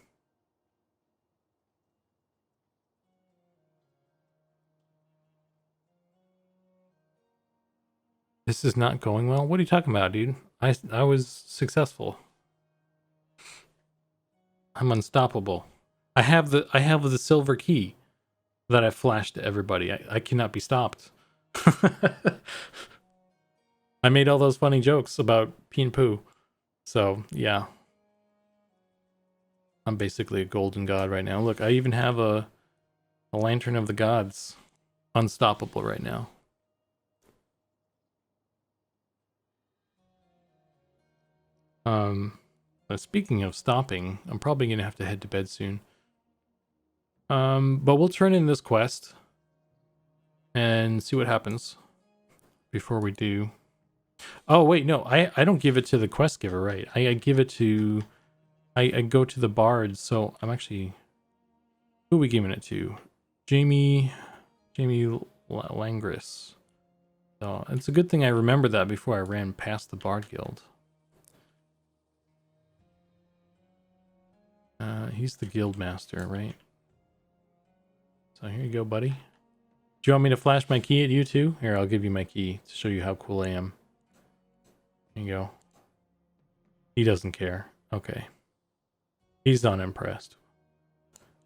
Speaker 1: This is not going well. What are you talking about, dude? I was successful. I'm unstoppable. I have the silver key that I flashed to everybody. I cannot be stopped. I made all those funny jokes about pee and poo. So yeah, I'm basically a golden god right now. Look, I even have a lantern of the gods, unstoppable right now. But speaking of stopping, I'm probably gonna have to head to bed soon. But we'll turn in this quest and see what happens before we do. Oh wait, no, I don't give it to the quest giver, right? I give it to, I go to the bards. So I'm actually, who are we giving it to? Jamie Langris. So it's a good thing I remember that before I ran past the Bard Guild. He's the guild master, right? So here you go, buddy. Do you want me to flash my key at you too? Here, I'll give you my key to show you how cool I am. Here you go. He doesn't care. Okay. He's not impressed.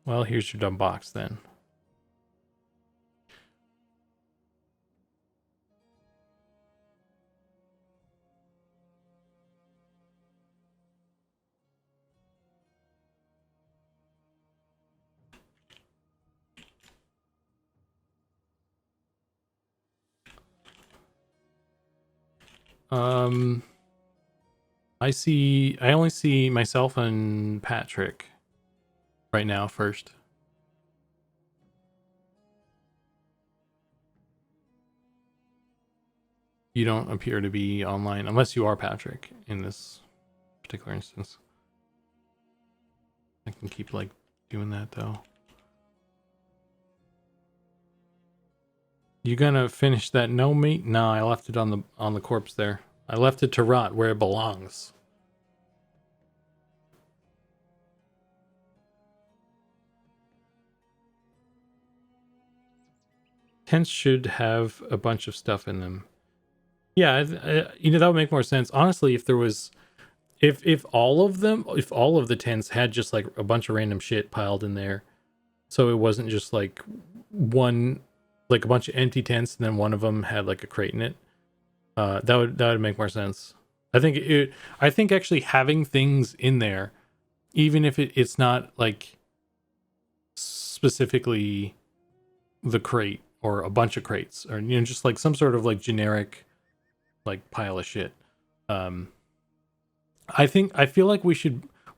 Speaker 1: Well, here's your dumb box then. I only see myself and Patrick right now first. You don't appear to be online unless you are Patrick in this particular instance. I can keep like doing that though. You gonna finish that no meat? No, I left it on the corpse there. I left it to rot where it belongs. Tents should have a bunch of stuff in them. Yeah, you know, that would make more sense. Honestly, if there was, if all of them, if all of the tents had just like a bunch of random shit piled in there, so it wasn't just like one, like a bunch of empty tents, and then one of them had like a crate in it. That would make more sense. I think actually having things in there, even if it's not like specifically the crate or a bunch of crates, or you know, just like some sort of like generic like pile of shit. I feel like we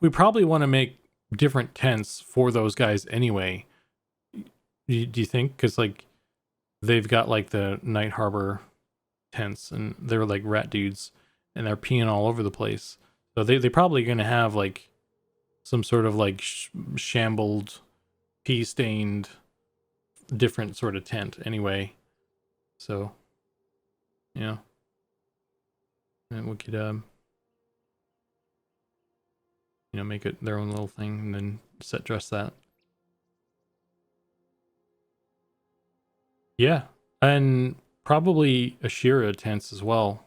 Speaker 1: probably want to make different tents for those guys anyway. Do you think? Because like they've got like the Night Harbor tents, and they're like rat dudes, and they're peeing all over the place. So they probably gonna have like some sort of like shambled, pee stained, different sort of tent anyway. So yeah, and we could you know, make it their own little thing and then dress that. Yeah, and probably Ashira tents as well.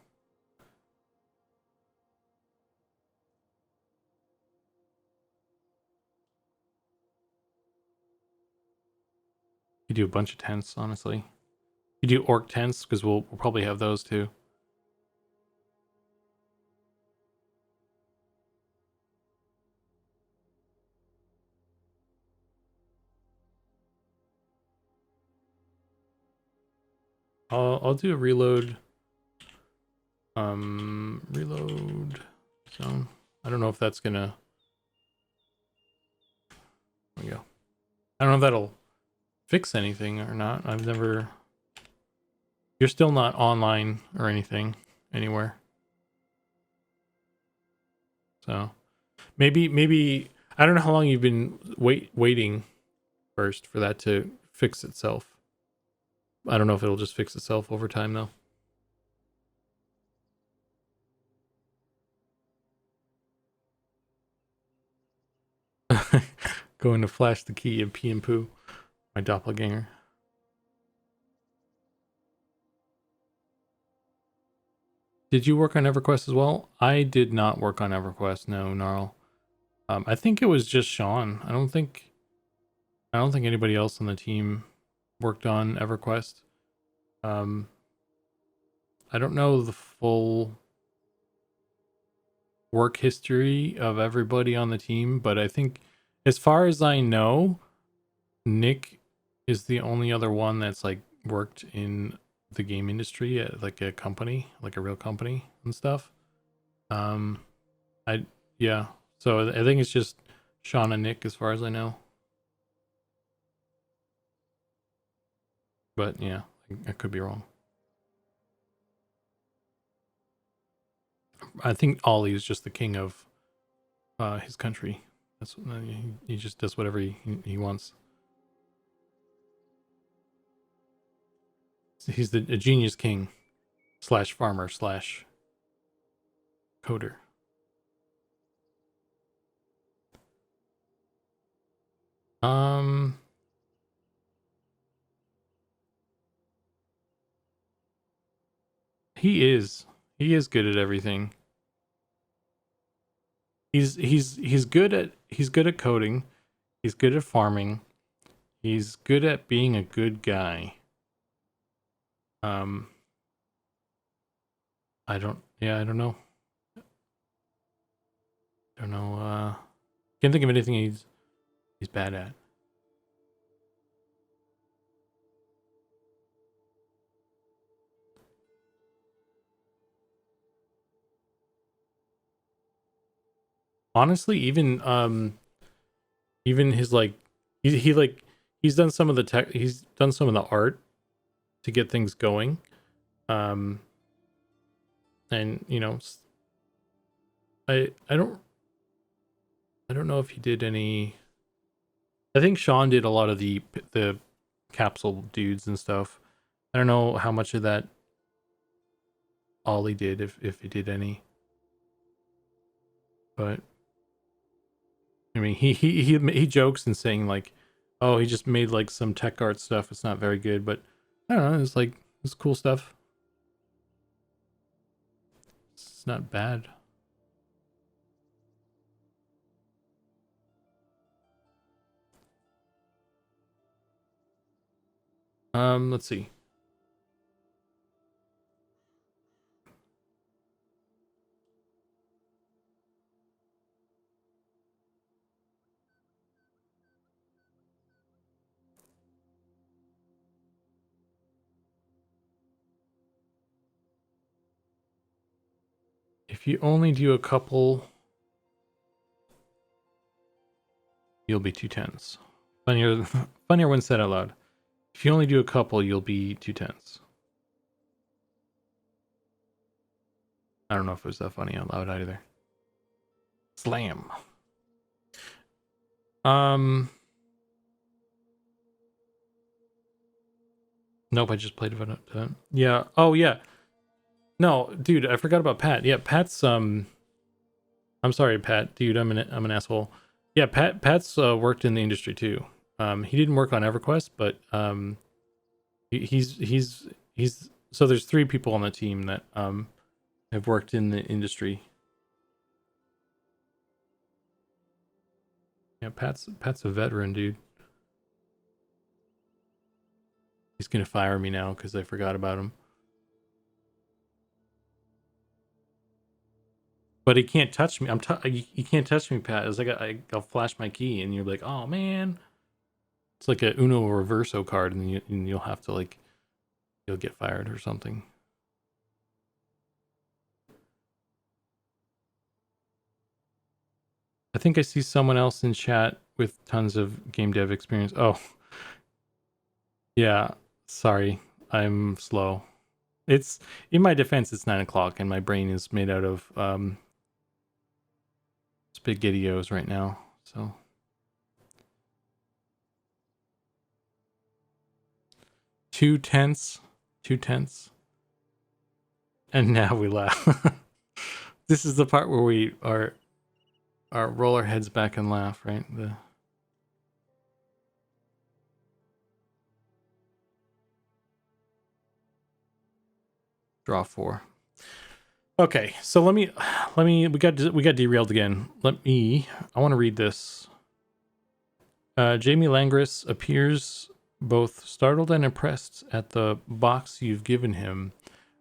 Speaker 1: You do a bunch of tents, honestly. You do orc tents because we'll probably have those too. I'll do a reload. Reload zone. I don't know if that's gonna. There we go. I don't know if that'll fix anything or not. I've never. You're still not online or anything anywhere. So maybe I don't know how long you've been waiting first for that to fix itself. I don't know if it'll just fix itself over time though. Going to flash the key and pee and poo. My doppelganger. Did you work on EverQuest as well? I did not work on EverQuest. No, Gnarl. I think it was just Sean. I don't think anybody else on the team worked on EverQuest. I don't know the full work history of everybody on the team, but I think, as far as I know, Nick is the only other one that's like worked in the game industry at like a company, like a real company and stuff. Yeah. So I think it's just Sean and Nick as far as I know. But yeah, I could be wrong. I think Ollie is just the king of his country. That's he just does whatever he wants. He's a genius king / farmer / coder. He is good at everything. He's good at coding. He's good at farming. He's good at being a good guy. I don't know. Can't think of anything he's bad at. Honestly, even his like he's done some of the art to get things going. And I don't know if he did any. I think Sean did a lot of the capsule dudes and stuff. I don't know how much of that Ollie did, if he did any. But I mean, he jokes and saying like, "Oh, he just made like some tech art stuff. It's not very good, but I don't know. It's cool stuff. It's not bad." Let's see. If you only do a couple, you'll be 2 10s. Funnier, funnier when said out loud. If you only do a couple, you'll be 2 10s. I don't know if it was that funny out loud either. Slam. Nope, I just played it. Yeah. Oh yeah. No, dude, I forgot about Pat. Yeah, Pat's I'm sorry, Pat, dude, I'm an asshole. Yeah, Pat's worked in the industry too. He didn't work on EverQuest, but he's so there's 3 people on the team that have worked in the industry. Yeah, Pat's a veteran, dude. He's gonna fire me now because I forgot about him. But he can't touch me. You can't touch me, Pat. It's like I'll flash my key, and you're like, "Oh man!" It's like a Uno Reverso card, and you'll have to you'll get fired or something. I think I see someone else in chat with tons of game dev experience. Oh, yeah. Sorry, I'm slow. It's in my defense. It's 9 o'clock, and my brain is made out of spaghettios right now. So 2 10s, 2 10s, and now we laugh. This is the part where we are roll our heads back and laugh, right? Draw 4. Okay, so let me we got derailed again. I want to read this. Jamie Langris appears both startled and impressed at the box you've given him.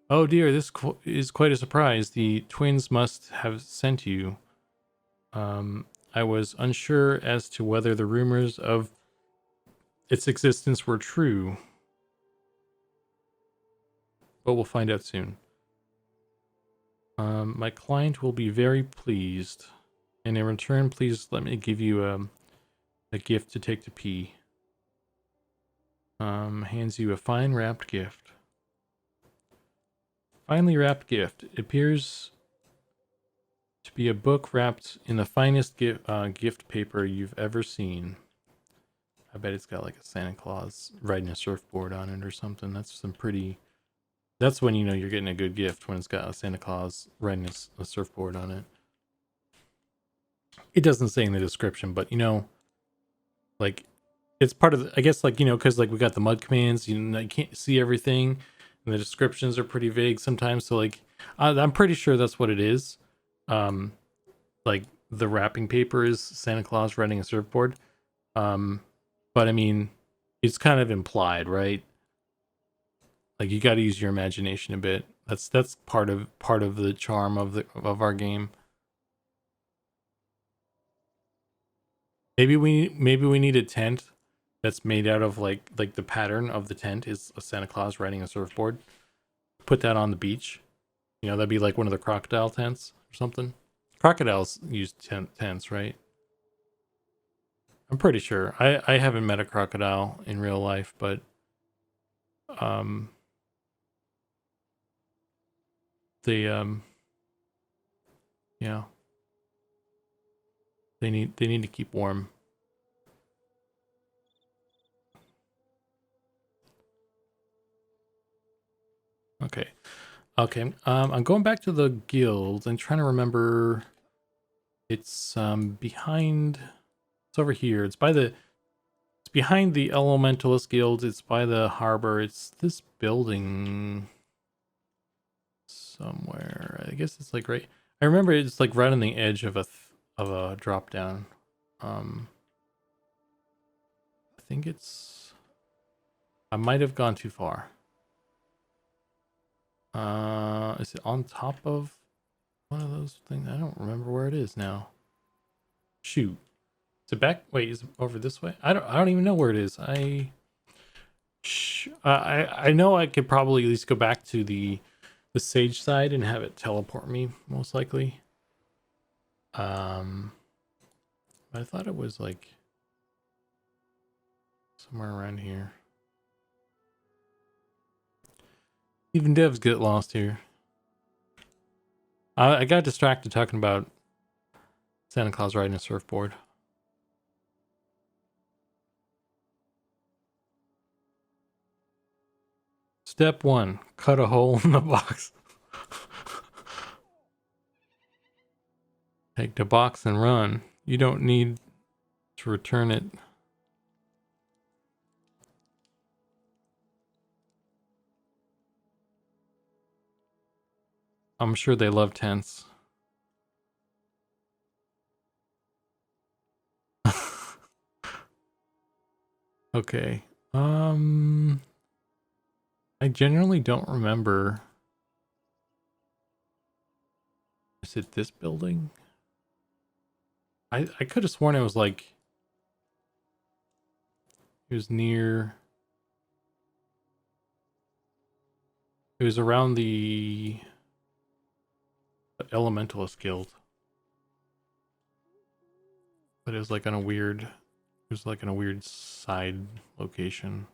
Speaker 1: Oh dear, this is quite a surprise. The twins must have sent you. I was unsure as to whether the rumors of its existence were true, but we'll find out soon. My client will be very pleased, and in return, please let me give you a gift to take to P. Hands you a fine wrapped gift. Finely wrapped gift. It appears to be a book wrapped in the finest gift paper you've ever seen. I bet it's got like a Santa Claus riding a surfboard on it or something. That's when you know you're getting a good gift, when it's got a Santa Claus riding a surfboard on it. It doesn't say in the description, but like it's part of I guess because like we got the mud commands, you can't see everything, and the descriptions are pretty vague sometimes. So like I'm pretty sure that's what it is. Like the wrapping paper is Santa Claus riding a surfboard. But I mean, it's kind of implied, right? Like you got to use your imagination a bit. That's part of the charm of our game. Maybe we need a tent that's made out of like the pattern of the tent is a Santa Claus riding a surfboard. Put that on the beach. That'd be like one of the crocodile tents or something. Crocodiles use tents, right? I'm pretty sure. I haven't met a crocodile in real life, but they yeah, they need to keep warm. Okay. Okay. I'm going back to the guilds and trying to remember. It's behind. It's over here. It's behind the Elementalist Guild. It's by the harbor. It's this building somewhere. I guess it's like right. I remember it's like right on the edge of a drop down. I think it's. I might have gone too far. Is it on top of one of those things? I don't remember where it is now. Shoot. Is it back? Wait, is it over this way? I don't even know where it is. I know I could probably at least go back to the sage side and have it teleport me, most likely. But I thought it was like somewhere around here. Even devs get lost here. I got distracted talking about Santa Claus riding a surfboard. Step 1, cut a hole in the box. Take the box and run. You don't need to return it. I'm sure they love tents. Okay. I generally don't remember. Is it this building? I could have sworn it was like it was near. It was around the Elementalist Guild. But it was like on a weird side location.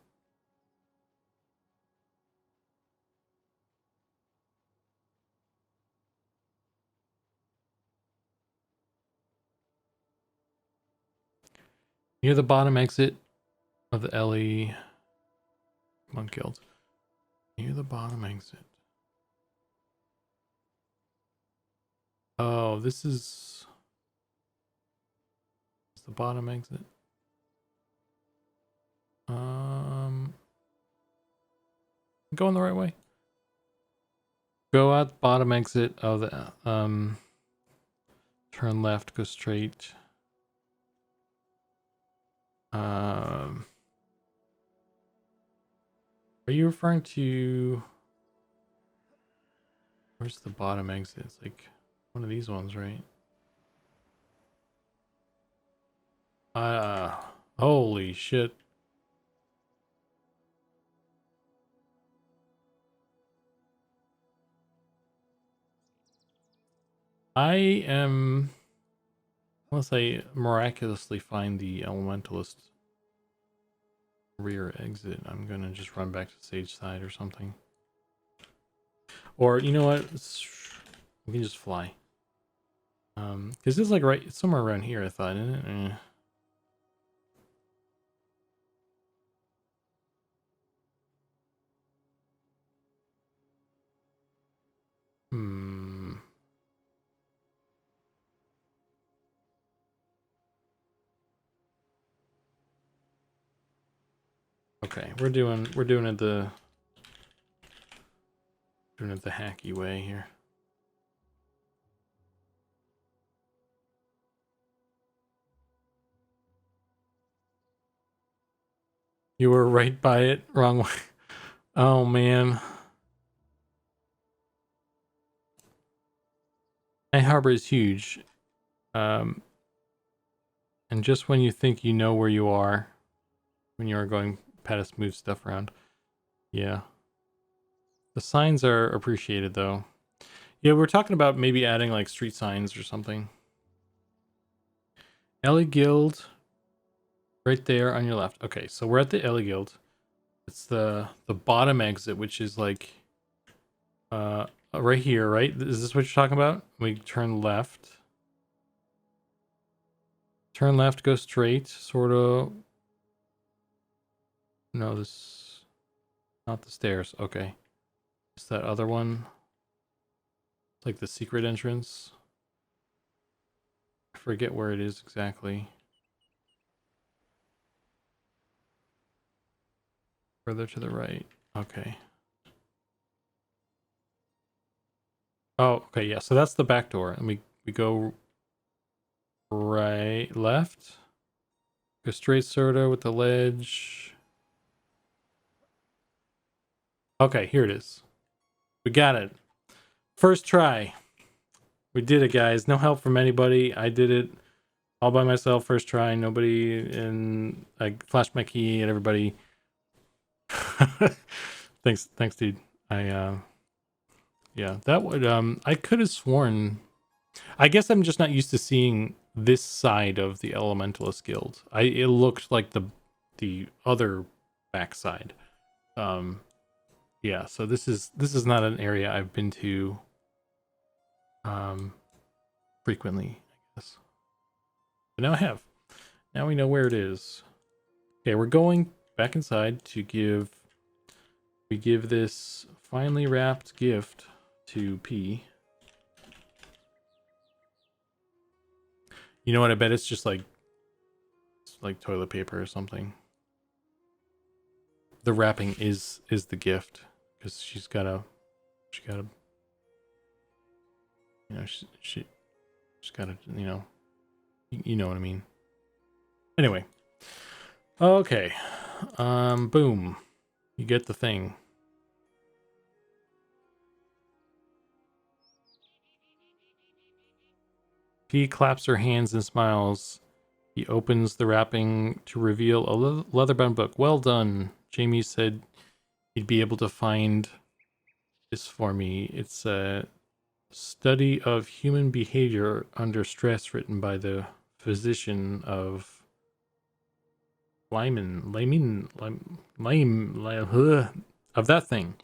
Speaker 1: Near the bottom exit of the LE Monk Guild. Near the bottom exit. Oh, this is the bottom exit. Going the right way. Go out the bottom exit of the turn left, go straight. Are you referring to where's the bottom exit? It's like one of these ones, right? Holy shit. I am, unless I miraculously find the Elementalist rear exit, I'm gonna just run back to Sage side or something. Or you know what? We can just fly. Cause it's like right somewhere around here, I thought, isn't it? Okay, we're doing it the hacky way here. You were right by it, wrong way. Oh man. Night Harbor is huge. And just when you think you know where you are, when you are going past move stuff around. Yeah. The signs are appreciated though. Yeah, we're talking about maybe adding like street signs or something. Ellie Guild. Right there on your left. Okay, so we're at the Ellie Guild. It's the bottom exit, which is like right here, right? Is this what you're talking about? We turn left. Turn left, go straight, sort of. No, this, not the stairs. Okay. It's that other one. It's like the secret entrance. I forget where it is exactly. Further to the right. Okay. Oh, okay, yeah. So that's the back door. And we go right, left. Go straight sorta with the ledge. Okay, here it is. We got it. First try. We did it, guys. No help from anybody. I did it all by myself. First try. Nobody. And I flashed my key at everybody. Thanks, dude. Yeah, that would I could have sworn. I guess I'm just not used to seeing this side of the Elementalist Guild. It looked like the other backside. Yeah, so this is not an area I've been to frequently, I guess. But now I have. Now we know where it is. Okay, we're going back inside to give this finely wrapped gift to P. You know what? I bet it's just like toilet paper or something. The wrapping is the gift because she's gotta, you know, she's gotta, you know, you know what I mean. Anyway, okay, boom, you get the thing. P claps her hands and smiles. He opens the wrapping to reveal a leather-bound book. Well done. Jamie said he'd be able to find this for me. It's a study of human behavior under stress written by the physician of Lyman, of that thing.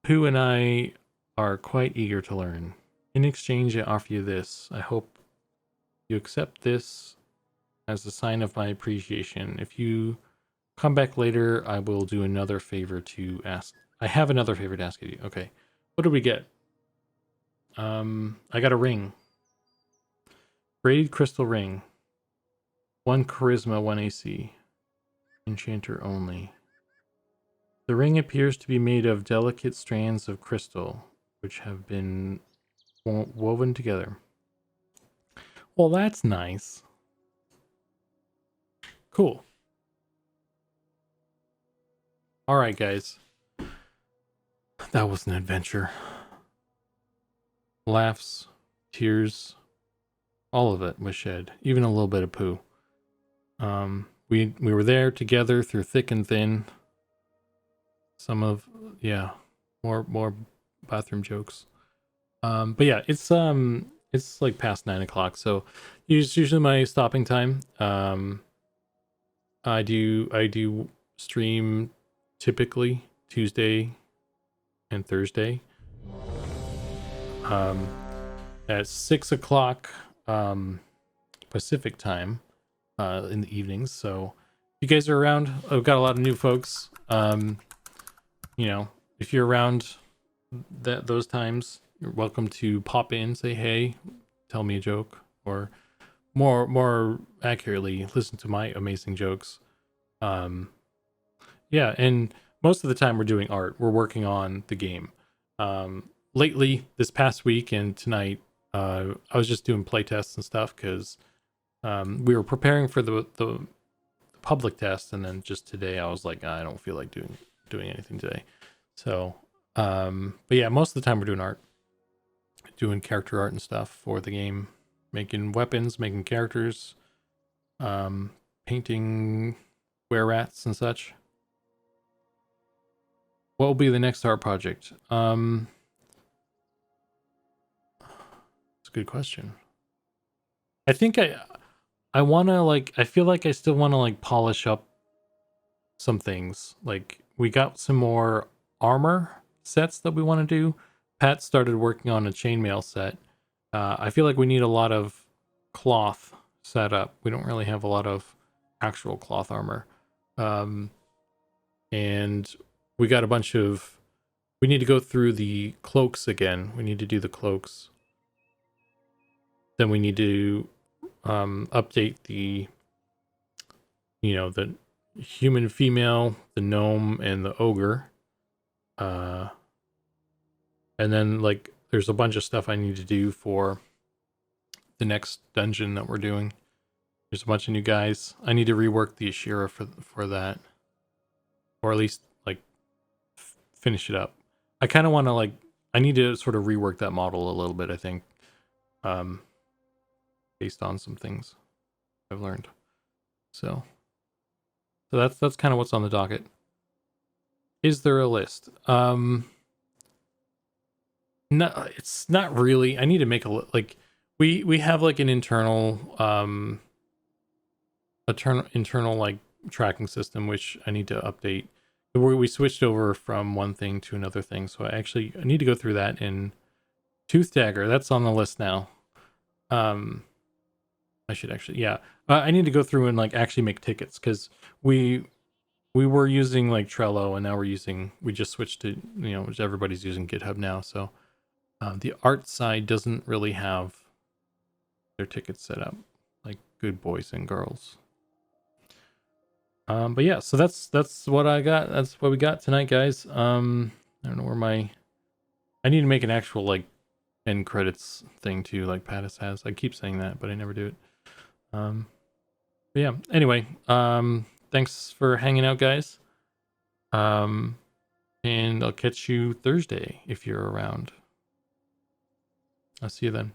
Speaker 1: Pooh and I are quite eager to learn. In exchange, I offer you this. I hope you accept this as a sign of my appreciation. If you come back later, I will do another favor to ask. I have another favor to ask of you. Okay. What did we get? I got a ring. Braided crystal ring. 1 charisma, 1 AC. Enchanter only. The ring appears to be made of delicate strands of crystal, which have been woven together. Well, that's nice. Cool. All right, guys. That was an adventure. Laughs, tears, all of it was shed, even a little bit of poo. We were there together through thick and thin. Some of, yeah, more bathroom jokes. But yeah, it's like past 9 o'clock, so it's usually my stopping time. I do stream typically Tuesday and Thursday. At 6 o'clock Pacific time in the evenings. So if you guys are around, I've got a lot of new folks. You know, if you're around those times, you're welcome to pop in, say hey, tell me a joke, or more accurately, listen to my amazing jokes. Yeah, and most of the time we're doing art. We're working on the game. Lately, this past week and tonight, I was just doing playtests and stuff because we were preparing for the public test, and then just today I was like, I don't feel like doing anything today. So, but yeah, most of the time we're doing art, doing character art and stuff for the game, making weapons, making characters, painting were-rats and such. What will be the next art project? It's a good question. I think I want to, like, I feel like I still want to, like, polish up some things. Like, we got some more armor sets that we want to do. Pat started working on a chainmail set. I feel like we need a lot of cloth set up. We don't really have a lot of actual cloth armor. And we got a bunch of... We need to go through the cloaks again. We need to do the cloaks. Then we need to update the... the human female, the gnome, and the ogre. And then, like, there's a bunch of stuff I need to do for the next dungeon that we're doing. There's a bunch of new guys. I need to rework the Ashira for that. Or at least, like, finish it up. I kind of want to, like... I need to sort of rework that model a little bit, I think. Based on some things I've learned. So that's kind of what's on the docket. Is there a list? No, it's not really. I need to make a like we have like an internal internal like tracking system which I need to update. We switched over from one thing to another thing, so I need to go through that in Tooth Dagger. That's on the list now. I should actually, yeah. I need to go through and like actually make tickets because we were using like Trello and now we just switched to, everybody's using GitHub now. So the art side doesn't really have their tickets set up like good boys and girls. But yeah, so that's what I got. That's what we got tonight, guys. I don't know where I need to make an actual like end credits thing too, like Pattis has. I keep saying that, but I never do it. But yeah, anyway, thanks for hanging out, guys. And I'll catch you Thursday if you're around. I'll see you then.